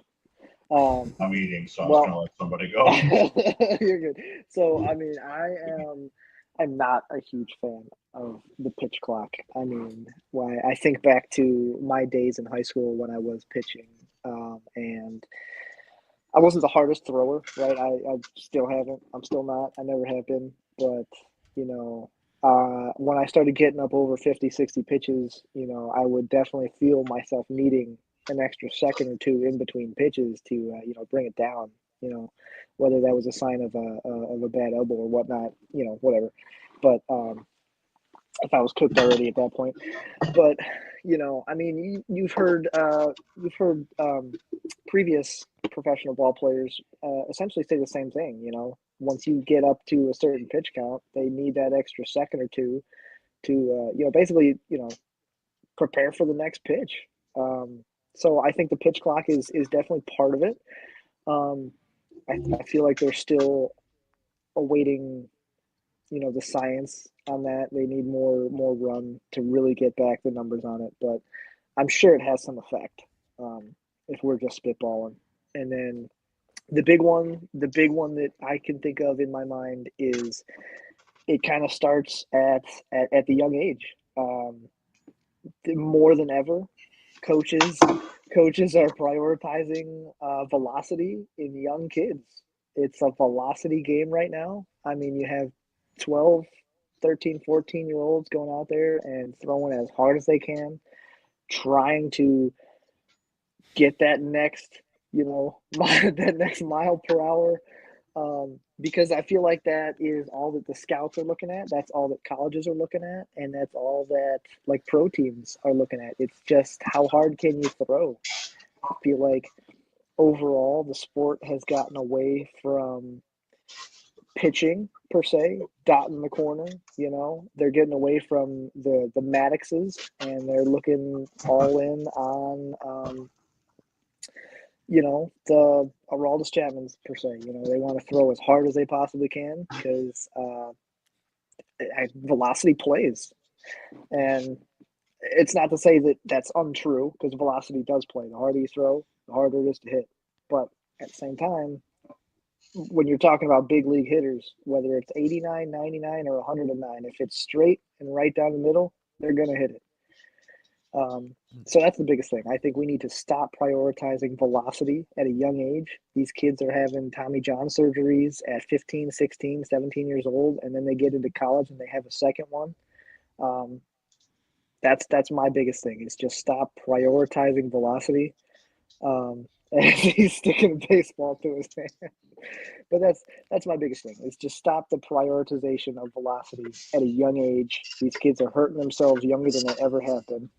[SPEAKER 2] I'm eating, so
[SPEAKER 3] Well-
[SPEAKER 2] I'm just gonna let somebody go.
[SPEAKER 3] You're good. So, I mean, I'm not a huge fan of the pitch clock. I mean, why I think back to my days in high school when I was pitching, and I wasn't the hardest thrower, right? I still haven't. I'm still not. I never have been. But, you know, when I started getting up over 50, 60 pitches, you know, I would definitely feel myself needing an extra second or two in between pitches to, you know, bring it down, you know, whether that was a sign of a bad elbow or whatnot, you know, whatever. But if I was cooked already at that point. But, you know, I mean, you've heard previous professional ball players essentially say the same thing. You know, once you get up to a certain pitch count, they need that extra second or two to, you know, basically, you know, prepare for the next pitch. So I think the pitch clock is definitely part of it. I feel like they're still awaiting, you know, the science on that. They need more run to really get back the numbers on it, but I'm sure it has some effect if we're just spitballing. And then the big one that I can think of in my mind is it kind of starts at the young age. More than ever, coaches are prioritizing velocity in young kids. It's a velocity game right now. I mean, you have 12, 13, 14-year-olds going out there and throwing as hard as they can, trying to get that next, you know, that next mile per hour. Because I feel like that is all that the scouts are looking at. That's all that colleges are looking at, and that's all that like pro teams are looking at. It's just how hard can you throw? I feel like overall the sport has gotten away from pitching per se, dotting the corner. You know, they're getting away from the Maddoxes, and they're looking all in on you know, the Aroldis Chapmans per se. You know, they want to throw as hard as they possibly can because velocity plays. And it's not to say that that's untrue because velocity does play. The harder you throw, the harder it is to hit. But at the same time, when you're talking about big league hitters, whether it's 89, 99, or 109, if it's straight and right down the middle, they're going to hit it. So that's the biggest thing. I think we need to stop prioritizing velocity at a young age. These kids are having Tommy John surgeries at 15, 16, 17 years old, and then they get into college and they have a second one. Um, that's my biggest thing is just stop prioritizing velocity. And he's sticking baseball to his hand. But that's my biggest thing is just stop the prioritization of velocity at a young age. These kids are hurting themselves younger than they ever have been.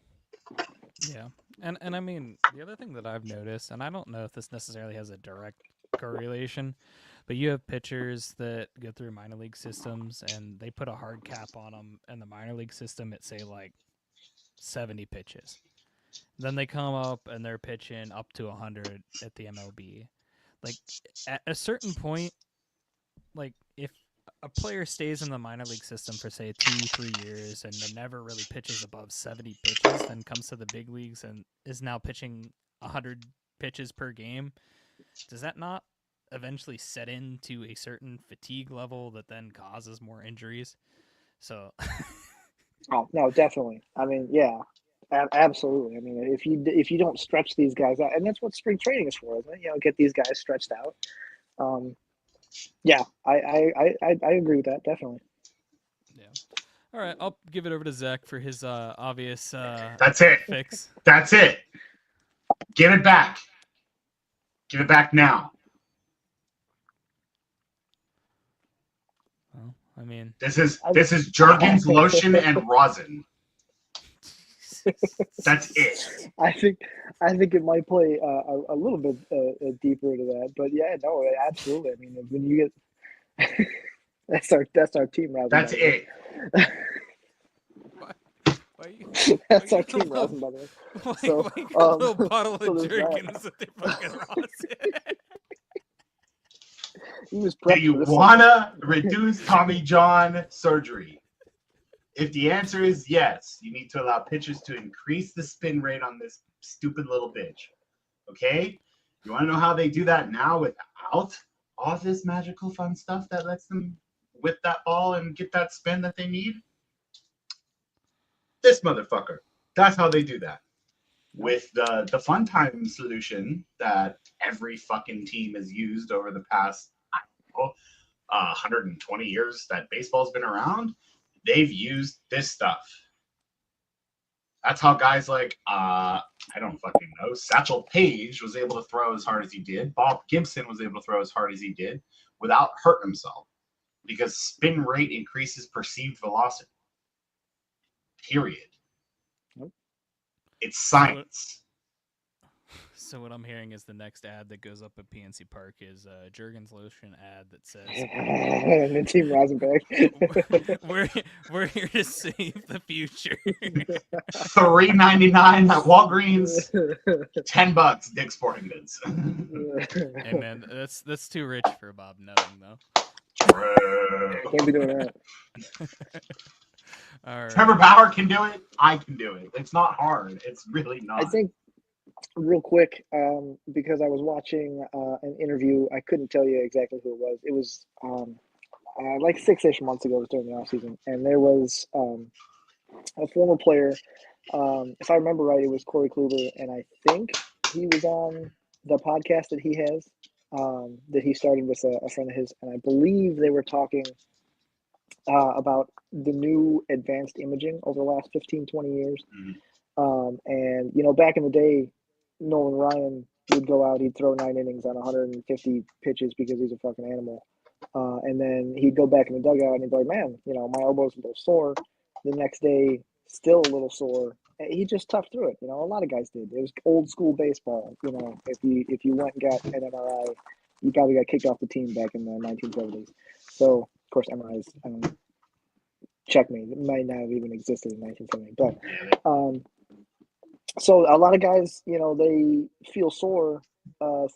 [SPEAKER 1] Yeah. And I mean, the other thing that I've noticed, and I don't know if this necessarily has a direct correlation, but you have pitchers that go through minor league systems and they put a hard cap on them in the minor league system at, say, like 70 pitches. Then they come up and they're pitching up to 100 at the MLB. Like, at a certain point, like, if a player stays in the minor league system for, say, 2-3 years and then never really pitches above 70 pitches, then comes to the big leagues and is now pitching 100 pitches per game, does that not eventually set into a certain fatigue level that then causes more injuries? So,
[SPEAKER 3] Oh no, definitely. I mean, yeah, absolutely. I mean, if you don't stretch these guys out, and that's what spring training is for, isn't it? You know, get these guys stretched out. Um, yeah, I agree with that definitely.
[SPEAKER 1] yeah. All right, I'll give it over to Zach for his obvious
[SPEAKER 2] That's it.
[SPEAKER 1] fix.
[SPEAKER 2] That's it. Give it back. Give it back now.
[SPEAKER 1] Well, I mean,
[SPEAKER 2] This is Jergens lotion and rosin. That's it.
[SPEAKER 3] I think it might play a little bit deeper into that, but yeah, no, absolutely. I mean, when you get that's our team rosin.
[SPEAKER 2] That's it.
[SPEAKER 3] That's our team rosin, by the way. So,
[SPEAKER 1] like a little bottle
[SPEAKER 3] so
[SPEAKER 1] of
[SPEAKER 3] there's
[SPEAKER 1] Jergens with the fucking rosin.
[SPEAKER 3] He was
[SPEAKER 2] Do
[SPEAKER 3] prepped
[SPEAKER 2] you
[SPEAKER 3] for this.
[SPEAKER 2] wanna reduce Tommy John surgery? If the answer is yes, you need to allow pitchers to increase the spin rate on this stupid little bitch. Okay? You want to know how they do that now without all this magical fun stuff that lets them whip that ball and get that spin that they need? This motherfucker. That's how they do that. With the fun time solution that every fucking team has used over the past, I don't know, 120 years that baseball's been around, they've used this stuff. That's how guys like, I don't fucking know, Satchel Paige was able to throw as hard as he did. Bob Gibson was able to throw as hard as he did without hurting himself because spin rate increases perceived velocity. Period.
[SPEAKER 3] Nope.
[SPEAKER 2] It's science.
[SPEAKER 1] So what I'm hearing is the next ad that goes up at PNC Park is a Jergens lotion ad that says,
[SPEAKER 3] And the team rosin bag.
[SPEAKER 1] we're here to save the future.
[SPEAKER 2] $3.99 at Walgreens, $10 Dick's Sporting Goods.
[SPEAKER 1] Hey man, that's too rich for Bob knowing though.
[SPEAKER 2] True.
[SPEAKER 3] Can't be doing that.
[SPEAKER 1] All right.
[SPEAKER 2] Trevor Bauer can do it. I can do it. It's not hard. It's really not.
[SPEAKER 3] I think real quick, because I was watching an interview. I couldn't tell you exactly who it was. It was like 6-ish months ago. It was during the offseason. And there was a former player. If I remember right, it was Corey Kluber. And I think he was on the podcast that he has, that he started with a friend of his. And I believe they were talking about the new advanced imaging over the last 15, 20 years.
[SPEAKER 2] Mhm.
[SPEAKER 3] And, you know, back in the day, Nolan Ryan would go out, he'd throw 9 innings on 150 pitches because he's a fucking animal. And then he'd go back in the dugout and he'd be like, man, you know, my elbow's a little sore. The next day, still a little sore. He just toughed through it. You know, a lot of guys did. It was old school baseball. You know, if you went and got an MRI, you probably got kicked off the team back in the 1970s. So, of course, MRIs, I don't know, check me. It might not have even existed in 1970. But so a lot of guys, you know, they feel sore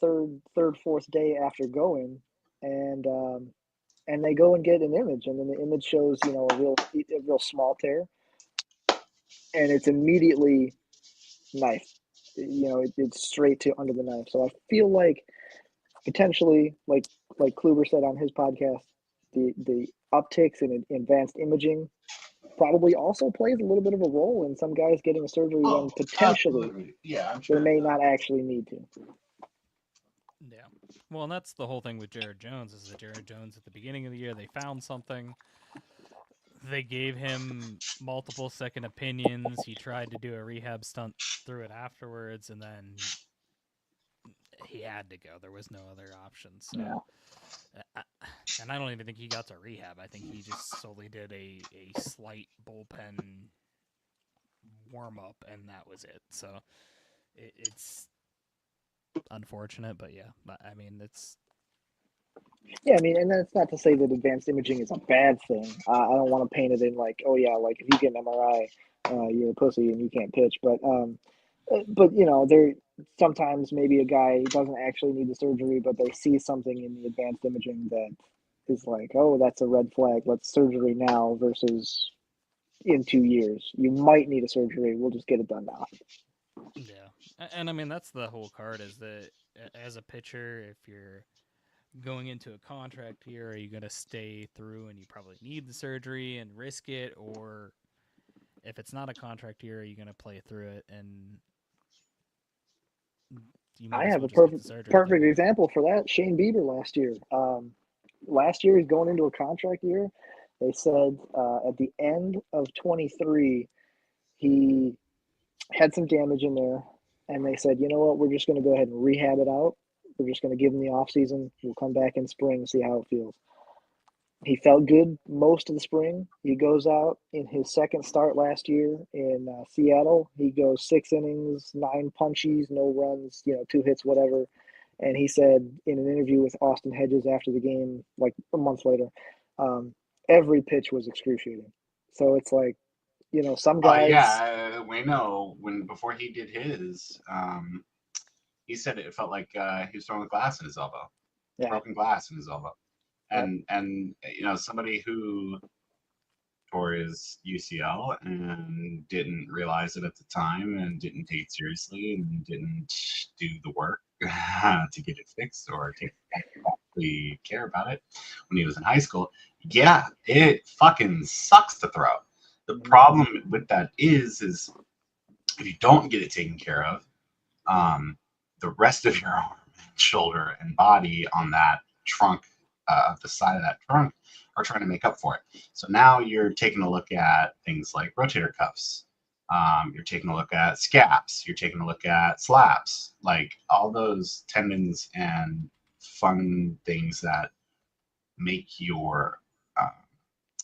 [SPEAKER 3] third, fourth day after going, and they go and get an image, and then the image shows, you know, a real small tear, and it's immediately knife. You know, it's straight to under the knife. So I feel like potentially, like Kluber said on his podcast, the upticks in advanced imaging probably also plays a little bit of a role in some guys getting a surgery when potentially
[SPEAKER 2] absolutely. Yeah, I'm
[SPEAKER 3] they
[SPEAKER 2] sure.
[SPEAKER 3] may not actually need to.
[SPEAKER 1] Yeah. Well, and that's the whole thing with Jared Jones is that Jared Jones at the beginning of the year they found something. They gave him multiple second opinions. He tried to do a rehab stunt through it afterwards, and then he had to go. There was no other option. So,
[SPEAKER 3] Yeah.
[SPEAKER 1] and I don't even think he got to rehab. I think he just solely did a slight bullpen warm up, and that was it. So it's unfortunate, but yeah, I mean it's
[SPEAKER 3] Yeah, I mean, and that's not to say that advanced imaging is a bad thing. I don't want to paint it in like, oh yeah, like if you get an MRI, you're a pussy and you can't pitch. But you know, there sometimes maybe a guy doesn't actually need the surgery, but they see something in the advanced imaging that is like, oh, that's a red flag. Let's surgery now versus in 2 years. You might need a surgery. We'll just get it done now.
[SPEAKER 1] yeah, and I mean that's the whole card is that as a pitcher, if you're going into a contract here, are you going to stay through and you probably need the surgery and risk it, or if it's not a contract year, are you going to play through it and you might
[SPEAKER 3] I
[SPEAKER 1] as
[SPEAKER 3] have
[SPEAKER 1] well
[SPEAKER 3] a
[SPEAKER 1] just get the
[SPEAKER 3] perfect
[SPEAKER 1] surgery
[SPEAKER 3] perfect
[SPEAKER 1] done.
[SPEAKER 3] example for that. Shane Bieber last year. Last year he's going into a contract year. They said at the end of 23 he had some damage in there, and they said, you know what, we're just going to go ahead and rehab it out. We're just going to give him the off season. We'll come back in spring and see how it feels. He felt good most of the spring. He goes out in his second start last year in Seattle. He goes 6 innings, 9 punchies, no runs, 2 hits, whatever. And he said in an interview with Austin Hedges after the game, like a month later, um, every pitch was excruciating. So it's like, some
[SPEAKER 2] Oh
[SPEAKER 3] guys,
[SPEAKER 2] yeah, we know when before he did his, he said it felt like he was throwing a glass in his elbow,
[SPEAKER 3] yeah,
[SPEAKER 2] broken glass in his elbow,
[SPEAKER 3] yep,
[SPEAKER 2] and somebody who tore his UCL and didn't realize it at the time and didn't take it seriously and didn't do the work to get it fixed or take actually care about it when he was in high school. Yeah, it fucking sucks to throw. The problem with that is if you don't get it taken care of, the rest of your arm, shoulder, and body on that trunk, the side of that trunk, are trying to make up for it. So now you're taking a look at things like rotator cuffs. You're taking a look at scaps. You're taking a look at slaps, like all those tendons and fun things that make your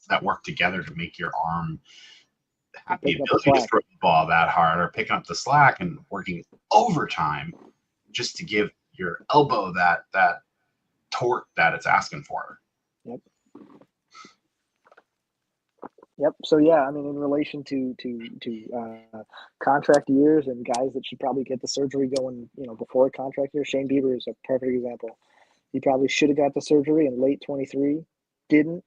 [SPEAKER 2] that work together to make your arm have the
[SPEAKER 3] picking up the
[SPEAKER 2] ability to
[SPEAKER 3] slack.
[SPEAKER 2] throw the ball that hard or picking up the slack and working overtime just to give your elbow that torque that it's asking for.
[SPEAKER 3] Yep. Yep. So yeah, I mean, in relation to contract years and guys that should probably get the surgery going, before a contract year, Shane Bieber is a perfect example. He probably should have got the surgery in late 23, didn't,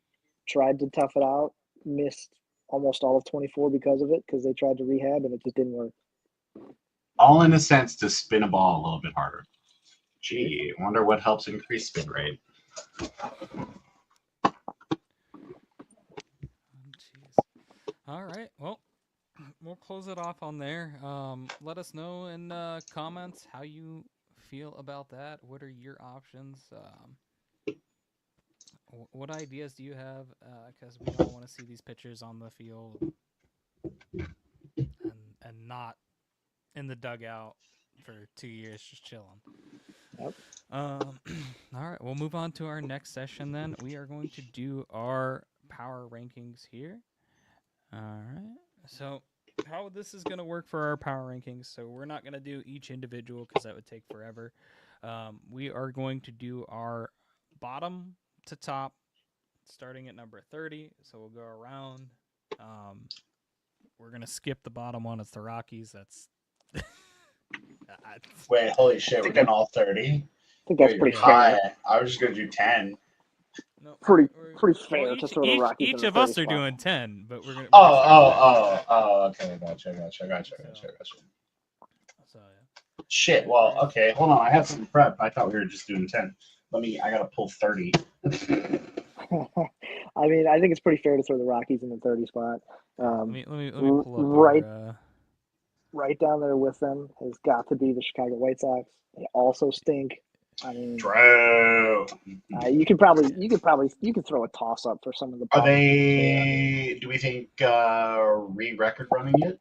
[SPEAKER 3] tried to tough it out, missed almost all of 24 because of it, because they tried to rehab and it just didn't work.
[SPEAKER 2] All in a sense to spin a ball a little bit harder. Gee, I wonder what helps increase spin rate.
[SPEAKER 1] Jeez. All right. Well, we'll close it off on there. Let us know in comments how you feel about that. What are your options? What ideas do you have? Because we all want to see these pitchers on the field and not in the dugout for 2 years just chilling.
[SPEAKER 3] Yep.
[SPEAKER 1] All right, we'll move on to our next session then. We are going to do our power rankings here. All right. So, how this is going to work for our power rankings. So, we're not going to do each individual because that would take forever. We are going to do our bottom to top, starting at number 30. So, we'll go around. We're going to skip the bottom one. It's the Rockies. That's.
[SPEAKER 2] Wait, holy shit, we're doing all 30?
[SPEAKER 3] I think that's pretty
[SPEAKER 2] High.
[SPEAKER 3] fair.
[SPEAKER 2] I was just going to do 10.
[SPEAKER 1] No,
[SPEAKER 3] Pretty fair
[SPEAKER 1] well,
[SPEAKER 3] to throw the Rockies in
[SPEAKER 1] each
[SPEAKER 3] the
[SPEAKER 1] of
[SPEAKER 3] 30
[SPEAKER 1] us are
[SPEAKER 3] spot.
[SPEAKER 1] doing 10, but we're gonna.
[SPEAKER 2] Okay, gotcha.
[SPEAKER 1] So yeah.
[SPEAKER 2] Shit, well, okay, hold on. I have some prep. I thought we were just doing 10. I gotta pull 30.
[SPEAKER 3] I mean, I think it's pretty fair to throw the Rockies in the 30 spot.
[SPEAKER 1] Let me pull up
[SPEAKER 3] Right,
[SPEAKER 1] our.
[SPEAKER 3] right down there with them has got to be the Chicago White Sox. They also stink. I mean,
[SPEAKER 2] True.
[SPEAKER 3] you could throw a toss up for some of the
[SPEAKER 2] Are
[SPEAKER 3] bottom teams there. I mean,
[SPEAKER 2] they? Do we think record running yet?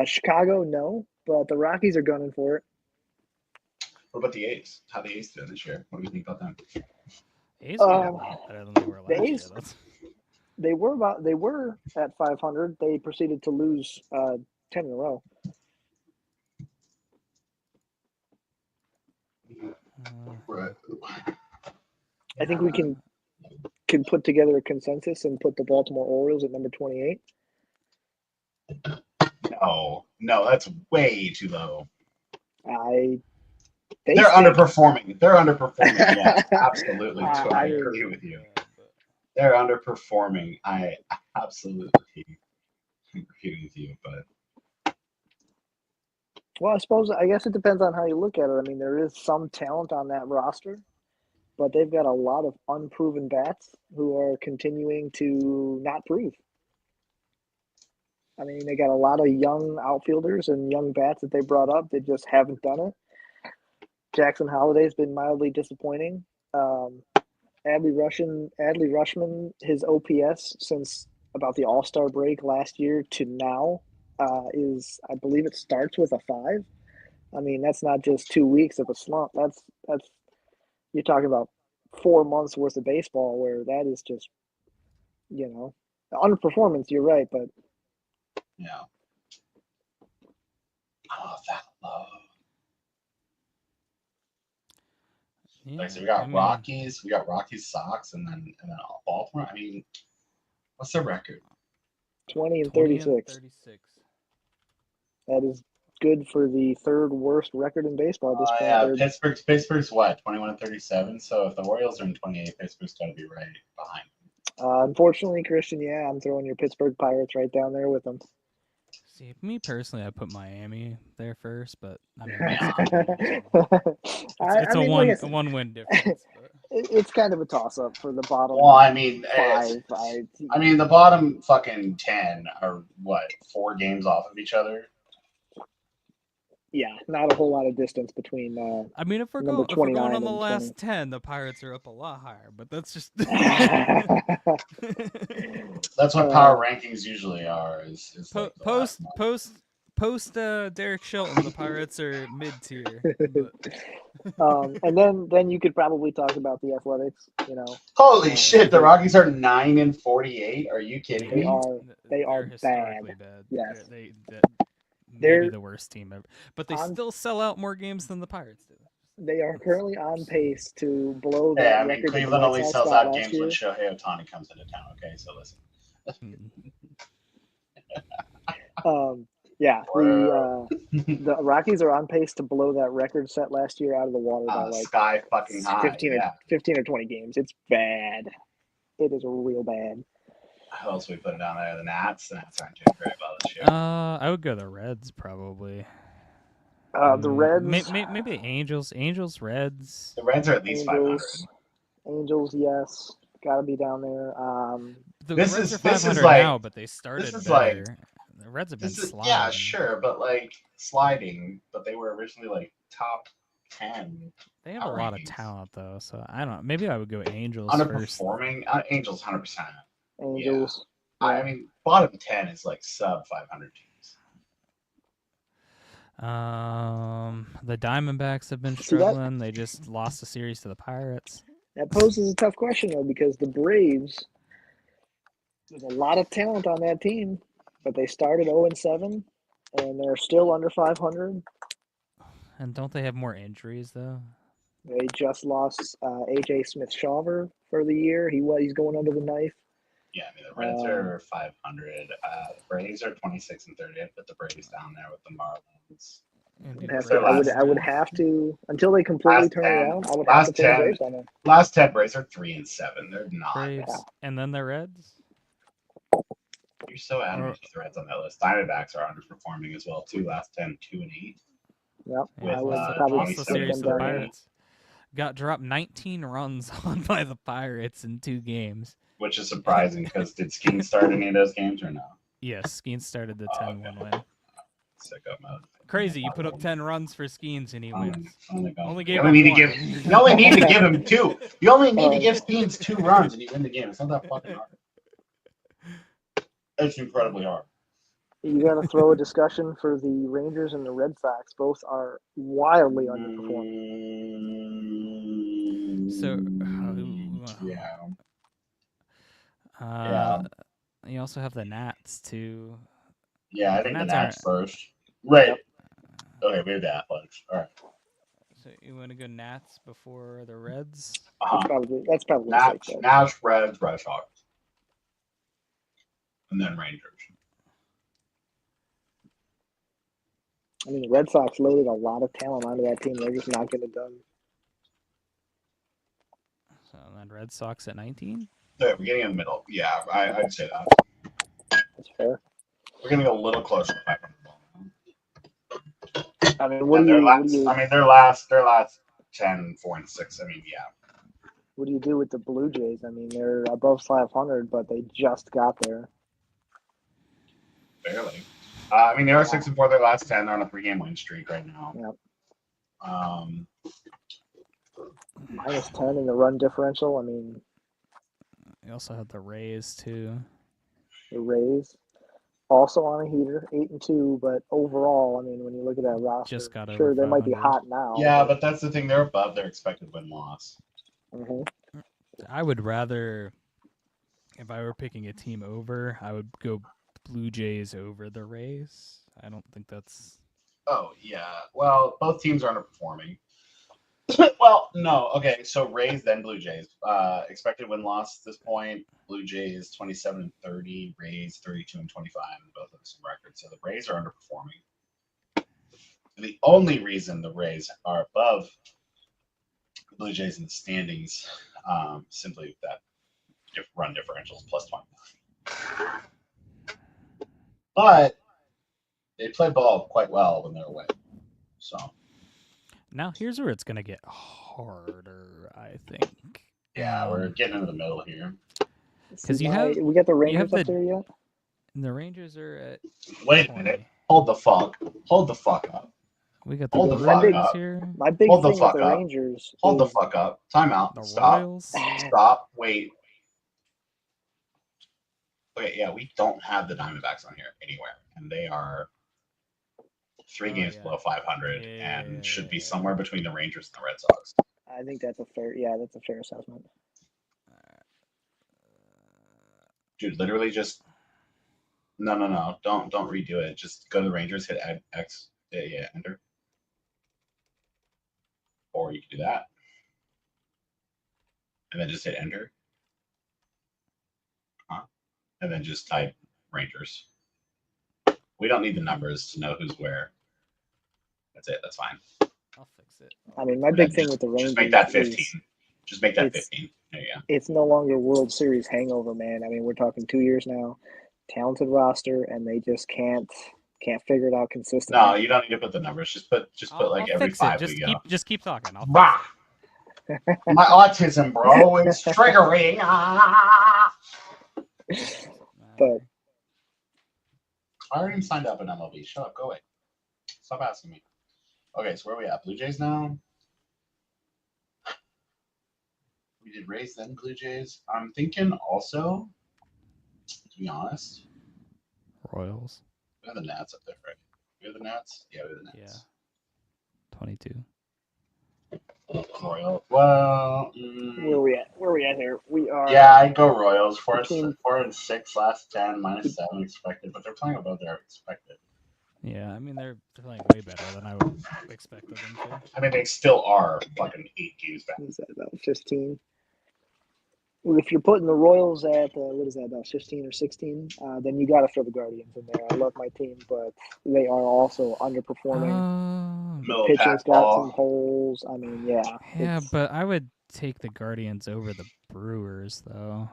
[SPEAKER 3] Chicago, no, but the Rockies are gunning for it.
[SPEAKER 2] What about the A's? How the A's doing this year? What do you think about them?
[SPEAKER 1] A's are doing a lot better than they were
[SPEAKER 3] The
[SPEAKER 1] last year.
[SPEAKER 3] A's, they were at 500. They proceeded to lose 10 in a row.
[SPEAKER 2] Right.
[SPEAKER 3] I think we can put together a consensus and put the Baltimore Orioles at number 28.
[SPEAKER 2] No, that's way too low.
[SPEAKER 3] They're
[SPEAKER 2] underperforming. They're underperforming. Yes, absolutely. I agree with you. They're underperforming. I absolutely agree with you. But
[SPEAKER 3] well, I guess it depends on how you look at it. I mean, there is some talent on that roster, but they've got a lot of unproven bats who are continuing to not prove. I mean, they got a lot of young outfielders and young bats that they brought up that just haven't done it. Jackson Holliday's been mildly disappointing. Adley Rushman, his OPS since about the All-Star break last year to now is, I believe it starts with a 5. I mean, that's not just 2 weeks of a slump. That's you're talking about 4 months worth of baseball where that is just, underperformance. You're right, but
[SPEAKER 2] yeah. Oh, that low.
[SPEAKER 1] Yeah,
[SPEAKER 2] Like, so we got Rockies, Sox, and then Baltimore. I mean, what's their record?
[SPEAKER 3] 20 and 36. That is good for the third worst record in baseball at this point.
[SPEAKER 2] Yeah, Pittsburgh's what, 21 and 37. So if the Orioles are in 28, Pittsburgh's got to be right behind.
[SPEAKER 3] Unfortunately, Christian, yeah, I'm throwing your Pittsburgh Pirates right down there with them.
[SPEAKER 1] See, me personally, I put Miami there first, but I mean, it's a one-win difference. But.
[SPEAKER 3] It's kind of a toss-up for the bottom.
[SPEAKER 2] Well, I mean,
[SPEAKER 3] 5.
[SPEAKER 2] I mean, the bottom fucking 10 are what, 4 games off of each other.
[SPEAKER 3] Yeah, not a whole lot of distance between.
[SPEAKER 1] I mean, if we're going on the last 10, the Pirates are up a lot higher, but that's just.
[SPEAKER 2] That's what power rankings usually are. Is like
[SPEAKER 1] post Derek Shelton, the Pirates are mid-tier.
[SPEAKER 3] And then you could probably talk about the Athletics.
[SPEAKER 2] Holy shit! The Rockies are 9 and 48. Are you kidding me?
[SPEAKER 3] They are
[SPEAKER 1] historically bad.
[SPEAKER 3] Yes,
[SPEAKER 1] they're the worst team ever, but they still sell out more games than the Pirates do.
[SPEAKER 3] They are currently on pace to blow that
[SPEAKER 2] record.
[SPEAKER 3] I mean,
[SPEAKER 2] Cleveland only sells out games when Shohei Ohtani comes into town. Okay, so listen.
[SPEAKER 3] Yeah, the Rockies are on pace to blow that record set last year out of the water by like
[SPEAKER 2] sky fucking high.
[SPEAKER 3] 15 or 20 games. It's bad. It is real bad.
[SPEAKER 2] Who else we put down there? The Nats. The Nats aren't doing very well this year.
[SPEAKER 1] I would go the Reds probably.
[SPEAKER 3] The Reds.
[SPEAKER 1] Maybe Angels. Angels, Reds.
[SPEAKER 2] The Reds are at least 500.
[SPEAKER 3] Angels, yes, got to be down there.
[SPEAKER 1] The Reds are 500 now, but they started better. The Reds have been sliding.
[SPEAKER 2] Yeah, sure, but like sliding. But they were originally like top 10.
[SPEAKER 1] They have a lot of talent though, so I don't know. Maybe I would go Angels
[SPEAKER 2] underperforming.
[SPEAKER 1] First.
[SPEAKER 2] Angels, 100%.
[SPEAKER 3] Angels.
[SPEAKER 2] Yeah. I mean, bottom 10 is like sub 500 teams.
[SPEAKER 1] The Diamondbacks have been struggling. They just lost a series to the Pirates.
[SPEAKER 3] That poses a tough question though, because the Braves, there's a lot of talent on that team, but they started 0-7, and they're still under 500.
[SPEAKER 1] And don't they have more injuries though?
[SPEAKER 3] They just lost A.J. Smith-Shawver for the year. He's going under the knife.
[SPEAKER 2] Yeah, I mean the Reds are 500. The Braves are 26 and 30. I put the Braves down there with the Marlins.
[SPEAKER 3] I would have to, until they completely turn around. I would have to put the Braves down there.
[SPEAKER 2] Last 10 Braves are 3-7. They're not.
[SPEAKER 1] Braves, and then the Reds.
[SPEAKER 2] You're so adamant with the Reds on that list. Diamondbacks are underperforming as well too. Last 10, 2-8.
[SPEAKER 3] Yep.
[SPEAKER 1] I would probably the series to the Pirates. got dropped 19 runs on by the Pirates in 2 games.
[SPEAKER 2] Which is surprising because did Skeens start any of those games or no?
[SPEAKER 1] Yes, Skeens started the 10-1
[SPEAKER 2] okay.
[SPEAKER 1] win.
[SPEAKER 2] Sicko mode.
[SPEAKER 1] Crazy, you put up 10 runs for Skeens and he wins. Only gave
[SPEAKER 2] you
[SPEAKER 1] up
[SPEAKER 2] only need
[SPEAKER 1] one.
[SPEAKER 2] to give. You only need to give him 2. You only need to give Skeens 2 runs and you win the game. It's not that fucking hard. It's incredibly hard.
[SPEAKER 3] You got to throw a discussion for the Rangers and the Red Sox. Both are wildly underperforming.
[SPEAKER 1] So,
[SPEAKER 2] yeah.
[SPEAKER 1] You also have the Nats too.
[SPEAKER 2] Yeah, I think the
[SPEAKER 1] Nats
[SPEAKER 2] Nats first. Right.
[SPEAKER 3] Yep.
[SPEAKER 2] Okay, we have the Athletics. All right.
[SPEAKER 1] So you want to go Nats before the Reds?
[SPEAKER 3] That's probably
[SPEAKER 2] Nats,
[SPEAKER 3] safe.
[SPEAKER 2] Nats, Reds, Red Sox, and then Rangers.
[SPEAKER 3] I mean, the Red Sox loaded a lot of talent onto that team. They're just not getting it done.
[SPEAKER 1] So then Red Sox at 19?
[SPEAKER 2] Yeah, we're getting in the middle. Yeah, I'd say that.
[SPEAKER 3] That's fair.
[SPEAKER 2] We're getting a little closer to 500 ball.
[SPEAKER 3] I mean, what do you
[SPEAKER 2] their last 10, 4, and 6. I mean, yeah.
[SPEAKER 3] What do you do with the Blue Jays? I mean, they're above 500, but they just got there.
[SPEAKER 2] Barely. I mean, they are 6-4 their last 10. They're on a 3-game win streak right now.
[SPEAKER 3] Yep. -10 in the run differential. I mean,
[SPEAKER 1] you also have the Rays too.
[SPEAKER 3] The Rays also on a heater, 8-2, but overall, I mean, when you look at that roster,
[SPEAKER 1] Just got
[SPEAKER 3] sure
[SPEAKER 1] over
[SPEAKER 3] they might be
[SPEAKER 1] 500.
[SPEAKER 3] hot now.
[SPEAKER 2] Yeah, but that's the thing; they're above their expected win-loss.
[SPEAKER 3] Mm-hmm.
[SPEAKER 1] I would rather, if I were picking a team over, I would go Blue Jays over the Rays. I don't think that's.
[SPEAKER 2] Oh yeah. Well, both teams are underperforming. Well, no. Okay, so Rays then Blue Jays. Expected win-loss at this point: Blue Jays 27-30, Rays 32-25, both of the same record. So the Rays are underperforming. The only reason the Rays are above the Blue Jays in the standings, simply that run differentials +29. But they play ball quite well when they're away. So
[SPEAKER 1] now here's where it's gonna get harder, I think.
[SPEAKER 2] Yeah, we're getting into the middle here.
[SPEAKER 1] Because
[SPEAKER 3] we got the Rangers up there yet?
[SPEAKER 1] The Rangers are at.
[SPEAKER 2] Wait a minute. Hold the fuck up.
[SPEAKER 1] We got the Rangers here.
[SPEAKER 3] My big thing with the Rangers.
[SPEAKER 2] Hold the fuck up. Time out.
[SPEAKER 1] The
[SPEAKER 2] Stop.
[SPEAKER 1] Royals.
[SPEAKER 2] Stop. Wait. Okay, yeah, we don't have the Diamondbacks on here anywhere, and they are 3 games below 500 and should be somewhere between the Rangers and the Red Sox.
[SPEAKER 3] I think that's a fair assessment.
[SPEAKER 2] Dude, literally just no. Don't redo it. Just go to the Rangers, hit X, enter. Or you can do that. And then just hit enter. And then just type Rangers. We don't need the numbers to know who's where. That's it. That's fine.
[SPEAKER 1] I'll fix it.
[SPEAKER 3] I mean, my big thing with the Rangers.
[SPEAKER 2] Just make that 15. Just make that 15. There you go.
[SPEAKER 3] It's no longer World Series hangover, man. I mean, we're talking 2 years now. Talented roster, and they just can't figure it out consistently.
[SPEAKER 2] No, you don't need to put the numbers. Just put like every 5 we go.
[SPEAKER 1] Just keep talking.
[SPEAKER 2] My autism, bro, is triggering.
[SPEAKER 3] But
[SPEAKER 2] I already signed up in MLB. Shut up. Go away. Stop asking me. Okay, so where are we at? Blue Jays now? We did Rays, then Blue Jays. I'm thinking also, to be honest,
[SPEAKER 1] Royals.
[SPEAKER 2] We have the Nats up there, right? We have the Nats? Yeah, we have the Nats.
[SPEAKER 1] Yeah. 22.
[SPEAKER 2] Royal. Well,
[SPEAKER 3] where are we at here? We are.
[SPEAKER 2] Yeah, I'd go Royals. 4 and 6 last 10, -7 expected, but they're playing above their expected.
[SPEAKER 1] Yeah, I mean they're playing way better than I would expect of them to.
[SPEAKER 2] I mean they still are fucking 8 games back.
[SPEAKER 3] What is that, about 15? Well, if you're putting the Royals at what is that, about 15 or 16, then you got to throw the Guardians in there. I love my team, but they are also underperforming. Pitching's got some holes. I mean, yeah.
[SPEAKER 1] Yeah, but I would take the Guardians over the Brewers, though.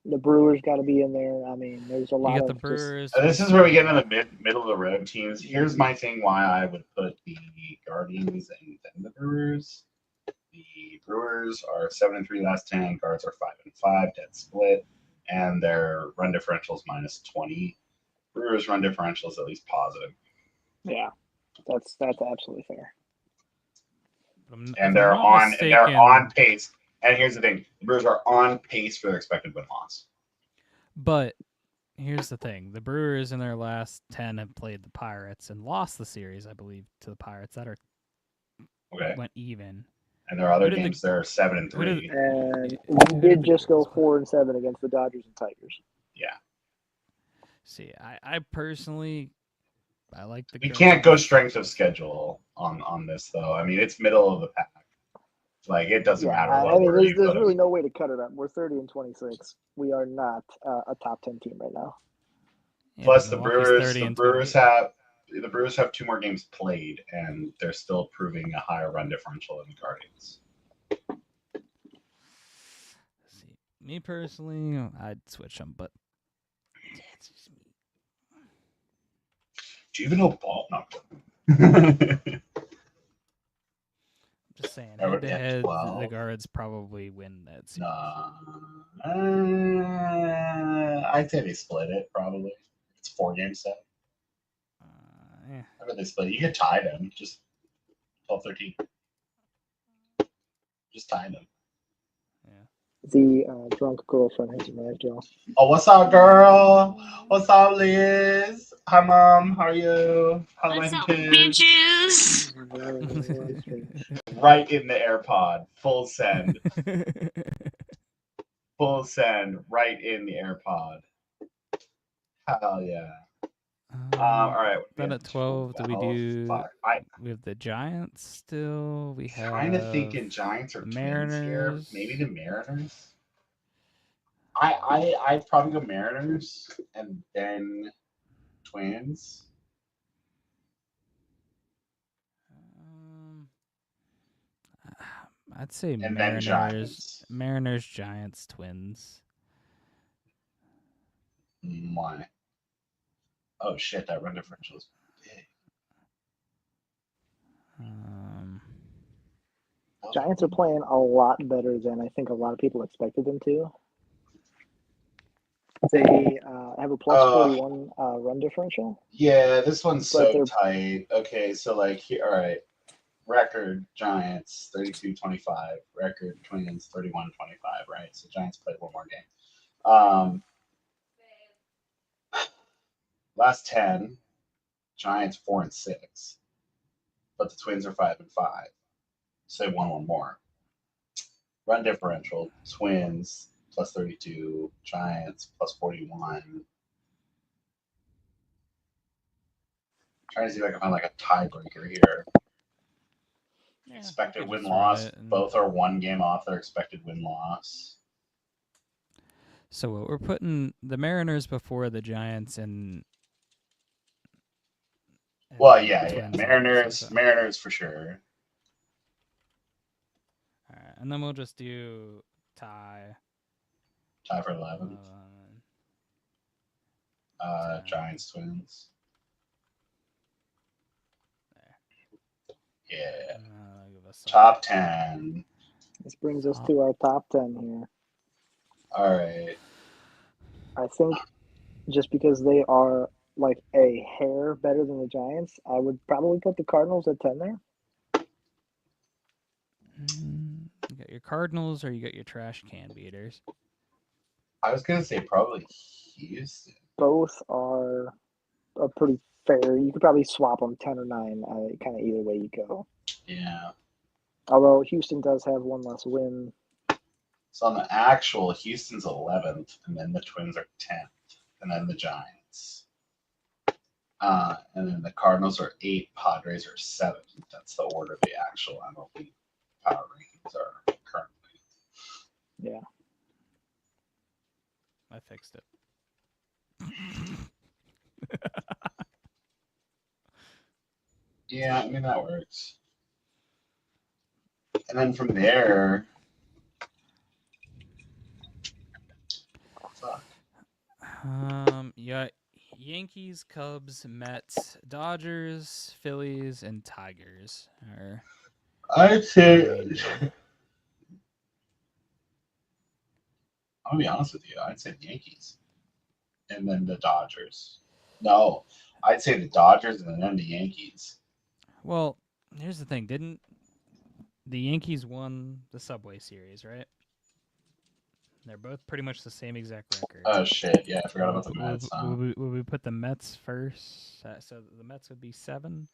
[SPEAKER 3] The Brewers got to be in there. I mean, there's a lot
[SPEAKER 1] you got
[SPEAKER 3] of
[SPEAKER 1] the Brewers.
[SPEAKER 2] This is where we get into the middle of the road teams. Here's my thing: why I would put the Guardians and then the Brewers. The Brewers are 7-3 last 10. Guards are 5-5, dead split, and their run differential is -20. Brewers' run differential is at least positive.
[SPEAKER 3] Yeah, that's absolutely fair.
[SPEAKER 2] And they're on pace. And here's the thing: the Brewers are on pace for their expected win-loss.
[SPEAKER 1] But here's the thing: the Brewers in their last 10 have played the Pirates and lost the series, I believe, to the Pirates. That are went even.
[SPEAKER 2] And there are other games that are 7-3.
[SPEAKER 3] And we did just go 4-7 against the Dodgers and Tigers.
[SPEAKER 2] Yeah.
[SPEAKER 1] See, I personally, I like the.
[SPEAKER 2] You can't go strength of schedule on this though. I mean, it's middle of the pack. Like it doesn't matter.
[SPEAKER 3] I mean, there's really no way to cut it up. We're 30-26. We are not a top 10 team right now.
[SPEAKER 1] Yeah,
[SPEAKER 2] plus the Brewers have 2 more games played, and they're still proving a higher run differential than the Guardians.
[SPEAKER 1] See, me personally, I'd switch them, but it's just me.
[SPEAKER 2] Do you even know ball? No.
[SPEAKER 1] Just saying, head to head, the Guards probably win that series.
[SPEAKER 2] I'd say they split it, probably. It's 4-game set.
[SPEAKER 1] Yeah.
[SPEAKER 2] I bet they split it. You could tie them, just 12-13. Just tie them.
[SPEAKER 1] Yeah.
[SPEAKER 3] The drunk girlfriend has arrived, y'all.
[SPEAKER 2] Oh, what's up, girl? What's up, Liz? Hi, Mom. How are you?
[SPEAKER 4] What's up, bitches?
[SPEAKER 2] Right in the AirPod. Full send. Full send. Right in the AirPod. Hell yeah. All right.
[SPEAKER 1] Then at 12, do we do? We have the Giants still. We have.
[SPEAKER 2] Kind of thinking Giants or Twins here. Maybe the Mariners. I'd probably go Mariners and then Twins.
[SPEAKER 1] I'd say
[SPEAKER 2] and
[SPEAKER 1] Mariners, Giants, Twins.
[SPEAKER 2] Why? Oh shit! That run differential is big.
[SPEAKER 3] Giants are playing a lot better than I think a lot of people expected them to. They have a plus 41 run differential.
[SPEAKER 2] Yeah, this one's so tight. Okay, so like here, all right. Record Giants 32-25. Record Twins 31-25. Right, so Giants played one more game. Last 10, Giants 4-6, but the Twins are 5-5, so they won one more. Run differential: Twins plus 32, Giants plus 41. Trying to see if I can find like a tiebreaker here. Yeah, expected win-loss. Both are 1 game off their expected win-loss.
[SPEAKER 1] So what we're putting the Mariners before the Giants and
[SPEAKER 2] well, yeah. Mariners for sure.
[SPEAKER 1] All right, and then we'll just do tie.
[SPEAKER 2] Tie for 11. Giants, Twins. Yeah. Top 10.
[SPEAKER 3] This brings us to our top 10 here.
[SPEAKER 2] All right.
[SPEAKER 3] I think just because they are like a hair better than the Giants, I would probably put the Cardinals at 10 there.
[SPEAKER 1] You got your Cardinals or you got your trash can beaters?
[SPEAKER 2] I was going to say probably Houston.
[SPEAKER 3] Both are a pretty fair. You could probably swap them 10 or 9, kind of either way you go.
[SPEAKER 2] Yeah.
[SPEAKER 3] Although Houston does have one less win.
[SPEAKER 2] So on the actual, Houston's 11th, and then the Twins are 10th, and then the Giants. And then the Cardinals are 8th, Padres are 7th. That's the order the actual MLB power rankings are currently.
[SPEAKER 3] Yeah.
[SPEAKER 1] I fixed it.
[SPEAKER 2] Yeah, I mean, that works. And then from there, fuck.
[SPEAKER 1] You got Yankees, Cubs, Mets, Dodgers, Phillies, and Tigers.
[SPEAKER 2] I'd say I'm gonna be honest with you. I'd say the Yankees, and then the Dodgers. No, I'd say the Dodgers and then the Yankees.
[SPEAKER 1] Well, here's the thing. Didn't the Yankees won the Subway Series, right? They're both pretty much the same exact record.
[SPEAKER 2] Oh shit! Yeah, I forgot about the Mets.
[SPEAKER 1] Would we put the Mets first? So the Mets would be 7.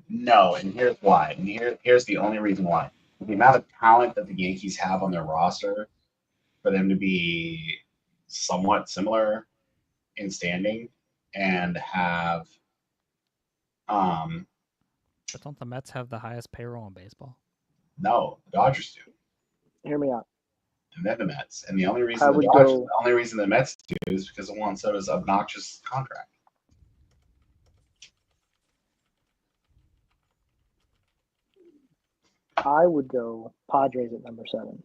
[SPEAKER 2] No, and here's why. And here's the only reason why. The amount of talent that the Yankees have on their roster for them to be somewhat similar in standing and have
[SPEAKER 1] But don't the Mets have the highest payroll in baseball?
[SPEAKER 2] no, the Dodgers do.
[SPEAKER 3] Hear me out.
[SPEAKER 2] And then the Mets. And the only
[SPEAKER 3] I
[SPEAKER 2] reason
[SPEAKER 3] would
[SPEAKER 2] the Dodgers,
[SPEAKER 3] go-
[SPEAKER 2] the only reason the Mets do is because of Juan Soto's obnoxious contract.
[SPEAKER 3] I would go Padres at number 7.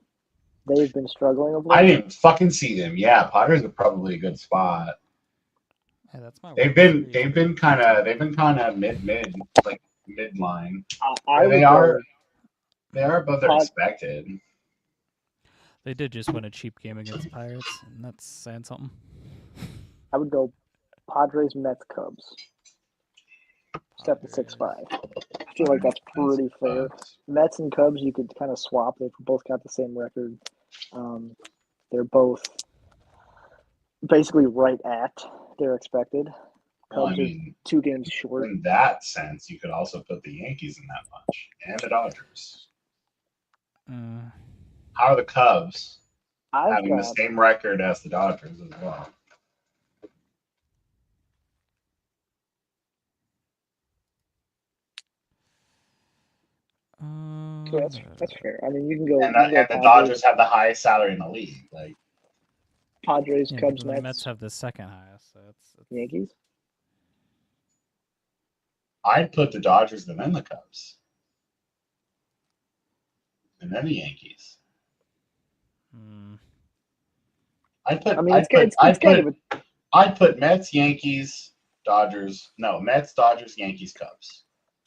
[SPEAKER 3] They've been struggling of
[SPEAKER 2] I
[SPEAKER 3] late.
[SPEAKER 2] didn't fucking see them. Yeah, Padres are probably a good spot.
[SPEAKER 1] Hey, that's my.
[SPEAKER 2] They've been kind of mid like midline.
[SPEAKER 3] I
[SPEAKER 2] They
[SPEAKER 3] would
[SPEAKER 2] are
[SPEAKER 3] go.
[SPEAKER 2] they are above their
[SPEAKER 3] Pod-
[SPEAKER 2] expected.
[SPEAKER 1] They did just win a cheap game against the Pirates, and that's saying something.
[SPEAKER 3] I would go Padres, Mets, Cubs. 7, 6, 5. I feel like that's pretty fair. Mets and Cubs, you could kind of swap. They've both got the same record. They're both basically right at their expected.
[SPEAKER 2] Well,
[SPEAKER 3] Cubs
[SPEAKER 2] I mean,
[SPEAKER 3] are 2 games short.
[SPEAKER 2] in that sense, you could also put the Yankees in that bunch and the Dodgers. How are the Cubs having the same record as the Dodgers as well?
[SPEAKER 3] So that's fair. I mean, you can go.
[SPEAKER 2] And
[SPEAKER 3] you can go
[SPEAKER 2] the Dodgers have the highest salary in the league. Like
[SPEAKER 3] Padres,
[SPEAKER 1] Yeah,
[SPEAKER 3] Cubs,
[SPEAKER 1] but the
[SPEAKER 3] Mets,
[SPEAKER 1] Mets have the second highest, so it's
[SPEAKER 3] Yankees.
[SPEAKER 2] I'd put the Dodgers and then the Cubs, and then the Yankees. I'd put.
[SPEAKER 3] I mean,
[SPEAKER 2] I'd put Mets, Yankees, Dodgers. No, Mets, Dodgers, Yankees, Cubs.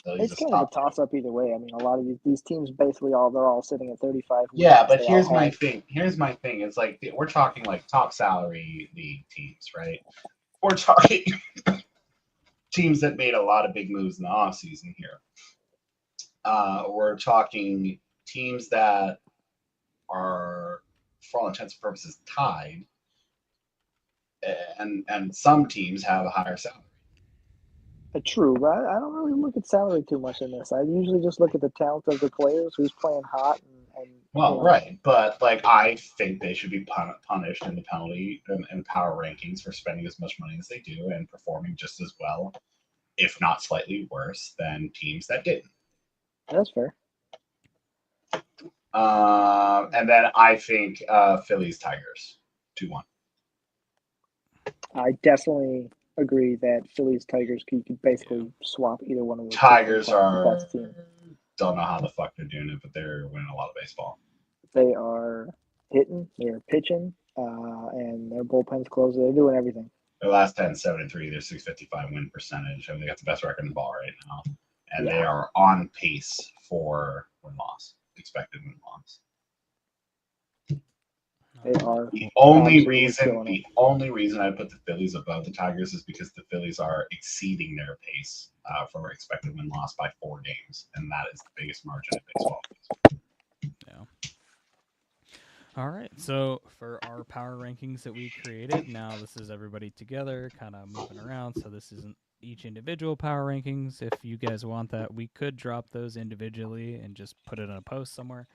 [SPEAKER 3] It's kind of a toss-up either way. I mean, a lot of these teams basically they're all sitting at 35 wins.
[SPEAKER 2] Yeah, but here's my thing. It's like we're talking like top salary league teams, right? We're talking teams that made a lot of big moves in the offseason here. We're talking teams that are, for all intents and purposes, tied, and some teams have a higher salary.
[SPEAKER 3] True, but I don't really look at salary too much in this. I usually just look at the talent of the players, who's playing hot, and
[SPEAKER 2] well, right, but like I think they should be punished in the penalty and power rankings for spending as much money as they do and performing just as well, if not slightly worse, than teams that didn't.
[SPEAKER 3] That's fair.
[SPEAKER 2] And then I think Phillies Tigers 2-1.
[SPEAKER 3] I definitely agree that Phillies Tigers you could basically swap either one of those.
[SPEAKER 2] Tigers are don't know how the fuck they're doing it, but they're winning a lot of baseball.
[SPEAKER 3] They are hitting, they're pitching, and their bullpen's closing. They're doing everything.
[SPEAKER 2] Their last 10, 7-3, their 655 win percentage. I mean, they got the best record in the ball right now, and they are on pace for win-loss, expected win-loss.
[SPEAKER 3] They are
[SPEAKER 2] the only reason I put the Phillies above the Tigers is because the Phillies are exceeding their pace for expected win loss by 4 games, and that is the biggest margin in baseball.
[SPEAKER 1] Yeah. All right. So for our power rankings that we created, now this is everybody together, kind of moving around. So this isn't each individual power rankings. If you guys want that, we could drop those individually and just put it in a post somewhere.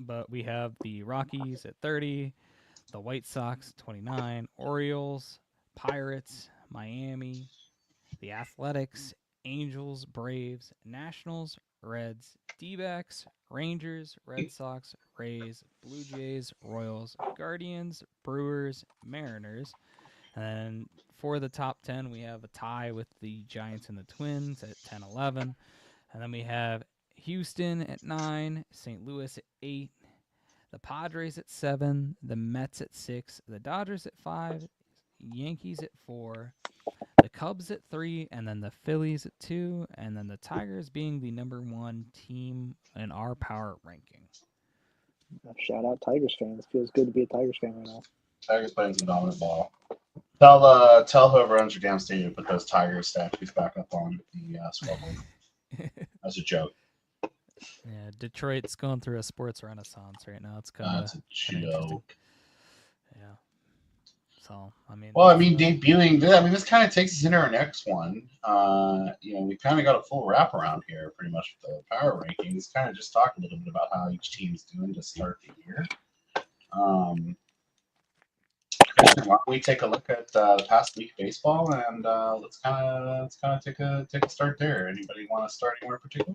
[SPEAKER 1] But we have the Rockies at 30, the White Sox 29, Orioles, Pirates, Miami, the Athletics, Angels, Braves, Nationals, Reds, D-backs, Rangers, Red Sox, Rays, Blue Jays, Royals, Guardians, Brewers, Mariners. And for the top 10, we have a tie with the Giants and the Twins at 10-11. And then we have Houston at 9, St. Louis at 8, the Padres at 7, the Mets at 6, the Dodgers at 5, Yankees at 4, the Cubs at 3, and then the Phillies at 2, and then the Tigers being the number 1 team in our power ranking.
[SPEAKER 3] Shout out Tigers fans. Feels good to be a Tigers fan right now.
[SPEAKER 2] Tigers playing some dominant ball. Tell whoever owns your damn stadium to put those Tigers statues back up on the scoreboard. That's a joke.
[SPEAKER 1] Yeah, Detroit's going through a sports renaissance right now. It's kind of
[SPEAKER 2] That's a
[SPEAKER 1] interesting.
[SPEAKER 2] joke.
[SPEAKER 1] Yeah. So I mean.
[SPEAKER 2] Well, I mean, debuting. I mean, this kind of takes us into our next one. We kind of got a full wraparound here, pretty much with the power rankings. Kind of just talk a little bit about how each team's doing to start the year. Christian, why don't we take a look at the past week of baseball and let's kind of take a start there. Anybody want to start anywhere in particular?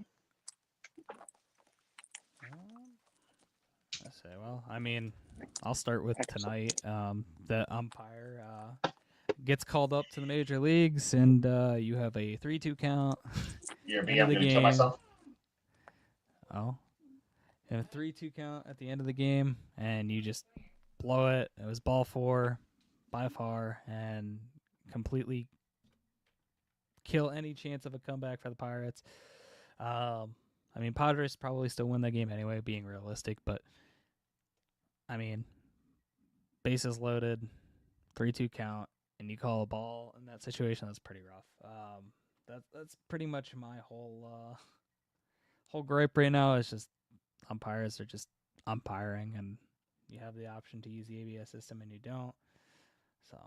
[SPEAKER 1] I say, well, I mean, I'll start with tonight. The umpire gets called up to the major leagues, and you have a 3-2 count.
[SPEAKER 2] You're
[SPEAKER 1] End of the
[SPEAKER 2] going to kill
[SPEAKER 1] game.
[SPEAKER 2] myself.
[SPEAKER 1] Oh, you have a 3-2 count at the end of the game, and you just blow it. It was ball 4 by far, and completely kill any chance of a comeback for the Pirates. I mean, Padres probably still win that game anyway, being realistic, but I mean, bases loaded, 3-2 count, and you call a ball in that situation. That's pretty rough. That's pretty much my whole gripe right now. Is just umpires are just umpiring, and you have the option to use the ABS system, and you don't. So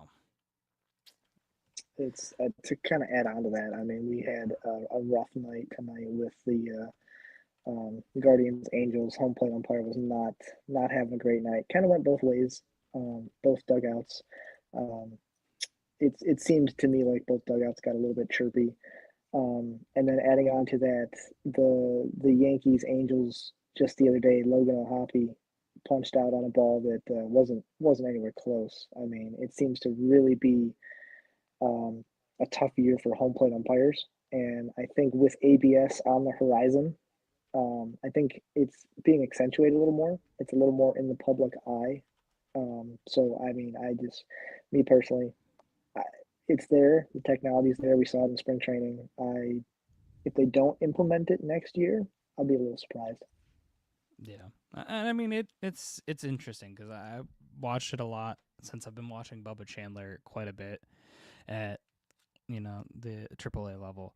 [SPEAKER 3] it's to kind of add on to that. I mean, we had a rough night tonight with the Guardians Angels. Home plate umpire was not having a great night. Kind of went both ways, both dugouts. It seemed to me like both dugouts got a little bit chirpy. And then adding on to that, the Yankees Angels just the other day, Logan O'Hoppe punched out on a ball that wasn't anywhere close. I mean, it seems to really be a tough year for home plate umpires, and I think with ABS on the horizon, I think it's being accentuated a little more. It's a little more in the public eye. So I mean, me personally, it's there. The technology's there. We saw it in spring training. If they don't implement it next year, I'll be a little surprised.
[SPEAKER 1] yeah, and I mean it's interesting because I watched it a lot since I've been watching Bubba Chandler quite a bit at the AAA level.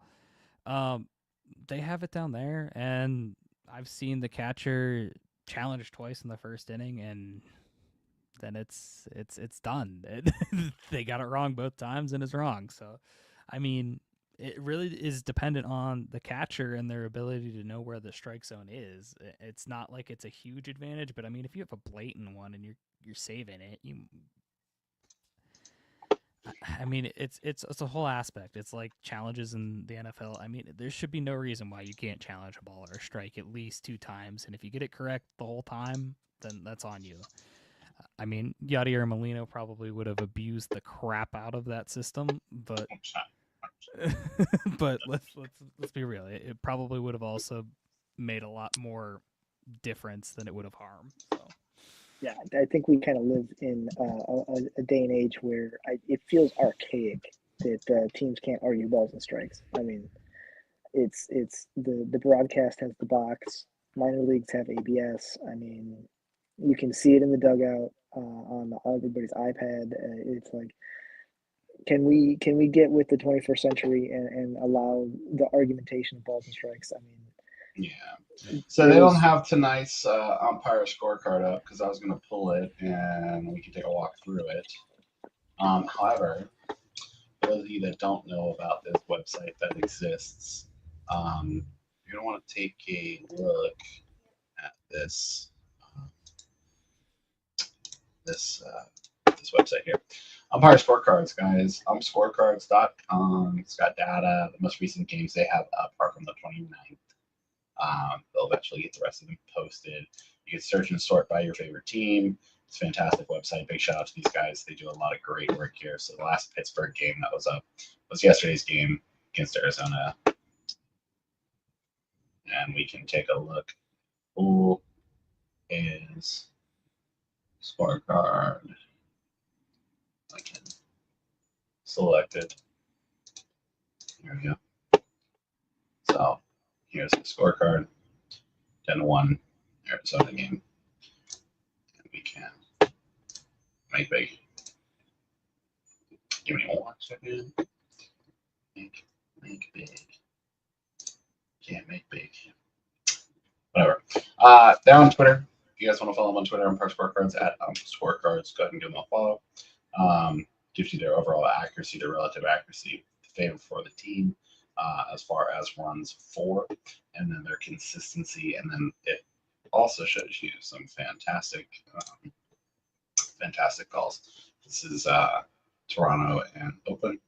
[SPEAKER 1] They have it down there, and I've seen the catcher challenge twice in the first inning, and then it's done. They got it wrong both times, and it's wrong. So, I mean, it really is dependent on the catcher and their ability to know where the strike zone is. It's not like it's a huge advantage, but I mean, if you have a blatant one and you're saving it, I mean, it's a whole aspect. It's like challenges in the NFL. I mean, there should be no reason why you can't challenge a ball or a strike at least 2 times, and if you get it correct the whole time, then that's on you. I mean, Yadier Molino probably would have abused the crap out of that system, but but let's be real. It probably would have also made a lot more difference than it would have harmed. So.
[SPEAKER 3] Yeah, I think we kind of live in a day and age where it feels archaic that teams can't argue balls and strikes. I mean, it's the broadcast has the box. Minor leagues have ABS. I mean, you can see it in the dugout on everybody's iPad. It's like, can we get with the 21st century and allow the argumentation of balls and strikes? I mean,
[SPEAKER 2] yeah. So they don't have tonight's umpire scorecard up because I was going to pull it and we can take a walk through it. However, those of you that don't know about this website that exists, you're going to want to take a look at this this website here. Umpire scorecards, guys. Scorecards.com. It's got data, the most recent games they have up are from the 29th. They'll eventually get the rest of them posted. You can search and sort by your favorite team. It's a fantastic website. Big shout out to these guys. They do a lot of great work here. So the last Pittsburgh game that was up was yesterday's game against Arizona. And we can take a look. Who is scorecard? Selected. Here we go. So here's the scorecard. 10-1 Arizona game. make big. Give me 1 second. Make big. Can't make big. Whatever. They're on Twitter. If you guys want to follow them on Twitter, Umpire Scorecards at Scorecards, go ahead and give them a follow. Gives you their overall accuracy, their relative accuracy, the favor for the team, as far as runs for, and then their consistency, and then it also shows you some fantastic calls. This is Toronto and Oakland,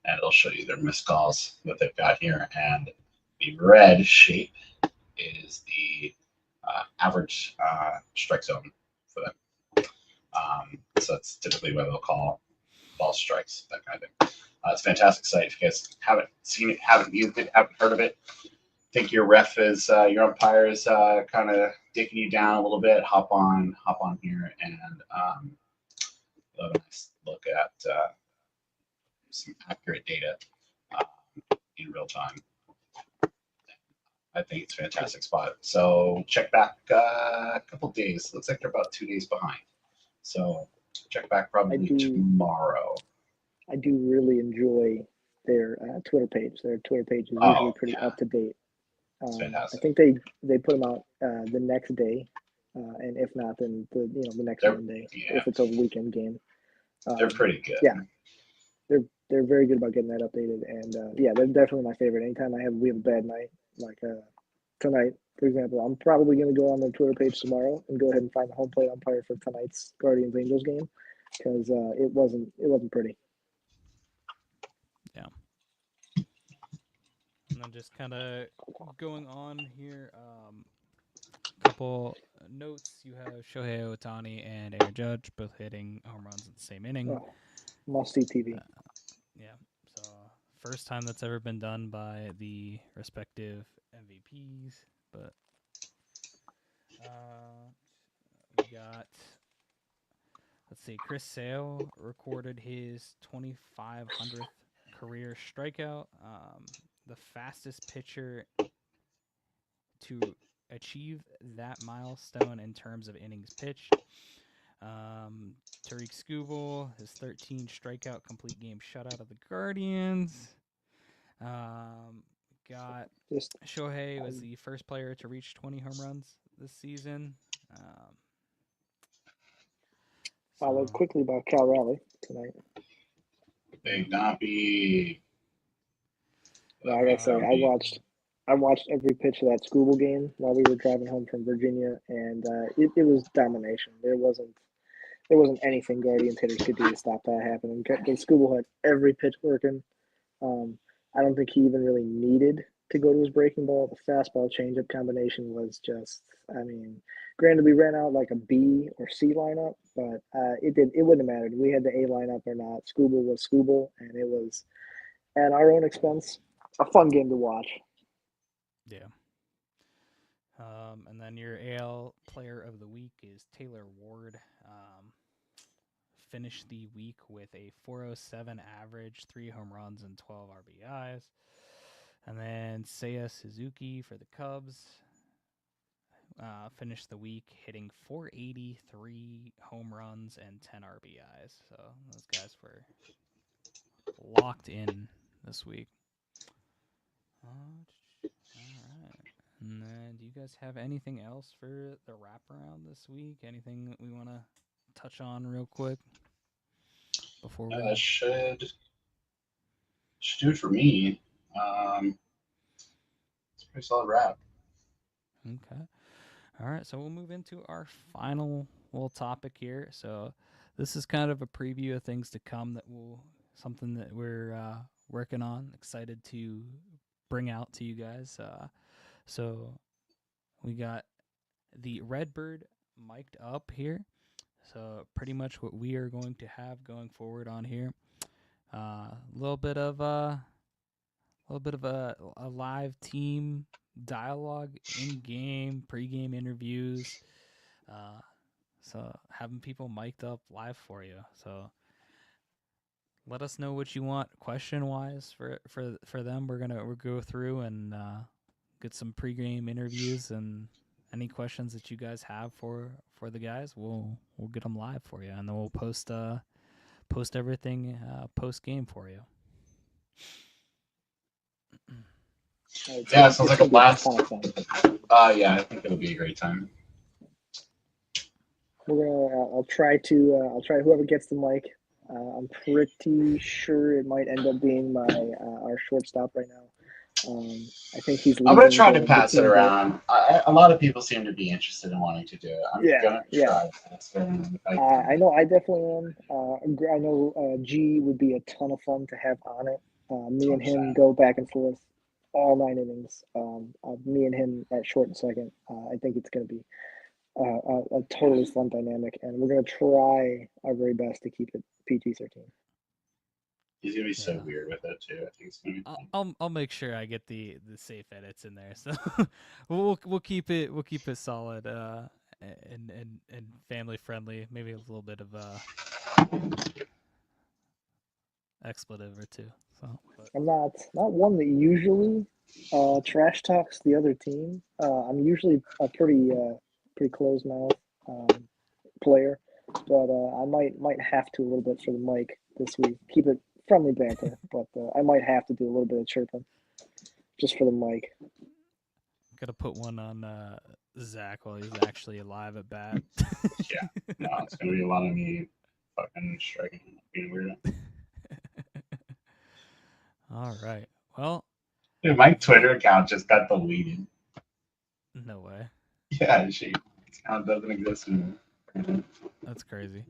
[SPEAKER 2] and it'll show you their missed calls that they've got here, and the red shape is the average strike zone for them. So it's typically where they'll call ball strikes, that kind of thing. It's a fantastic site. If you guys haven't seen it, haven't used it, haven't heard of it, think your ref is your umpire is kind of dicking you down a little bit, hop on here and have a nice look at some accurate data in real time. I think it's a fantastic spot. So check back a couple days. Looks like they're about 2 days behind. So check back probably tomorrow.
[SPEAKER 3] I do really enjoy their Twitter page. Their Twitter page is usually pretty up to date.
[SPEAKER 2] It's fantastic.
[SPEAKER 3] I think they put them out the next day, and if not, then the next Monday if it's a weekend game.
[SPEAKER 2] They're pretty good.
[SPEAKER 3] Yeah, they're very good about getting that updated, and they're definitely my favorite. Anytime we have a bad night, like tonight, for example, I'm probably going to go on their Twitter page tomorrow and go ahead and find the home plate umpire for tonight's Guardians Angels game because it wasn't pretty.
[SPEAKER 1] Yeah. And then just kind of going on here, couple notes. You have Shohei Ohtani and Aaron Judge both hitting home runs in the same inning.
[SPEAKER 3] Oh, must see TV.
[SPEAKER 1] Yeah. So first time that's ever been done by the respective MVPs. But we got, let's see, Chris Sale recorded his 2,500th career strikeout. The fastest pitcher to achieve that milestone in terms of innings pitched. Tariq Skubal, his 13 strikeout complete game shutout of the Guardians. Got Shohei was the first player to reach 20 home runs this season.
[SPEAKER 3] Followed quickly by Cal Raleigh tonight.
[SPEAKER 2] Big Nappy.
[SPEAKER 3] I gotta say, I watched every pitch of that Skubal game while we were driving home from Virginia, and it was domination. There wasn't anything Guardians hitters could do to stop that happening. Skubal had every pitch working. I don't think he even really needed to go to his breaking ball. The fastball changeup combination was just, granted we ran out like a B or C lineup, but it wouldn't have mattered. We had the A lineup or not. Skubal was Skubal, and it was at our own expense a fun game to watch.
[SPEAKER 1] Yeah. And then your AL Player of the Week is Taylor Ward. Finished the week with a 407 average, 3 home runs, and 12 RBIs. And then Seiya Suzuki for the Cubs finished the week hitting 483 home runs and 10 RBIs. So those guys were locked in this week. All right. And then do you guys have anything else for the wraparound this week? Anything that we want to touch on real quick before we
[SPEAKER 2] should do it for me. It's a pretty solid wrap.
[SPEAKER 1] Okay. All right, so we'll move into our final little topic here. So this is kind of a preview of things to come something that we're working on, excited to bring out to you guys. So we got the Redbird mic'd up here. So pretty much what we are going to have going forward on here, a little bit of a live team dialogue in game, pre-game interviews. So having people mic'd up live for you. So let us know what you want question wise for them. We'll go through and get some pre-game interviews and any questions that you guys have for the guys, we'll get them live for you, and then we'll post everything post game for you.
[SPEAKER 2] Yeah, sounds like a blast.
[SPEAKER 3] Ton of fun.
[SPEAKER 2] Yeah, I think it'll be a great time.
[SPEAKER 3] We're gonna. I'll try whoever gets the mic. I'm pretty sure it might end up being our shortstop right now. I think he's.
[SPEAKER 2] I'm gonna try to
[SPEAKER 3] the
[SPEAKER 2] pass it
[SPEAKER 3] team vote.
[SPEAKER 2] around. A lot of people seem to be interested in wanting to do it. I'm gonna
[SPEAKER 3] Yeah.
[SPEAKER 2] try to pass it around.
[SPEAKER 3] I know I definitely am. I know G would be a ton of fun to have on it. Me and him go back and forth all 9 innings. Me and him at short and second. I think it's going to be a totally fun dynamic, and we're going to try our very best to keep it PG-13.
[SPEAKER 2] He's gonna be so weird with it too. I think it's gonna be fun.
[SPEAKER 1] I'll make sure I get the safe edits in there. So we'll keep it solid and family friendly. Maybe a little bit of expletive or two. So
[SPEAKER 3] I'm not one that usually trash talks the other team. I'm usually a pretty closed mouth player, but I might have to a little bit for the mic this week. Keep it friendly banter, but I might have to do a little bit of chirping just for the mic.
[SPEAKER 1] Gotta put one on Zach while he's actually alive at bat.
[SPEAKER 2] Yeah, no, it's gonna be a lot of me fucking striking, being weird.
[SPEAKER 1] All right. Well,
[SPEAKER 2] dude, my Twitter account just got deleted.
[SPEAKER 1] No way.
[SPEAKER 2] Yeah, she account doesn't exist anymore.
[SPEAKER 1] That's crazy.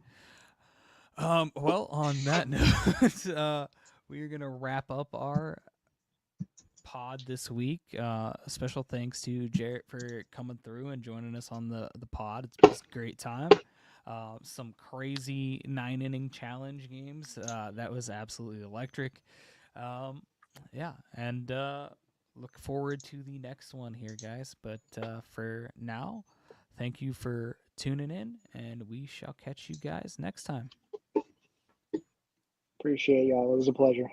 [SPEAKER 1] Well, on that note, we are gonna wrap up our pod this week. Special thanks to Jarrett for coming through and joining us on the pod. It's been a great time. Some crazy 9-inning challenge games. That was absolutely electric. Yeah, and look forward to the next one here, guys. But for now, thank you for tuning in, and we shall catch you guys next time.
[SPEAKER 3] Appreciate y'all. It was a pleasure.